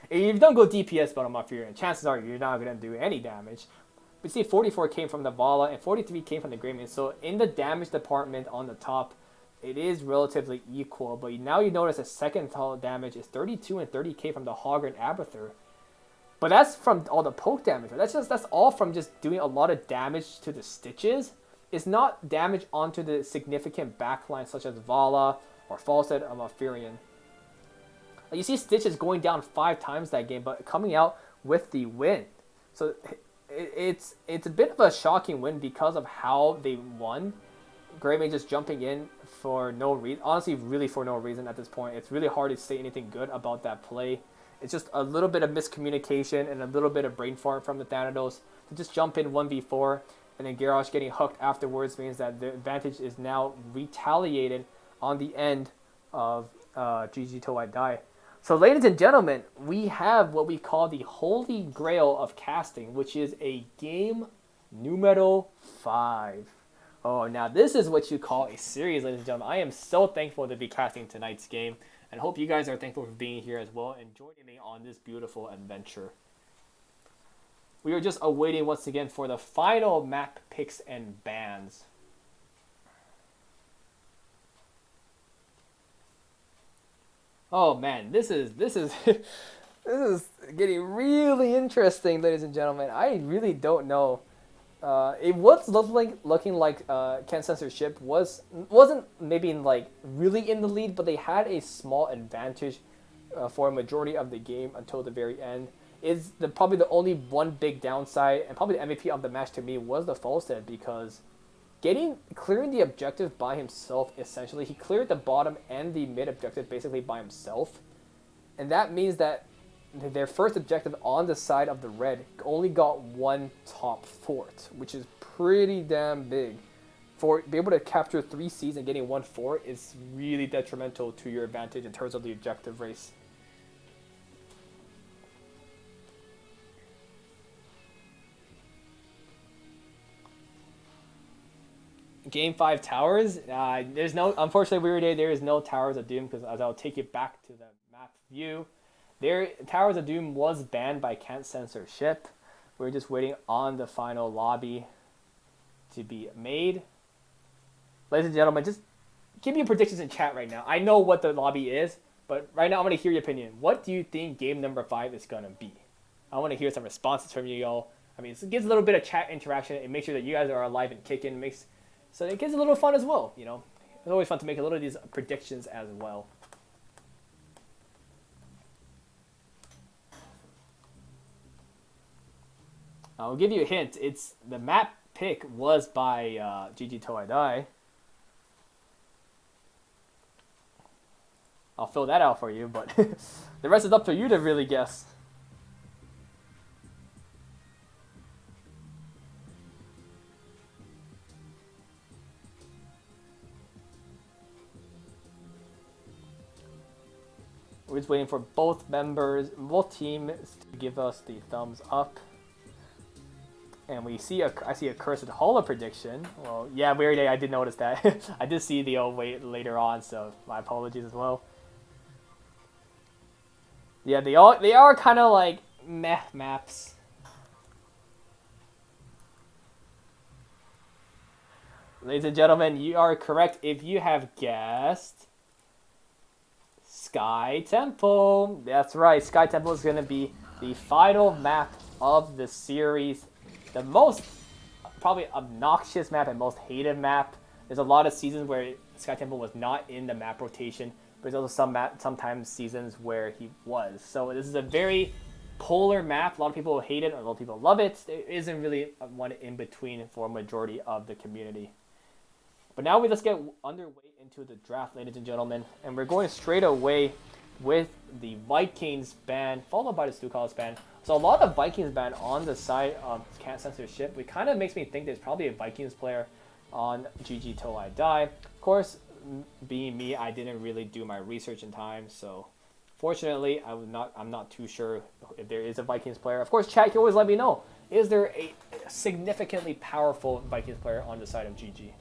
if you don't go DPS but on Malfearian, chances are you're not going to do any damage. We see 44 came from the Vala and 43 came from the Greymane. So in the damage department on the top, it is relatively equal. But now you notice the second damage is 32 and 30k from the Hogger and Abathur. But that's from all the poke damage. That's all from just doing a lot of damage to the Stitches. It's not damage onto the significant backline such as Vala or Falsehead of Malfearian. You see Stitches going down 5 times that game, but coming out with the win. So it's a bit of a shocking win because of how they won. Gray just jumping in for no reason. Honestly, really for no reason at this point. It's really hard to say anything good about that play. It's just a little bit of miscommunication and a little bit of brain fart from the Thanatos to just jump in 1v4, and then Garrosh getting hooked afterwards means that the advantage is now retaliated on the end of GG Till I Die. So ladies and gentlemen, we have what we call the holy grail of casting, which is a game numero 5. Oh, now this is what you call a series, ladies and gentlemen. I am so thankful to be casting tonight's game, and hope you guys are thankful for being here as well and joining me on this beautiful adventure. We are just awaiting once again for the final map picks and bans. Oh man, this is this is getting really interesting, ladies and gentlemen. I really don't know. It was looking like Ken Censorship wasn't maybe like really in the lead, but they had a small advantage for a majority of the game until the very end. Is probably the only one big downside, and probably the MVP of the match to me was the Falstead, because clearing the objective by himself, essentially he cleared the bottom and the mid objective basically by himself, and that means that their first objective on the side of the red only got one top fort, which is pretty damn big. For be able to capture 3 Cs and getting 1 fort is really detrimental to your advantage in terms of the objective race. Game 5 towers. There's no, unfortunately, Weird Day, there is no Towers of Doom, because as I'll take you back to the map view, Towers of Doom was banned by Can't Censorship. We're just waiting on the final lobby to be made. Ladies and gentlemen, just give me your predictions in chat right now. I know what the lobby is, but right now I'm going to hear your opinion. What do you think game number 5 is going to be? I want to hear some responses from you all. I mean, it gives a little bit of chat interaction and makes sure that you guys are alive and kicking. So it gives a little fun as well, you know. It's always fun to make a little of these predictions as well. I'll give you a hint. It's the map pick was by GG Till I Die. I'll fill that out for you, but the rest is up to you to really guess. We're just waiting for both teams to give us the thumbs up. And I see a cursed Holo prediction. Well, yeah, Weird Day, I did notice that. I did see the wait later on, so my apologies as well. Yeah, they are kind of like meh maps. Ladies and gentlemen, you are correct if you have guessed Sky Temple. That's right, Sky Temple is going to be the final map of the series. The most probably obnoxious map and most hated map. There's a lot of seasons where Sky Temple was not in the map rotation, but there's also sometimes seasons where he was. So this is a very polar map. A lot of people hate it, a lot of people love it. There isn't really one in between for a majority of the community. But now let's get underway into the draft, ladies and gentlemen. And we're going straight away with the Vikings ban, followed by the Stukalis ban. So a lot of Vikings ban on the side of Can't Censorship. It kind of makes me think there's probably a Vikings player on GG Till I Die. Of course, being me, I didn't really do my research in time. So fortunately, I'm not too sure if there is a Vikings player. Of course, chat can always let me know. Is there a significantly powerful Vikings player on the side of GG?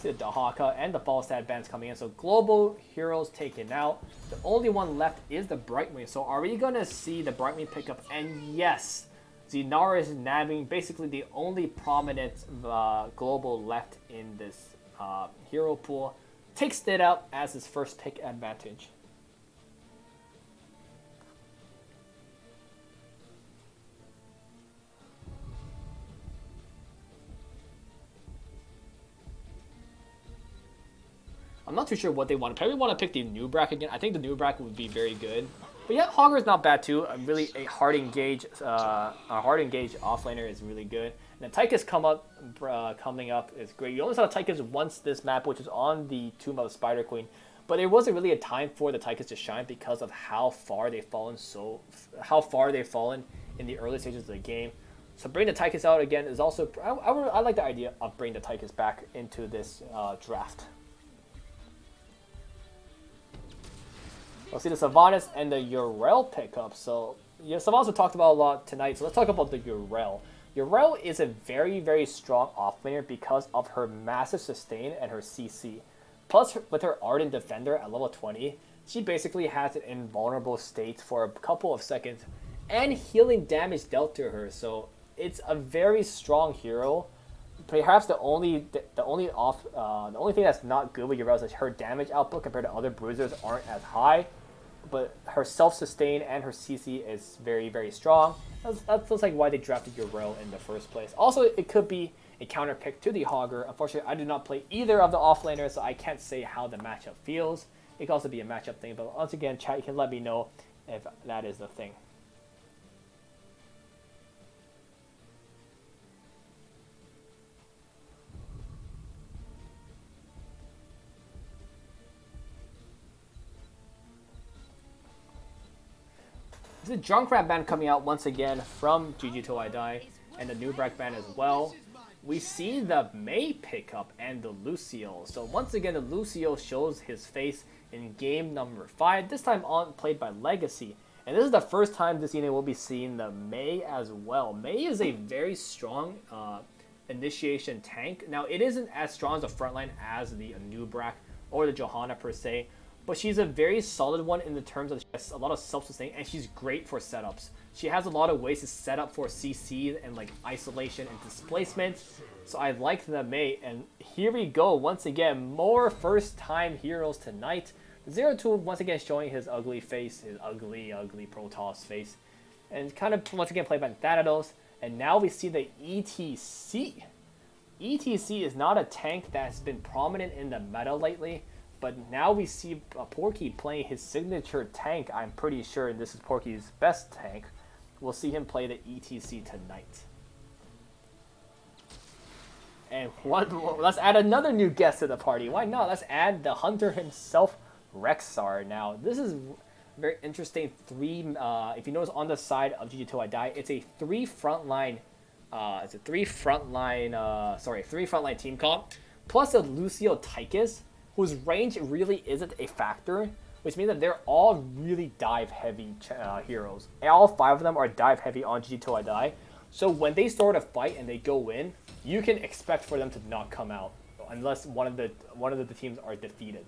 The Dahaka and the Falstad bands coming in. So global heroes taken out. The only one left is the Brightwing. So are we going to see the Brightwing pick up? And yes, Zinara is nabbing basically the only prominent global left in this hero pool. Takes it out as his first pick advantage. I'm I'm not too sure what they want. Probably want to pick the Nubrak again. I think the Nubrak would be very good. But yeah, Hogger is not bad too. Really a hard engage offlaner is really good. And then Tychus coming up is great. You only saw Tychus once this map, which was on the Tomb of the Spider Queen. But there wasn't really a time for the Tychus to shine because of how far they've fallen in the early stages of the game. So bringing the Tychus out again is also... I like the idea of bringing the Tychus back into this draft. We'll see the Sylvanas and the Yrel pickup. So, yeah, Sylvanas we talked about a lot tonight. So let's talk about the Yrel. Yrel is a very, very strong offlaner because of her massive sustain and her CC. Plus, with her Ardent Defender at level 20, she basically has an invulnerable state for a couple of seconds and healing damage dealt to her. So it's a very strong hero. Perhaps the only thing that's not good with Yrel is that her damage output compared to other bruisers aren't as high. But her self-sustain and her CC is very, very strong. That's like why they drafted Yrel in the first place. Also, it could be a counter pick to the Hogger. Unfortunately, I do not play either of the offlaners, so I can't say how the matchup feels. It could also be a matchup thing, but once again, chat, you can let me know if that is the thing. There's a Junkrat band coming out once again from GG Till I Die, and the Nubrak band as well. We see the Mei pickup and the Lucio. So once again, the Lucio shows his face in game number 5, this time played by Legacy. And this is the first time this evening we'll be seeing the Mei as well. Mei is a very strong initiation tank. Now, it isn't as strong as the frontline as the Nubrak or the Johanna per se, but she's a very solid one in the terms of she has a lot of self-sustain, and she's great for setups. She has a lot of ways to set up for CC and like isolation and displacement. So I like the Mei, and here we go once again, more first-time heroes tonight. Zeratul once again showing his ugly face, his ugly Protoss face, and kind of once again played by Thanatos. And now we see the ETC. ETC is not a tank that's been prominent in the meta lately. But now we see Porky playing his signature tank. I'm pretty sure this is Porky's best tank. We'll see him play the ETC tonight. And let's add another new guest to the party. Why not? Let's add the hunter himself, Rexar. Now, this is very interesting. If you notice on the side of GG Till I Die, it's a three frontline team comp, plus a Lucio Tychus, whose range really isn't a factor, which means that they're all really dive-heavy heroes. And all 5 of them are dive-heavy on GG Till I Die. So when they start a fight and they go in, you can expect for them to not come out unless one of the teams are defeated.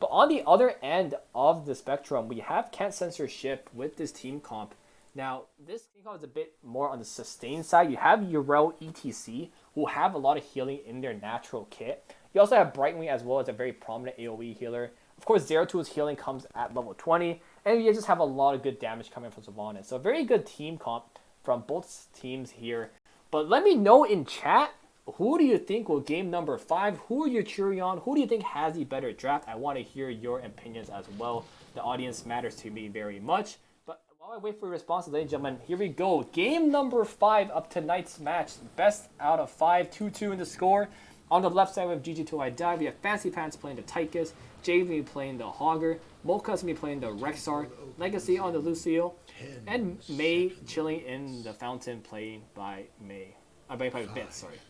But on the other end of the spectrum, we have Can't Censor Ship with this team comp. Now, this team comp is a bit more on the sustain side. You have Yrel ETC, who have a lot of healing in their natural kit. You also have Brightwing as well as a very prominent AoE healer. Of course, Zeratul's healing comes at level 20, and you just have a lot of good damage coming from Sylvanas. So a very good team comp from both teams here. But let me know in chat, who do you think will game number 5? Who are you cheering on? Who do you think has the better draft? I want to hear your opinions as well. The audience matters to me very much. But while I wait for your responses, ladies and gentlemen, here we go. Game number 5 of tonight's match. Best out of 5, 2-2 in the score. On the left side, we have GG Till I Die. We have Fancy Pants playing the Tychus, Jade will be playing the Hogger, Mocha's going to be playing the Rexar, Legacy on the Lucio, and Mei chilling in the Fountain playing by Vince, sorry.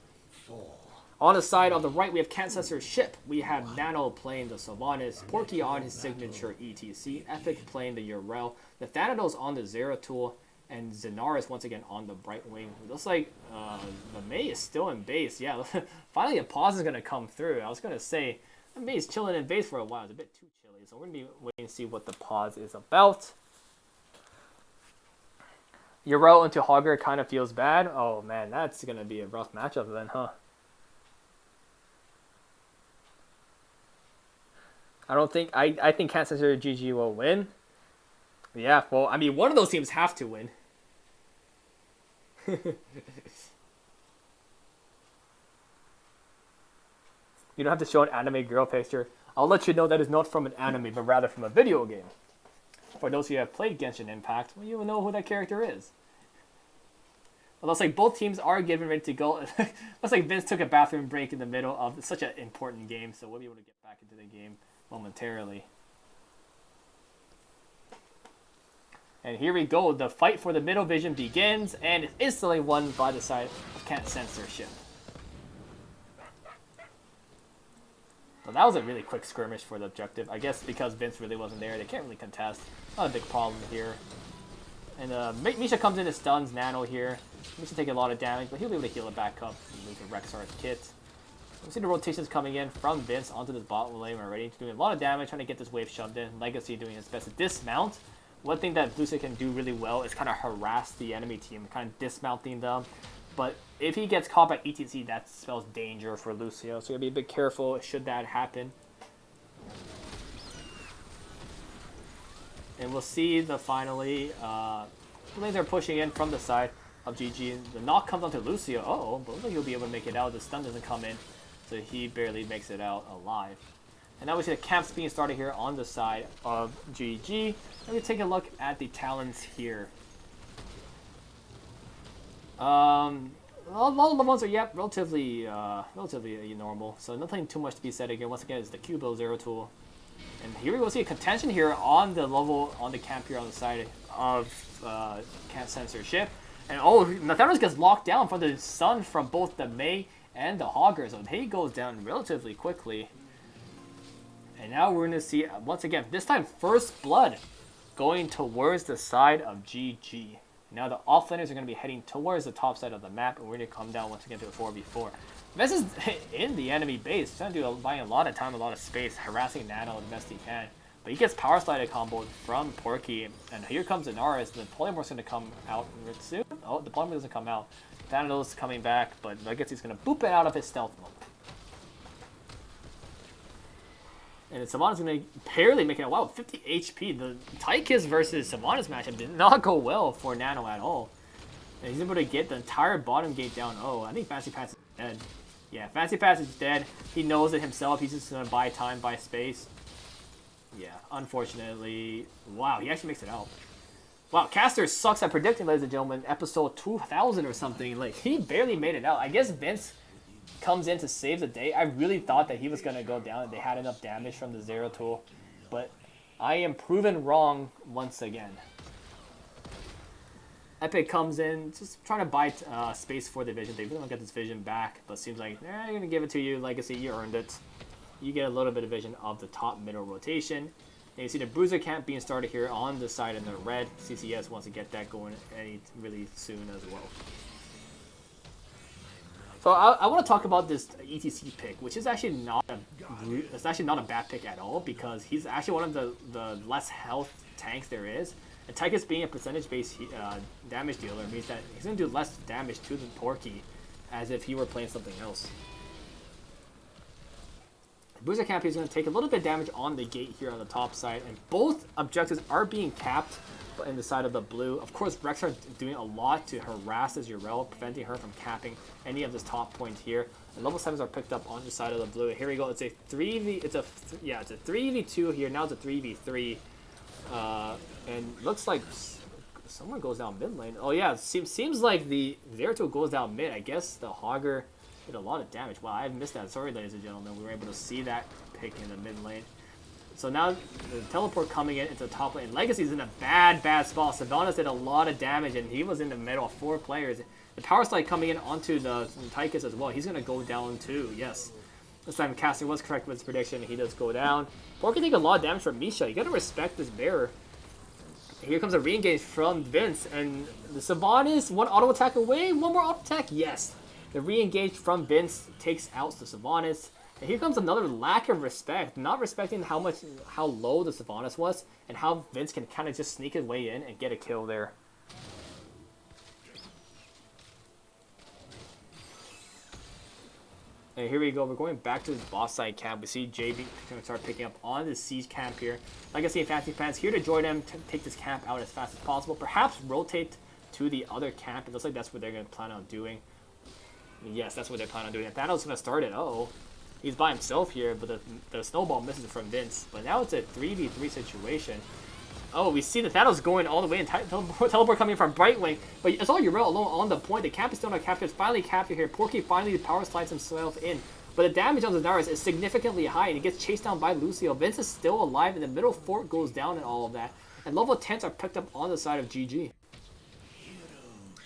On the side on the right, we have Can't Censor Ship. We have Nano playing the Sylvanas, Porky on his signature ETC, Epic playing the Yrel, the Thanatos on the Zeratul, and Zenaris once again on the Brightwing. It looks like the Mei is still in base. Yeah, finally a pause is going to come through. I was going to say, the Mei is chilling in base for a while. It's a bit too chilly. So we're going to be waiting to see what the pause is about. Yrel into Hogger kind of feels bad. Oh man, that's going to be a rough matchup then, huh? I think Can't Censor GG will win. Yeah, well, I mean, one of those teams have to win. You don't have to show an anime girl picture. I'll let you know that is not from an anime, but rather from a video game. For those of you who have played Genshin Impact, well, you will know who that character is. It looks like both teams are getting ready to go. Looks like Vince took a bathroom break in the middle of such an important game, so we'll be able to get back into the game momentarily. And here we go. The fight for the middle vision begins, and it's instantly won by the side of Censorship. So that was a really quick skirmish for the objective. I guess because Vince really wasn't there, they can't really contest. Not a big problem here. And Misha comes in and stuns Nano here. Misha taking a lot of damage, but he'll be able to heal it back up and lose the Rexar's kit. We see the rotations coming in from Vince onto this bot lane already. Doing a lot of damage, trying to get this wave shoved in. Legacy doing his best to dismount. One thing that Lucio can do really well is kind of harass the enemy team, kind of dismounting them. But if he gets caught by ETC, that spells danger for Lucio. So you gotta be a bit careful should that happen. And we'll see finally, the lanes are pushing in from the side of GG. The knock comes onto Lucio. Uh-oh, but looks like he'll be able to make it out. The stun doesn't come in, so he barely makes it out alive. And now we see the camps being started here on the side of GG. Let me take a look at the talents here. All the ones are, yep, relatively normal. So nothing too much to be said again. Once again, it's the Cubo Zero tool. And here we go, see a contention here on the camp here on the side of Camp Censorship. And Nathanos gets locked down from the stun from both the Mei and the Hogger. So Mei goes down relatively quickly. And now we're going to see, once again, this time First Blood going towards the side of GG. Now the offlaners are going to be heading towards the top side of the map, and we're going to come down once again to a 4v4. This is in the enemy base, trying to buying a lot of time, a lot of space, harassing Nano the best he can. But he gets power slided comboed from Porky, and here comes Inaris. The Polymorph's going to come out soon. Oh, the Polymorph doesn't come out. Thanatos coming back, but I guess he's going to boop it out of his stealth mode. And Sylvanas going to barely make it out. Wow, 50 HP. The Tychus versus Sylvanas matchup did not go well for Nano at all. And he's able to get the entire bottom gate down. Oh, I think Fancy Pants is dead. Yeah, Fancy Pants is dead. He knows it himself. He's just going to buy time, buy space. Yeah, unfortunately. Wow, he actually makes it out. Wow, Caster sucks at predicting, ladies and gentlemen. Episode 2000 or something. Like, he barely made it out. I guess Vince comes in to save the day. I really thought that he was going to go down and they had enough damage from the Zero tool. But I am proven wrong once again. Epic comes in, just trying to buy space for the vision. They really don't get this vision back, but seems like they're going to give it to you. Legacy, you earned it. You get a little bit of vision of the top middle rotation. And you see the Bruiser camp being started here on the side in the red. CCS wants to get that going really soon as well. So I want to talk about this ETC pick, which is actually not a bad pick at all, because he's actually one of the less health tanks there is. And Tychus being a percentage-based damage dealer means that he's going to do less damage to the Porky as if he were playing something else. Booster Camp is going to take a little bit of damage on the gate here on the top side, and both objectives are being capped in the side of the blue. Of course, Rexar doing a lot to harass Azurel, preventing her from capping any of this top point here. And level 7s are picked up on the side of the blue. Here we go. It's a 3v2 here. Now it's a 3v3. And looks like someone goes down mid lane. Oh yeah, it seems like the Zeratul goes down mid. I guess the Hogger did a lot of damage. Wow, I missed that. Sorry, ladies and gentlemen. We were able to see that pick in the mid lane. So now the teleport coming in into the top lane. Legacy's in a bad spot. Sylvanas did a lot of damage, and he was in the middle of 4 players. The power slide coming in onto the Tychus as well. He's going to go down too, yes. This time Caster was correct with his prediction. He does go down. Pork can take a lot of damage from Misha. You got to respect this bearer. Here comes a re-engage from Vince, and the Sylvanas, one auto attack away. One more auto attack, yes. The re-engage from Vince takes out the Sylvanas. And here comes another lack of respect, not respecting how low the Sylvanas was, and how Vince can kind of just sneak his way in and get a kill there. And here we go, we're going back to this boss side camp. We see JB going to start picking up on the siege camp here. Like I see, Fancy Pants here to join them, to take this camp out as fast as possible. Perhaps rotate to the other camp. It looks like that's what they're going to plan on doing. Yes, that's what they're planning on doing. And Thanos is going to start it. Uh-oh. He's by himself here, but the snowball misses from Vince. But now it's a 3v3 situation. Oh, we see the Thanos going all the way and teleport coming from Brightwing. But it's all Uriel alone on the point. The camp is still not captured. It's finally captured here. Porky finally power slides himself in. But the damage on Zanaris is significantly high, and he gets chased down by Lucio. Vince is still alive, and the middle fort goes down and all of that. And level 10s are picked up on the side of GG.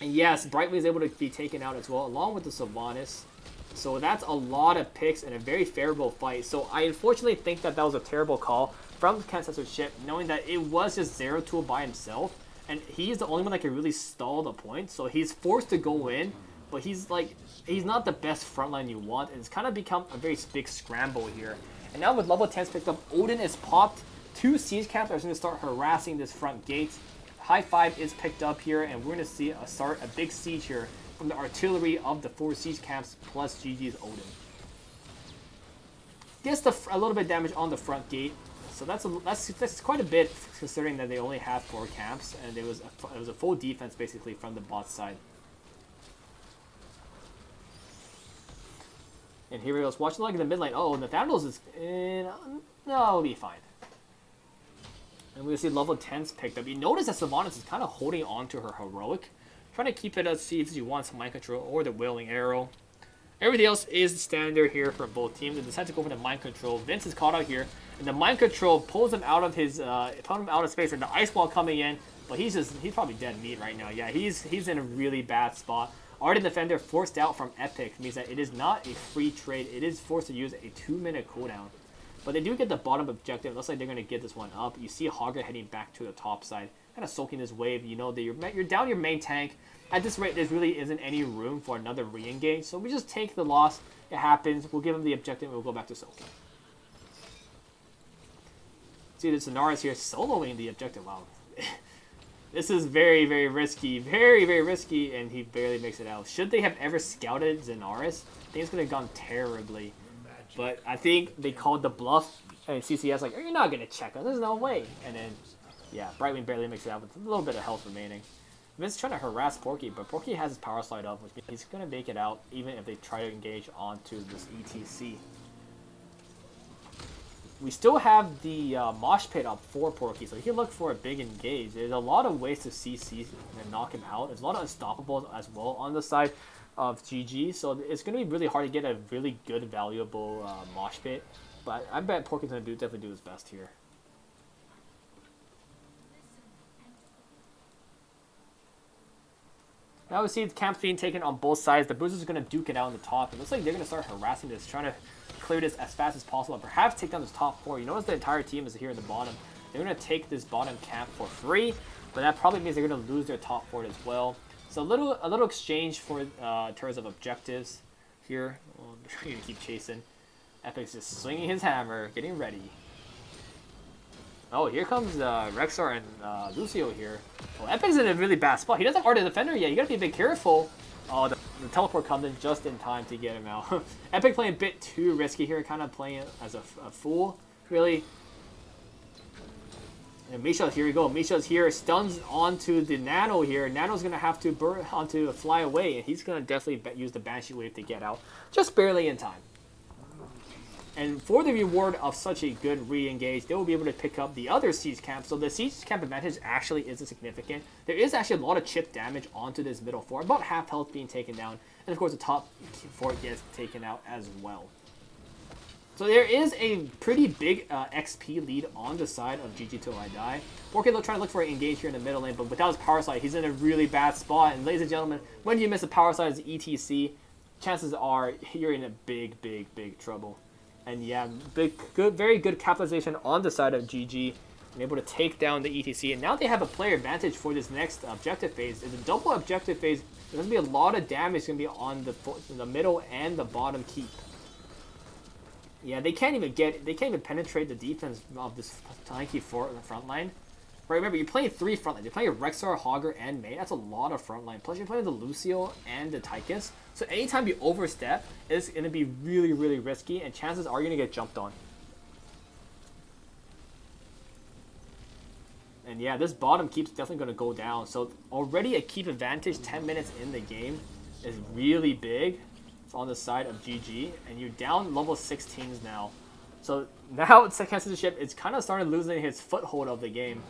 And yes, Brightwing is able to be taken out as well, along with the Sylvanas. So that's a lot of picks and a very favorable fight. So I unfortunately think that was a terrible call from Censor ship, knowing that it was just Zeratul by himself, and he's the only one that can really stall the point. So he's forced to go in, but he's not the best frontline you want, and it's kind of become a very big scramble here. And now with level 10s picked up, Odin is popped. 2 siege caps are going to start harassing this front gate. High 5 is picked up here, and we're going to see a big siege here from the artillery of the 4 siege camps plus GG's Odin. Gets a little bit of damage on the front gate, so that's quite a bit considering that they only have 4 camps, and it was a full defense basically from the bot side. And here we go, watching like in the mid lane. Oh, Nathaniel's is in. No, it'll be fine. And we see level 10s picked up. You notice that Sylvanas is kind of holding on to her heroic, trying to keep it as see if she wants mind control or the wailing arrow. Everything else is standard here for both teams. They decide to go for the mind control. Vince is caught out here, and the mind control pulls him out of space, and the ice wall coming in. But he's probably dead meat right now. Yeah, he's in a really bad spot. Ardent Defender forced out from Epic means that it is not a free trade. It is forced to use a 2-minute cooldown. But they do get the bottom objective. It looks like they're going to get this one up. You see Hogger heading back to the top side, kind of soaking this wave. You know that you're down your main tank. At this rate, there really isn't any room for another re-engage. So we just take the loss. It happens. We'll give them the objective, and we'll go back to soaking. See, the Sonaris here soloing the objective. Wow. This is very, very risky. Very, very risky, and he barely makes it out. Should they have ever scouted Zenaris, I think it's going to have gone terribly. But I think they called the bluff, and CCS like, you're not going to check us. There's no way. And then, yeah, Brightwing barely makes it out with a little bit of health remaining. Vince trying to harass Porky, but Porky has his power slide up, which means he's going to make it out even if they try to engage onto this ETC. We still have the mosh pit up for Porky, so he can look for a big engage. There's a lot of ways to CC and knock him out. There's a lot of unstoppables as well on the side of GG, so it's going to be really hard to get a really good, valuable mosh pit. But I bet Porky's going to definitely do his best here. Now we see the camps being taken on both sides. The Bruisers are going to duke it out on the top. It looks like they're going to start harassing this, trying to clear this as fast as possible and perhaps take down this top 4. You notice the entire team is here at the bottom. They're going to take this bottom camp for free, but that probably means they're going to lose their top 4 as well. So a little exchange for in terms of objectives here. Well, I'm going to keep chasing. Epic's just swinging his hammer, getting ready. Oh, here comes Rexar and Lucio here. Oh, Epic's in a really bad spot. He doesn't have Art of Defender yet. You gotta be a bit careful. Oh, the teleport comes in just in time to get him out. Epic playing a bit too risky here, kind of playing as a fool, really. And Misha's here we go. Misha's here, stuns onto the Nano here. Nano's gonna have to burn onto a fly away, and he's gonna definitely use the Banshee wave to get out, just barely in time. And for the reward of such a good re-engage, they will be able to pick up the other siege camp. So the siege camp advantage actually isn't significant. There is actually a lot of chip damage onto this middle fort, about half health being taken down. And of course the top fort gets taken out as well. So there is a pretty big XP lead on the side of GG Till I Die. Porky trying to look for an engage here in the middle lane, but without his power slide, he's in a really bad spot. And ladies and gentlemen, when you miss a power slide as ETC, chances are you're in a big, big, big trouble. And yeah, very good capitalization on the side of GG. And able to take down the ETC. And now they have a player advantage for this next objective phase. It's a double objective phase. There's going to be a lot of damage going to be on the middle and the bottom keep. Yeah, they can't even penetrate the defense of this tanky front line. Right, remember, you're playing 3 front lines. You're playing Rexar, Hogger, and May. That's a lot of front line. Plus, you're playing the Lucio and the Tychus. So anytime you overstep, it's going to be really, really risky, and chances are you're going to get jumped on. And yeah, this bottom keep's definitely going to go down. So already a keep advantage 10 minutes in the game is really big. on the side of GG, and you're down level 16s now. So now Censorship is kind of starting losing his foothold of the game.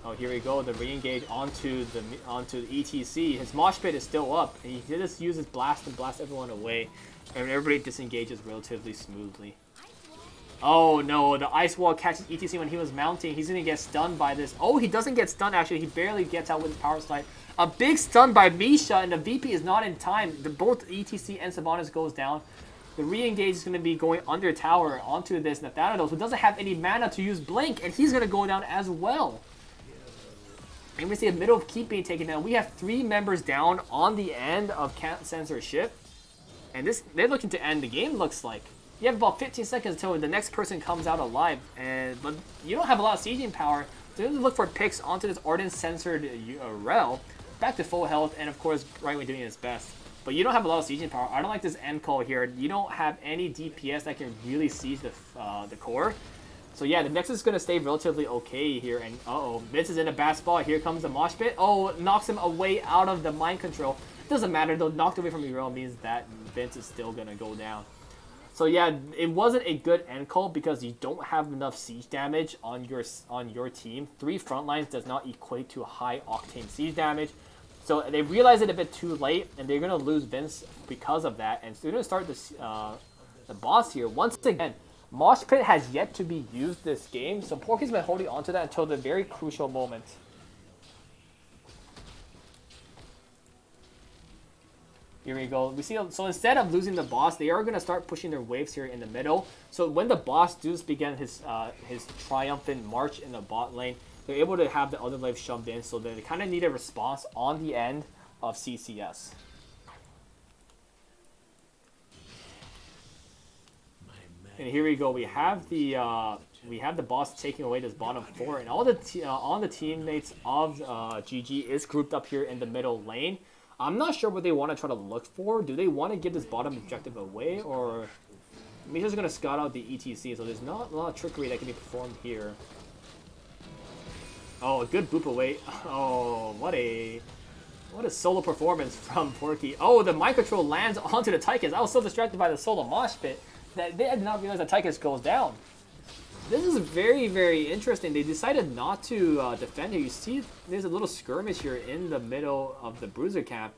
Oh, here we go. The re-engage onto the ETC. His mosh pit is still up, and he just uses blast and blast everyone away, and everybody disengages relatively smoothly. Oh no, the ice wall catches ETC when he was mounting. He's gonna get stunned by this. Oh, he doesn't get stunned actually. He barely gets out with his power slide. A big stun by Misha, and the VP is not in time. Both ETC and Sylvanas goes down. The re-engage is going to be going under tower onto this Nathanatos, who doesn't have any mana to use Blink, and he's going to go down as well. And we see a middle of keep being taken down. We have 3 members down on the end of Censorship, and they're looking to end the game, looks like. You have about 15 seconds until the next person comes out alive, but you don't have a lot of sieging power, so you have to look for picks onto this Ardent Censored Rel, back to full health, and of course, Brightwing doing his best. But you don't have a lot of sieging power. I don't like this end call here. You don't have any DPS that can really siege the core. So yeah, the Nexus is going to stay relatively okay here. And uh-oh, Vince is in a bad spot. Here comes the mosh pit. Oh, knocks him away out of the mind control. Doesn't matter though. Knocked away from Uriel means that Vince is still going to go down. So yeah, it wasn't a good end call because you don't have enough siege damage on your team. 3 front lines does not equate to high octane siege damage. So they realize it a bit too late, and they're going to lose Vince because of that. And so they're going to start this, the boss here. Once again, Mosh Pit has yet to be used this game, so Porky's been holding on to that until the very crucial moment. Here we go. We see. So instead of losing the boss, they are going to start pushing their waves here in the middle. So when the boss does begin his triumphant march in the bot lane, they're able to have the other wave shoved in, so they kind of need a response on the end of CCS. And here we go. We have the boss taking away this bottom 4, and all the teammates of GG is grouped up here in the middle lane. I'm not sure what they want to try to look for. Do they want to give this bottom objective away, or Misha's going to scout out the ETC? So there's not a lot of trickery that can be performed here. Oh, a good boop away. Oh, what a solo performance from Porky. Oh, the mind control lands onto the Tychus. I was so distracted by the solo mosh pit that they did not realize that Tychus goes down. This is very, very interesting. They decided not to defend here. You see there's a little skirmish here in the middle of the Bruiser Camp.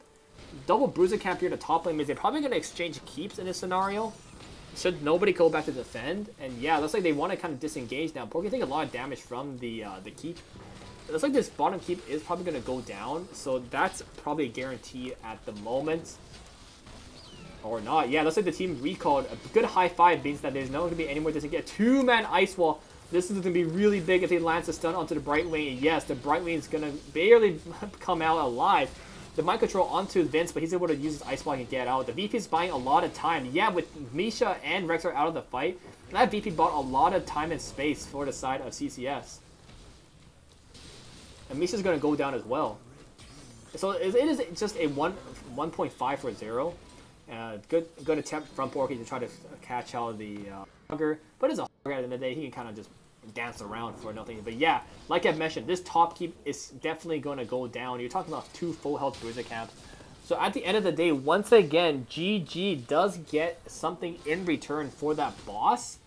Double Bruiser Camp here to top lane means they're probably going to exchange keeps in this scenario. Should nobody go back to defend. And yeah, it looks like they want to kind of disengage now. Porky taking a lot of damage from the keep. It looks like this bottom keep is probably going to go down, so that's probably a guarantee at the moment. Or not. Yeah, looks like the team recalled. A good high 5 means that there's not going to be any more disengage. 2-man ice wall. This is going to be really big if they land a stun onto the Brightwing. Yes, the Brightwing is going to barely come out alive. The mind control onto Vince, but he's able to use his ice wall and get out. The VP is buying a lot of time. Yeah, with Misha and Rex are out of the fight, that VP bought a lot of time and space for the side of CCS. And Misha's going to go down as well. So it is just a 1.5 for 0. Good attempt from Porky to try to catch out the Hugger. But it's a Hugger at the end of the day. He can kind of just dance around for nothing. But yeah, like I mentioned, this top keep is definitely going to go down. You're talking about 2 full health Bruiser Camps. So at the end of the day, once again, GG does get something in return for that boss.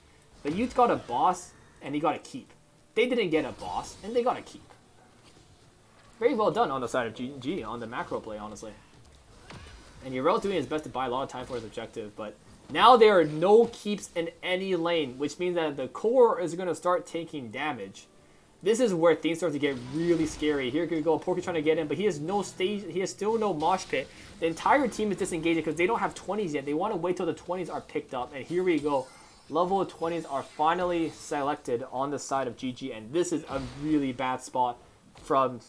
But you got a boss, and you got a keep. They didn't get a boss, and they got a keep. Very well done on the side of GG on the macro play, honestly. And Uriel's doing his best to buy a lot of time for his objective, but now there are no keeps in any lane, which means that the core is going to start taking damage. This is where things start to get really scary. Here we go, Porky trying to get in, but he has no stage, he has still no mosh pit. The entire team is disengaged because they don't have 20s yet. They want to wait till the 20s are picked up, and here we go. Level 20s are finally selected on the side of GG, and this is a really bad spot from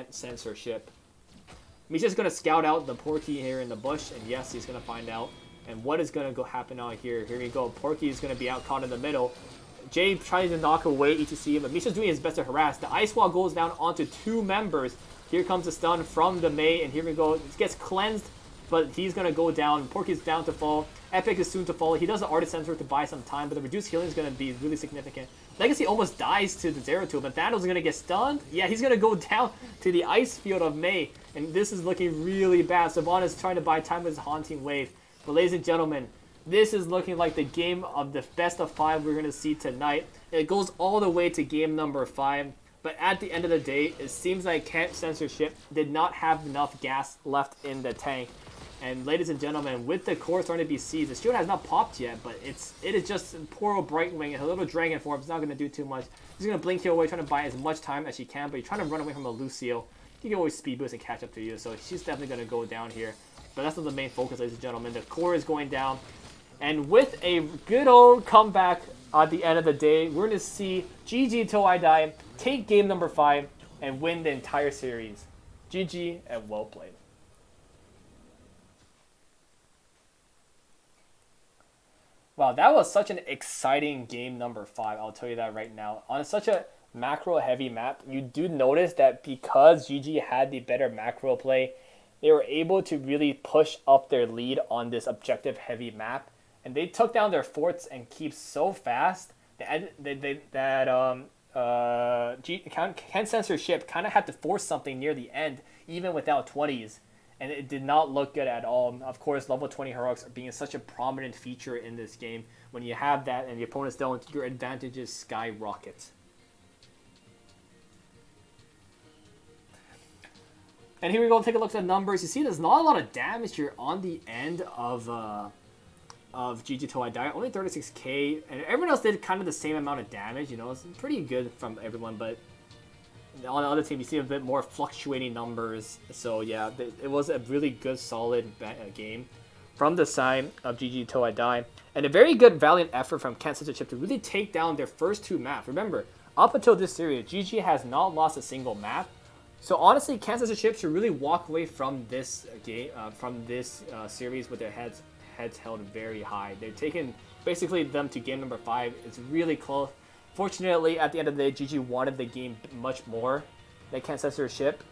Censorship. Misha's going to scout out the Porky here in the bush, and yes, he's going to find out. And what is going to go happen out here? Here we go. Porky is going to be out caught in the middle. Jay tries to knock away ETC, but Misha's doing his best to harass. The ice wall goes down onto 2 members. Here comes the stun from the Mei, and here we go. It gets cleansed but he's going to go down. Porky's down to fall. Epic is soon to fall. He does the Artist Censor to buy some time, but the reduced healing is going to be really significant. Legacy almost dies to the Zeratul, but Thanos is going to get stunned. Yeah, he's going to go down to the Ice Field of May, and this is looking really bad. Savannah is trying to buy time with his Haunting Wave. But ladies and gentlemen, this is looking like the game of the best of 5 we're going to see tonight. It goes all the way to game number 5. But at the end of the day, it seems like Censorship did not have enough gas left in the tank. And ladies and gentlemen, with the core starting to be seized, the shield has not popped yet, but it is just poor old Brightwing, a little dragon form. It's not going to do too much. He's going to blink heal away, trying to buy as much time as she can, but he's trying to run away from a Lucio. He can always speed boost and catch up to you, so she's definitely going to go down here. But that's not the main focus, ladies and gentlemen. The core is going down. And with a good old comeback at the end of the day, we're going to see GG Till I Die take game number 5 and win the entire series. GG and well played. Wow, that was such an exciting game number 5. I'll tell you that right now. On such a macro heavy map, you do notice that because GG had the better macro play, they were able to really push up their lead on this objective heavy map. And they took down their forts and keep so fast that Censorship kind of had to force something near the end, even without 20s. And it did not look good at all. Of course, level 20 heroics are being such a prominent feature in this game. When you have that and the opponents don't, your advantages skyrocket. And here we go, take a look at the numbers. You see there's not a lot of damage here on the end of GG Till I Die. Only 36k, and everyone else did kind of the same amount of damage. You know, it's pretty good from everyone, but on the other team, you see a bit more fluctuating numbers. So yeah, it was a really good, solid game from the side of GG Till I Die. And a very good, valiant effort from Censorship to really take down their first 2 maps. Remember, up until this series, GG has not lost a single map. So honestly, Censorship should really walk away from this game, series with their heads held very high. They've taken basically them to game number 5. It's really close. Fortunately, at the end of the day, GG wanted the game much more. They can't Censorship.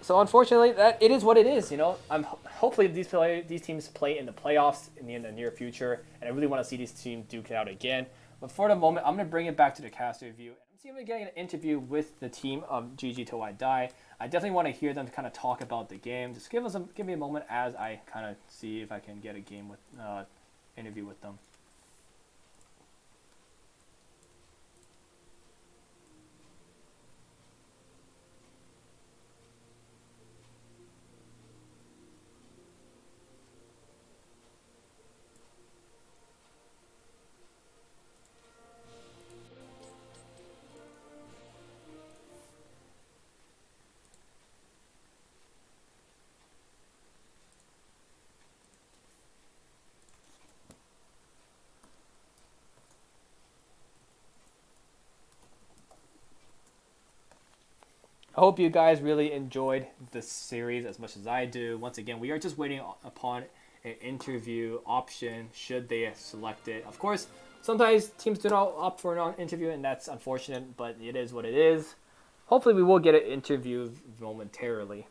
So unfortunately, that it is what it is. You know, hopefully these teams play in the playoffs in the near future, and I really want to see these teams duke it out again. But for the moment, I'm going to bring it back to the cast review. See if I'm getting an interview with the team of GG Till I Die. I definitely want to hear them kind of talk about the game. Just give me a moment as I kind of see if I can get a game with interview with them. I hope you guys really enjoyed this series as much as I do. Once again, we are just waiting upon an interview option should they select it. Of course, sometimes teams do not opt for an interview, and that's unfortunate, but it is what it is. Hopefully, we will get an interview momentarily.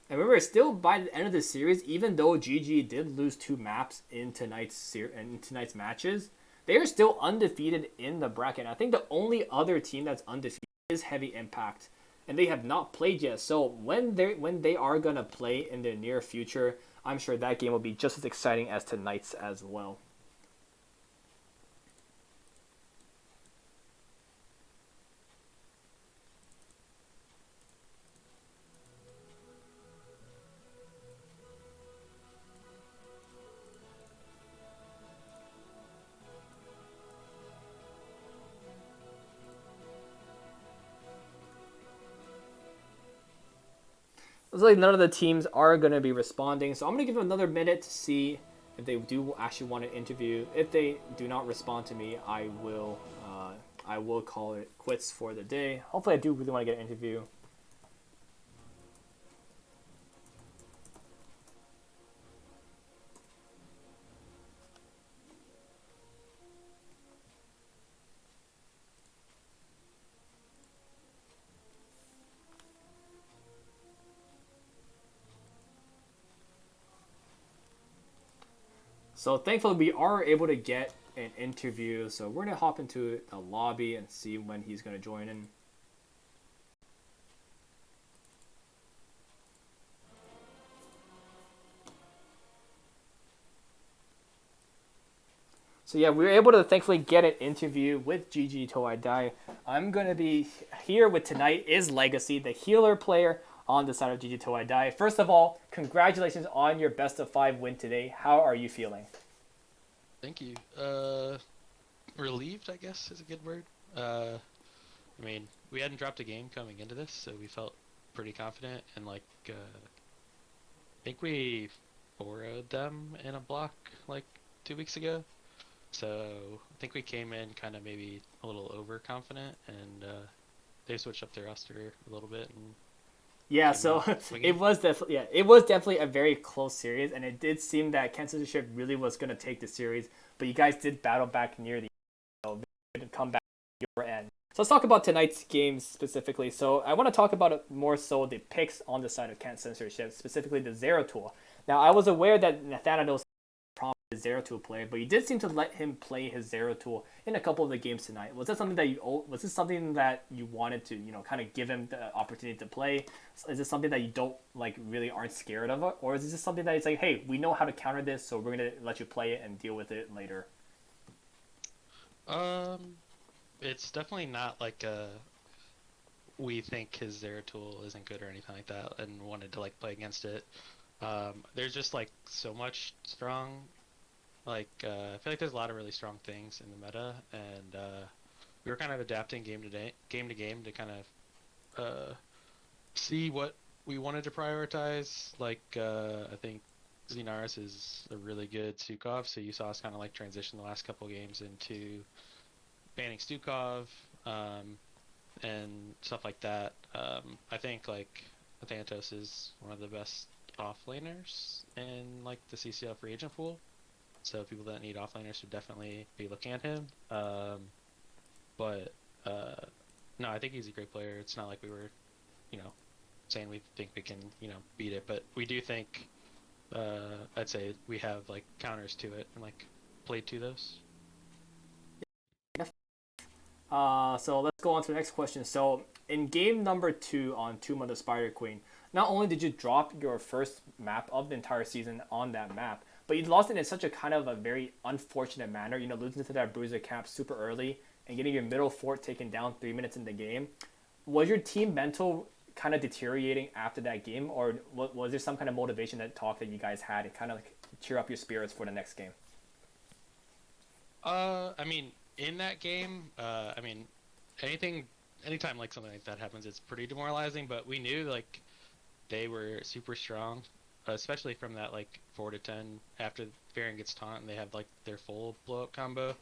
And remember, still by the end of the series, even though GG did lose 2 maps in tonight's matches, they are still undefeated in the bracket. I think the only other team that's undefeated is Heavy Impact, and they have not played yet. So when they are gonna play in the near future, I'm sure that game will be just as exciting as tonight's as well. Looks like none of the teams are going to be responding, so I'm going to give them another minute to see if they do actually want to interview. If they do not respond to me, I will call it quits for the day. Hopefully I do really want to get an interview. So thankfully we are able to get an interview. So we're gonna hop into the lobby and see when he's gonna join in. So yeah, we were able to thankfully get an interview with GG Toadai. I'm gonna be here with tonight is Legacy, the healer player on the side of GG Toadai. First of all, congratulations on your best of 5 win today. How are you feeling? Thank you. Relieved, I guess, is a good word. I mean, we hadn't dropped a game coming into this, so we felt pretty confident. And I think we 4-0'd them in a block like 2 weeks ago. So I think we came in kind of maybe a little overconfident, and they switched up their roster a little bit and Yeah, came so out swinging. it was definitely a very close series, and it did seem that Censorship really was gonna take the series, but you guys did battle back near the come back to your end. So let's talk about tonight's games specifically. So I want to talk about it more so the picks on the side of Censorship, specifically the Zero Tool. Now I was aware that Nathanael's his Zero Tool player, but you did seem to let him play his Zero Tool in a couple of the games tonight. Was that something that was this something that you wanted to kind of give him the opportunity to play? Is this something that you don't like really aren't scared of, or is this something that it's like, hey, we know how to counter this, so we're gonna let you play it and deal with it later? Um, it's definitely not like we think his Zera tool isn't good or anything like that, and wanted to like play against it. There's just like so much strong, I feel like there's a lot of really strong things in the meta, and we were kind of adapting game to game to kind of see what we wanted to prioritize. I think Xenaris is a really good Stukov, so you saw us kind of like transition the last couple games into banning Stukov, um, and stuff like that. I think like Athantos is one of the best offlaners in like the CCL free agent pool. So people that need offlaners should definitely be looking at him. But no, I think he's a great player. It's not like we were, you know, saying we think we can, beat it, but we do think I'd say we have like counters to it and like played to those. So let's go on to the next question. So in game number 2 on Tomb of the Spider Queen, not only did you drop your first map of the entire season on that map, but you lost it in such a kind of a very unfortunate manner. Losing to that bruiser cap super early and getting your middle fort taken down 3 minutes in the game. Was your team mental kind of deteriorating after that game, or was there some kind of motivation that talk that you guys had to kind of like cheer up your spirits for the next game? I mean, in that game, anything, anytime like something like that happens, it's pretty demoralizing. But we knew like they were super strong, especially from that like 4 to 10 after Baron gets taunt and they have like their full blow up combo.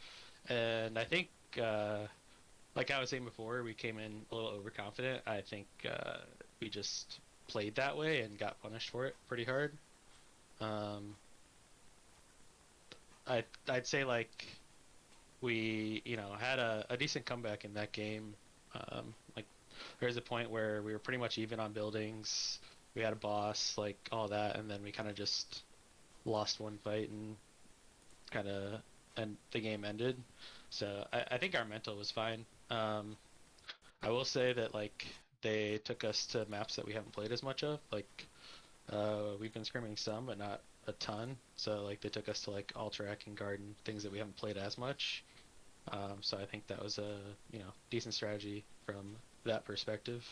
And I think, like I was saying before, we came in a little overconfident. I think we just played that way and got punished for it pretty hard. Um, I'd say like we had a decent comeback in that game. Like there was a point where we were pretty much even on buildings. We had a boss, like all that, and then we kind of just lost one fight and kind of and the game ended. So I think our mental was fine. I will say that like they took us to maps that we haven't played as much of. Like we've been scrimming some, but not a ton. So like they took us to like Alterac and Garden, things that we haven't played as much. So I think that was a decent strategy from that perspective.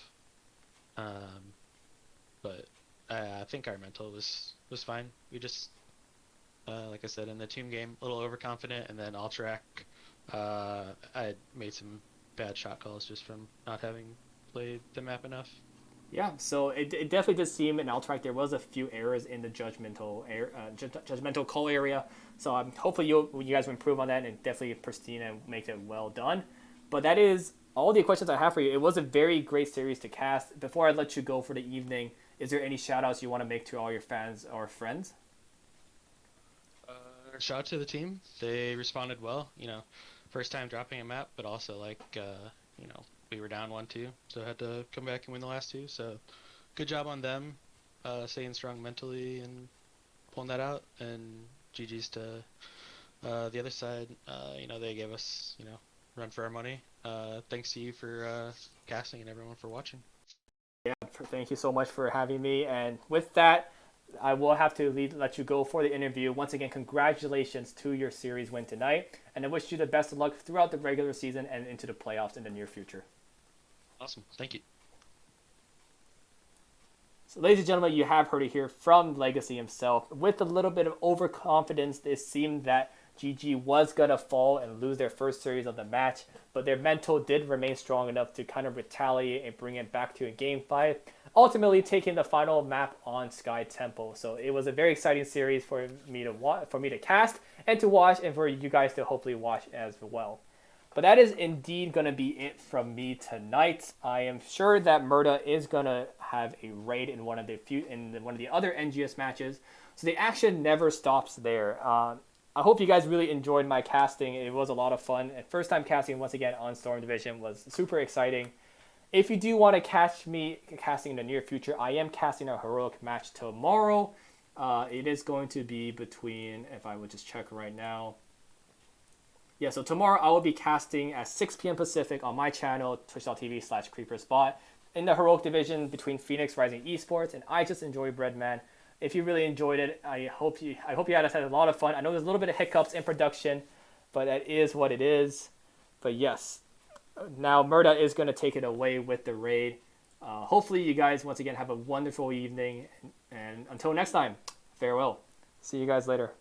Um, but I think our mental was fine. We just like I said in the team game, a little overconfident, and then Alterac, I had made some bad shot calls just from not having played the map enough. Yeah, so it definitely did seem in Alterac there was a few errors in the judgmental call area. So hopefully you guys will improve on that and definitely pristine and make it well done. But that is all the questions I have for you. It was a very great series to cast. Before I let you go for the evening, is there any shout outs you want to make to all your fans or friends? Shout out to the team. They responded well. First time dropping a map, but also like we were down 1-2, so I had to come back and win the last two. So good job on them, staying strong mentally and pulling that out. And GG's to the other side. They gave us, run for our money. Thanks to you for casting and everyone for watching. Yeah, thank you so much for having me. And with that, I will have to let you go for the interview. Once again, congratulations to your series win tonight, and I wish you the best of luck throughout the regular season and into the playoffs in the near future. Awesome. Thank you. So, ladies and gentlemen, you have heard it here from Legacy himself. With a little bit of overconfidence, it seemed that GG was going to fall and lose their first series of the match, but their mental did remain strong enough to kind of retaliate and bring it back to a game 5, ultimately taking the final map on Sky Temple. So it was a very exciting series for me to cast and to watch, and for you guys to hopefully watch as well. But that is indeed going to be it from me tonight. I am sure that Murda is going to have a raid in one of the other NGS matches, so the action never stops there. I hope you guys really enjoyed my casting. It was a lot of fun. And first time casting once again on Storm Division was super exciting. If you do want to catch me casting in the near future, I am casting a heroic match tomorrow. It is going to be between, if I would just check right now. Yeah, so tomorrow I will be casting at 6 p.m. Pacific on my channel, twitch.tv/creeperspot, in the heroic division between Phoenix Rising Esports and I Just Enjoy Breadman. If you really enjoyed it, I hope you had a lot of fun. I know there's a little bit of hiccups in production, but that is what it is. But yes, now Murda is going to take it away with the raid. Hopefully you guys once again have a wonderful evening, and until next time, farewell. See you guys later.